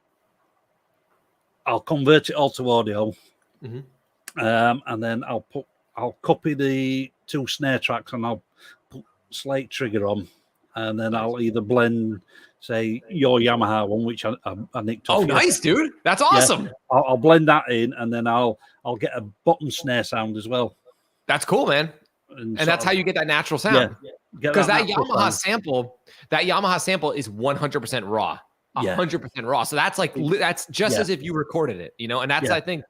convert it all to audio, and then I'll copy the 2 snare tracks and I'll put Slate Trigger on, and then I'll either blend, say, your Yamaha one, which I nicked off. Oh, nice, dude. That's awesome. Yeah, I'll blend that in, and then I'll get a bottom snare sound as well. That's cool, man. And that's how you get that natural sound. Because that Yamaha sample is 100% raw. 100% raw. So that's like that's just as if you recorded it, you know. And that's I think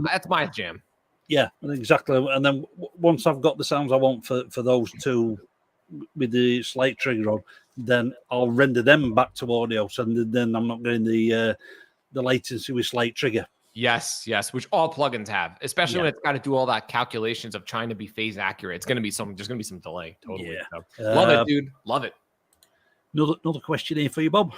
that's my jam. Yeah, exactly. And then once I've got the sounds I want for those 2 with the Slate Trigger on, then I'll render them back to audio. So then I'm not getting the latency with Slate Trigger. Yes, which all plugins have, especially when it's got to do all that calculations of trying to be phase accurate. It's going to be there's going to be some delay. Totally. Yeah. So, love it, dude. Love it. Another question here for you, Bob.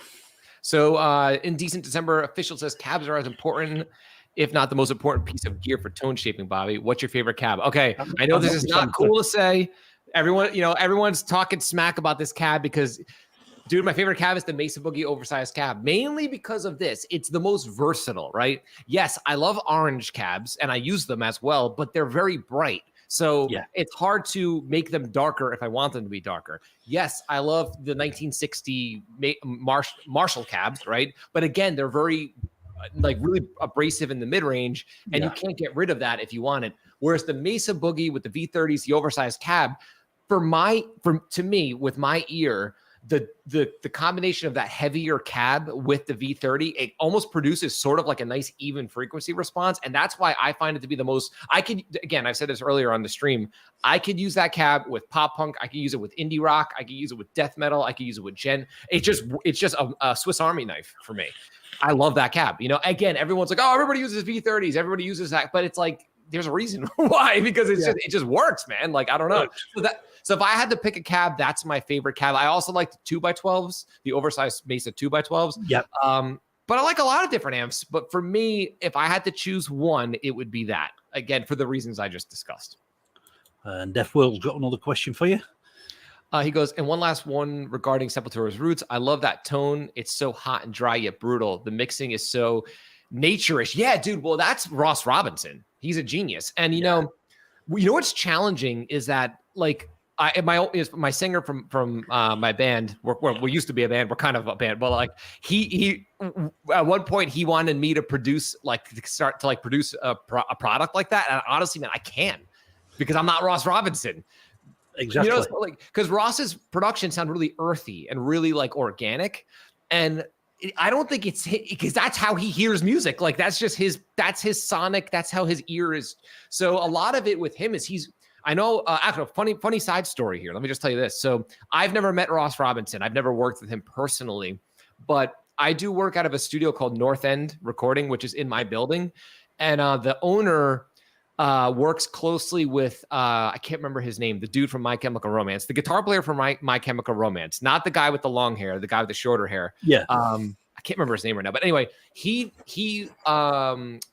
So, Indecent December official says cabs are as important, if not the most important piece of gear for tone shaping, Bobby. What's your favorite cab? Okay, I know this is not cool to say. Everyone's talking smack about this cab because, dude, my favorite cab is the Mesa Boogie oversized cab, mainly because of this. It's the most versatile, right? Yes, I love orange cabs, and I use them as well, but they're very bright. So it's hard to make them darker if I want them to be darker. Yes, I love the 1960 Marshall cabs, right? But again, they're very really abrasive in the mid-range, and you can't get rid of that if you want it. Whereas the Mesa Boogie with the V30s, the oversized cab, to me, with my ear, the combination of that heavier cab with the V30, it almost produces sort of like a nice even frequency response. And that's why I find it to be the most, again, I've said this earlier on the stream, I could use that cab with pop punk. I could use it with indie rock. I could use it with death metal. I could use it with gen. It's just a Swiss Army knife for me. I love that cab. You know, again, everyone's like, oh, everybody uses V30s. Everybody uses that. But it's like, there's a reason why, because it just works, man. Like, I don't know. So if I had to pick a cab, that's my favorite cab. I also like the 2x12s, the oversized Mesa 2x12s. Yep. But I like a lot of different amps. But for me, if I had to choose one, it would be that. Again, for the reasons I just discussed. And Deaf World's got another question for you. He goes, and one last one regarding Sepultura's Roots. I love that tone. It's so hot and dry yet brutal. The mixing is so nature-ish. Yeah, dude. Well, that's Ross Robinson. He's a genius. And you know what's challenging is that like my singer from my band. We used to be a band. We're kind of a band, but like he at one point he wanted me to produce produce a product like that. And honestly, man, I can't because I'm not Ross Robinson. Exactly. You know, like because Ross's production sound really earthy and really like organic, and I don't think it's because that's how he hears music. Like that's his sonic. That's how his ear is. So a lot of it with him is I know. Actually, funny side story here. Let me just tell you this. So I've never met Ross Robinson. I've never worked with him personally, but I do work out of a studio called North End Recording, which is in my building, and the owner works closely with I can't remember his name, the dude from My Chemical Romance, the guitar player from My Chemical Romance, not the guy with the long hair, the guy with the shorter hair. Yeah. I can't remember his name right now, but anyway, he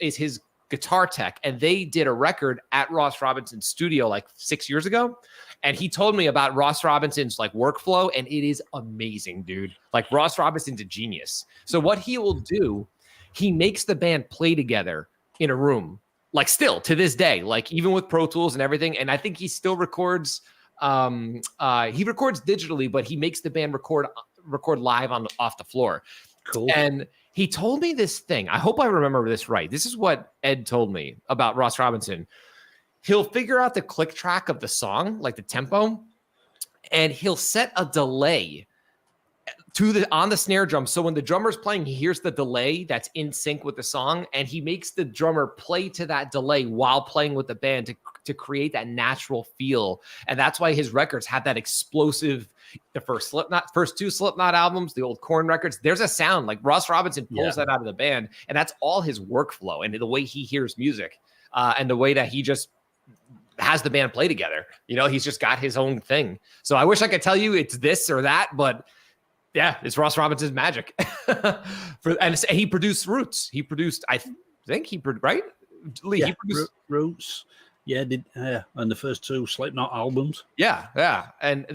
is his guitar tech, and they did a record at Ross Robinson's studio like 6 years ago, and he told me about Ross Robinson's like workflow, and it is amazing, dude. Like Ross Robinson's a genius. So what he will do, he makes the band play together in a room. Like still to this day, like even with Pro Tools and everything. And I think he still records, he records digitally, but he makes the band record live off the floor. Cool. And he told me this thing. I hope I remember this right. This is what Ed told me about Ross Robinson. He'll figure out the click track of the song, like the tempo, and he'll set a delay on the snare drum. So when the drummer's playing, he hears the delay that's in sync with the song, and he makes the drummer play to that delay while playing with the band to create that natural feel. And that's why his records have that explosive, the first two Slipknot albums, the old Korn records, there's a sound like Ross Robinson pulls that out of the band, and that's all his workflow and the way he hears music and the way that he just has the band play together. You know, he's just got his own thing. So I wish I could tell you it's this or that, but yeah, it's Ross Robinson's magic. And he produced Roots. He produced, right? Lee, he produced Roots. Yeah, and the first 2 Slipknot albums. Yeah, and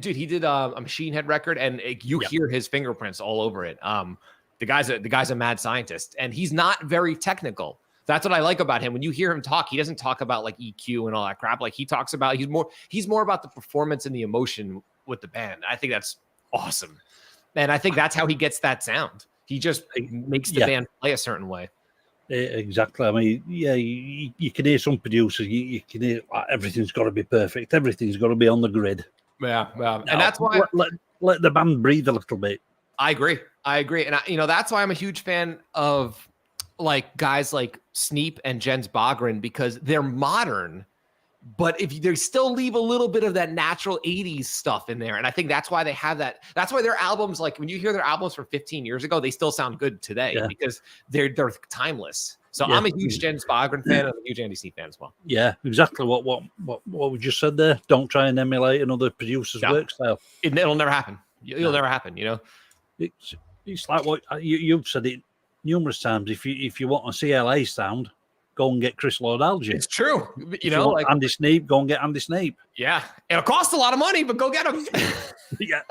dude, he did a Machine Head record, and you hear his fingerprints all over it. The guy's a mad scientist, and he's not very technical. That's what I like about him. When you hear him talk, he doesn't talk about like EQ and all that crap. Like he talks about, he's more about the performance and the emotion with the band. I think that's awesome, and I think that's how he gets that sound. He just makes the band play a certain way. Exactly. I mean, you can hear some producers. You can hear everything's got to be perfect. Everything's got to be on the grid. Yeah. And that's why let the band breathe a little bit. I agree, and that's why I'm a huge fan of like guys like Sneap and Jens Bogren, because they're modern, but if they still leave a little bit of that natural 80s stuff in there. And I think that's why they have that. That's why their albums, like when you hear their albums from 15 years ago, they still sound good today because they're timeless. So I'm a huge Jens Bogren fan and a huge Andy Sneap fan as well. Yeah, exactly what we just said there. Don't try and emulate another producer's work style. It'll never happen. It'll never happen, you know? It's like what you've said it numerous times. If you want a CLA sound, go and get Chris Lord-Alge. It's true. You know, like Andy Sneap, go and get Andy Sneap. Yeah. It'll cost a lot of money, but go get him. Yeah.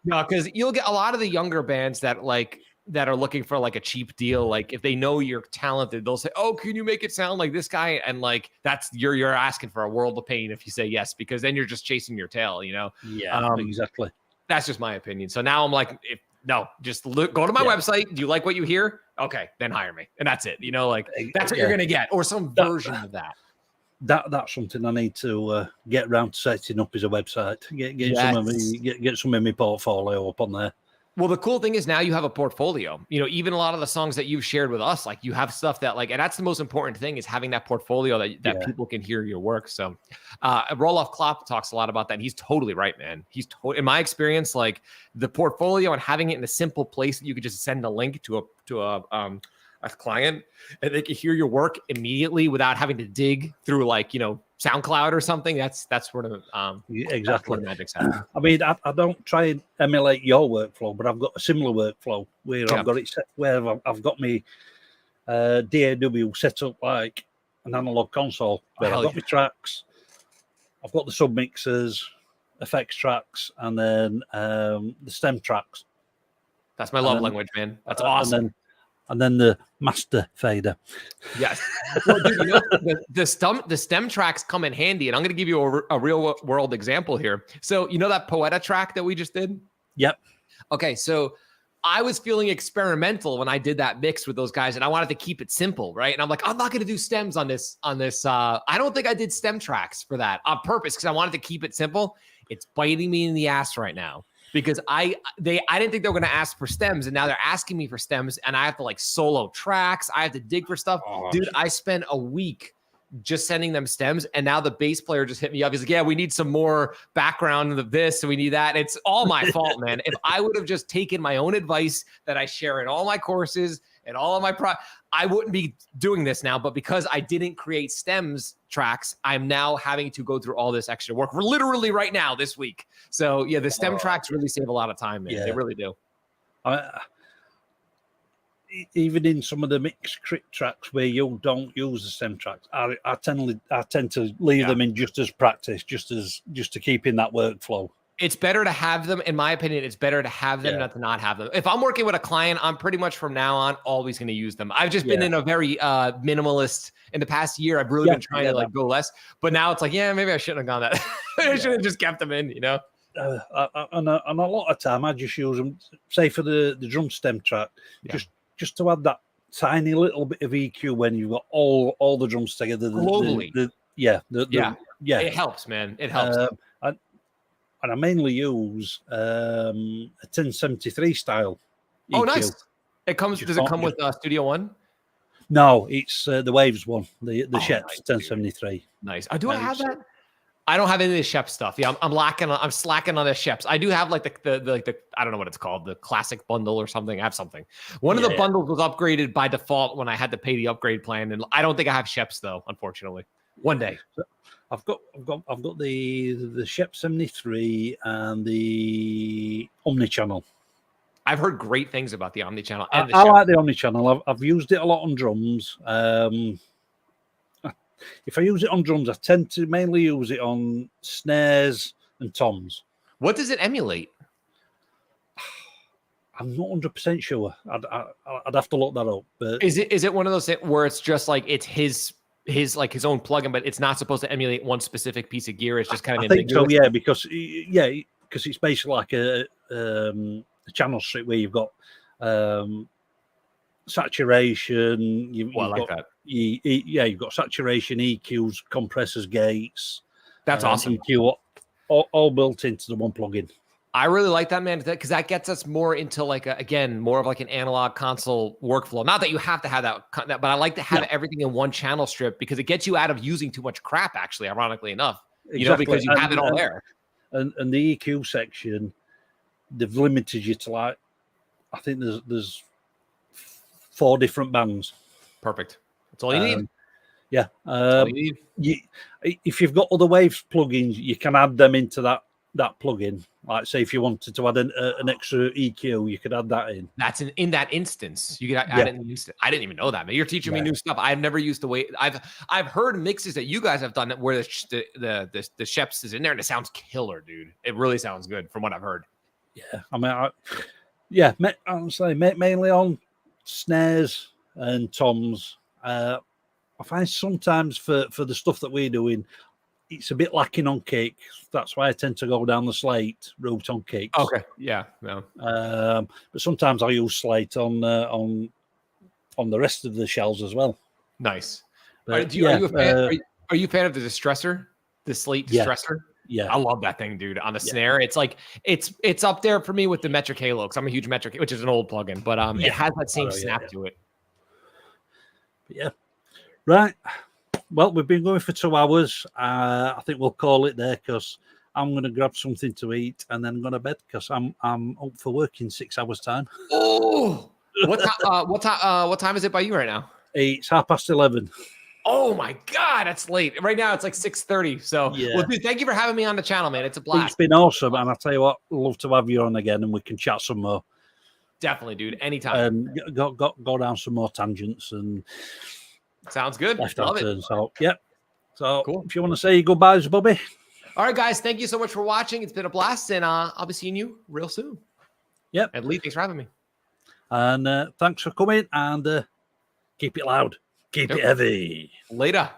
No, because you'll get a lot of the younger bands that are looking for like a cheap deal. Like if they know you're talented, they'll say, "Oh, can you make it sound like this guy?" And like that's you're asking for a world of pain if you say yes, because then you're just chasing your tail, you know? Yeah, exactly. That's just my opinion. So now I'm like, just go to my website. Do you like what you hear? Okay, then hire me. And that's it. You know, like that's what you're going to get, or some version of that. That's something I need to get around to setting up as a website. Get some of my portfolio up on there. Well, the cool thing is now you have a portfolio. You know, even a lot of the songs that you've shared with us, like you have stuff that like, and that's the most important thing is having that portfolio that people can hear your work. So Roloff Klopp talks a lot about that. And he's totally right, man. In my experience, like the portfolio and having it in a simple place that you could just send a link to a client and they can hear your work immediately without having to dig through like, you know, SoundCloud or something. That's where the exactly the magic's happening. I mean, I don't try and emulate your workflow, but I've got a similar workflow where I've got it set where I've got my DAW set up like an analog console where I've got my tracks, I've got the submixers, effects tracks, and then the stem tracks. That's my love language, man. That's awesome. And then the master fader. Yes. Well, dude, you know, the stem tracks come in handy, and I'm going to give you a real world example here. So you know that Poeta track that we just did? Yep. Okay, so I was feeling experimental when I did that mix with those guys, and I wanted to keep it simple, right? And I'm like, I'm not going to do stems on this. I don't think I did stem tracks for that on purpose because I wanted to keep it simple. It's biting me in the ass right now. Because I didn't think they were going to ask for stems, and now they're asking me for stems, and I have to like solo tracks. I have to dig for stuff. Dude, I spent a week just sending them stems, and now the bass player just hit me up. He's like, "Yeah, we need some more background of this, and we need that." It's all my fault, man. If I would have just taken my own advice that I share in all my courses and all of my I wouldn't be doing this now. But because I didn't create stems tracks, I'm now having to go through all this extra work. We're literally right now this week. So yeah, the stem tracks really save a lot of time, man. Yeah. They really do. Even in some of the mixed crit tracks where you don't use the stem tracks, I tend to leave them in just as practice, just to keep in that workflow. It's better to have them, in my opinion. It's better to have them than to not have them. If I'm working with a client, I'm pretty much from now on always going to use them. I've just been in a very minimalist in the past year. I've really been trying to like go less, but now it's like, maybe I shouldn't have gone that. I should have just kept them in, you know. And a lot of time I just use them, say for the drum stem track, just to add that tiny little bit of EQ when you've got all the drums together. Globally, it helps, man. It helps. And I mainly use a 1073 style EQ. Oh, nice. Does it come with Studio One? No, it's the Waves one, the Sheps 1073. Nice. Do I have that? I don't have any of the Shep stuff. Yeah, I'm slacking on the Sheps. I do have like the I don't know what it's called, the classic bundle or something. I have something. One of the bundles was upgraded by default when I had to pay the upgrade plan, and I don't think I have Sheps though, unfortunately. One day. I've got the Shep 73 and the Omnichannel. I've heard great things about the Omnichannel. I like the Omnichannel. I've used it a lot on drums. I if I use it on drums, I tend to mainly use it on snares and toms. What does it emulate? I'm not 100% sure. I'd have to look that up. But is it one of those where it's just like it's his like his own plugin, but it's not supposed to emulate one specific piece of gear? It's just kind of I think so, yeah, because it's basically like a channel strip where you've got saturation. I like that. You've got saturation, EQs, compressors, gates. That's awesome. EQ all built into the one plugin. I really like that, man, because that gets us more into like more of like an analog console workflow. Not that you have to have that, but I like to have everything in one channel strip because it gets you out of using too much crap. Actually, ironically enough, because you have it all there. And the EQ section, they've limited you to like, I think there's 4 different bands. Perfect. That's all you need. Yeah. If you've got other Waves plugins, you can add them into that plugin. Like, say, if you wanted to add an extra EQ, you could add that in. That's in that instance. You could add it in the instant. I didn't even know that, man. You're teaching me new stuff. I've never used the way. I've heard mixes that you guys have done where the Sheps is in there, and it sounds killer, dude. It really sounds good from what I've heard. Yeah, I mean, I'll say mainly on snares and toms. I find sometimes for the stuff that we're doing, it's a bit lacking on kick. That's why I tend to go down the slate route on kicks. Okay, yeah, no. But sometimes I use slate on the rest of the shells as well. Nice. But, are you a fan of the distressor, the slate distressor? Yeah, I love that thing, dude. On the snare, it's like it's up there for me with the Metric Halo because I'm a huge Metric, which is an old plugin, but it has that same snap to it. But yeah, right. Well, we've been going for 2 hours. I think we'll call it there because I'm going to grab something to eat and then go to bed because I'm up for work in 6 hours' time. Oh, what time is it by you right now? It's 11:30. Oh my God, that's late. Right now it's like 6:30. So, well, dude, thank you for having me on the channel, man. It's a blast. It's been awesome, and I'll tell you what, love to have you on again, and we can chat some more. Definitely, dude. Anytime. Go down some more tangents and. Sounds good. Love it. So, yeah. So, cool. If you want to say goodbyes, Bobby. All right, guys. Thank you so much for watching. It's been a blast, and I'll be seeing you real soon. Yep. And Lee, thanks for having me. And thanks for coming, and keep it loud. Keep it heavy. Later.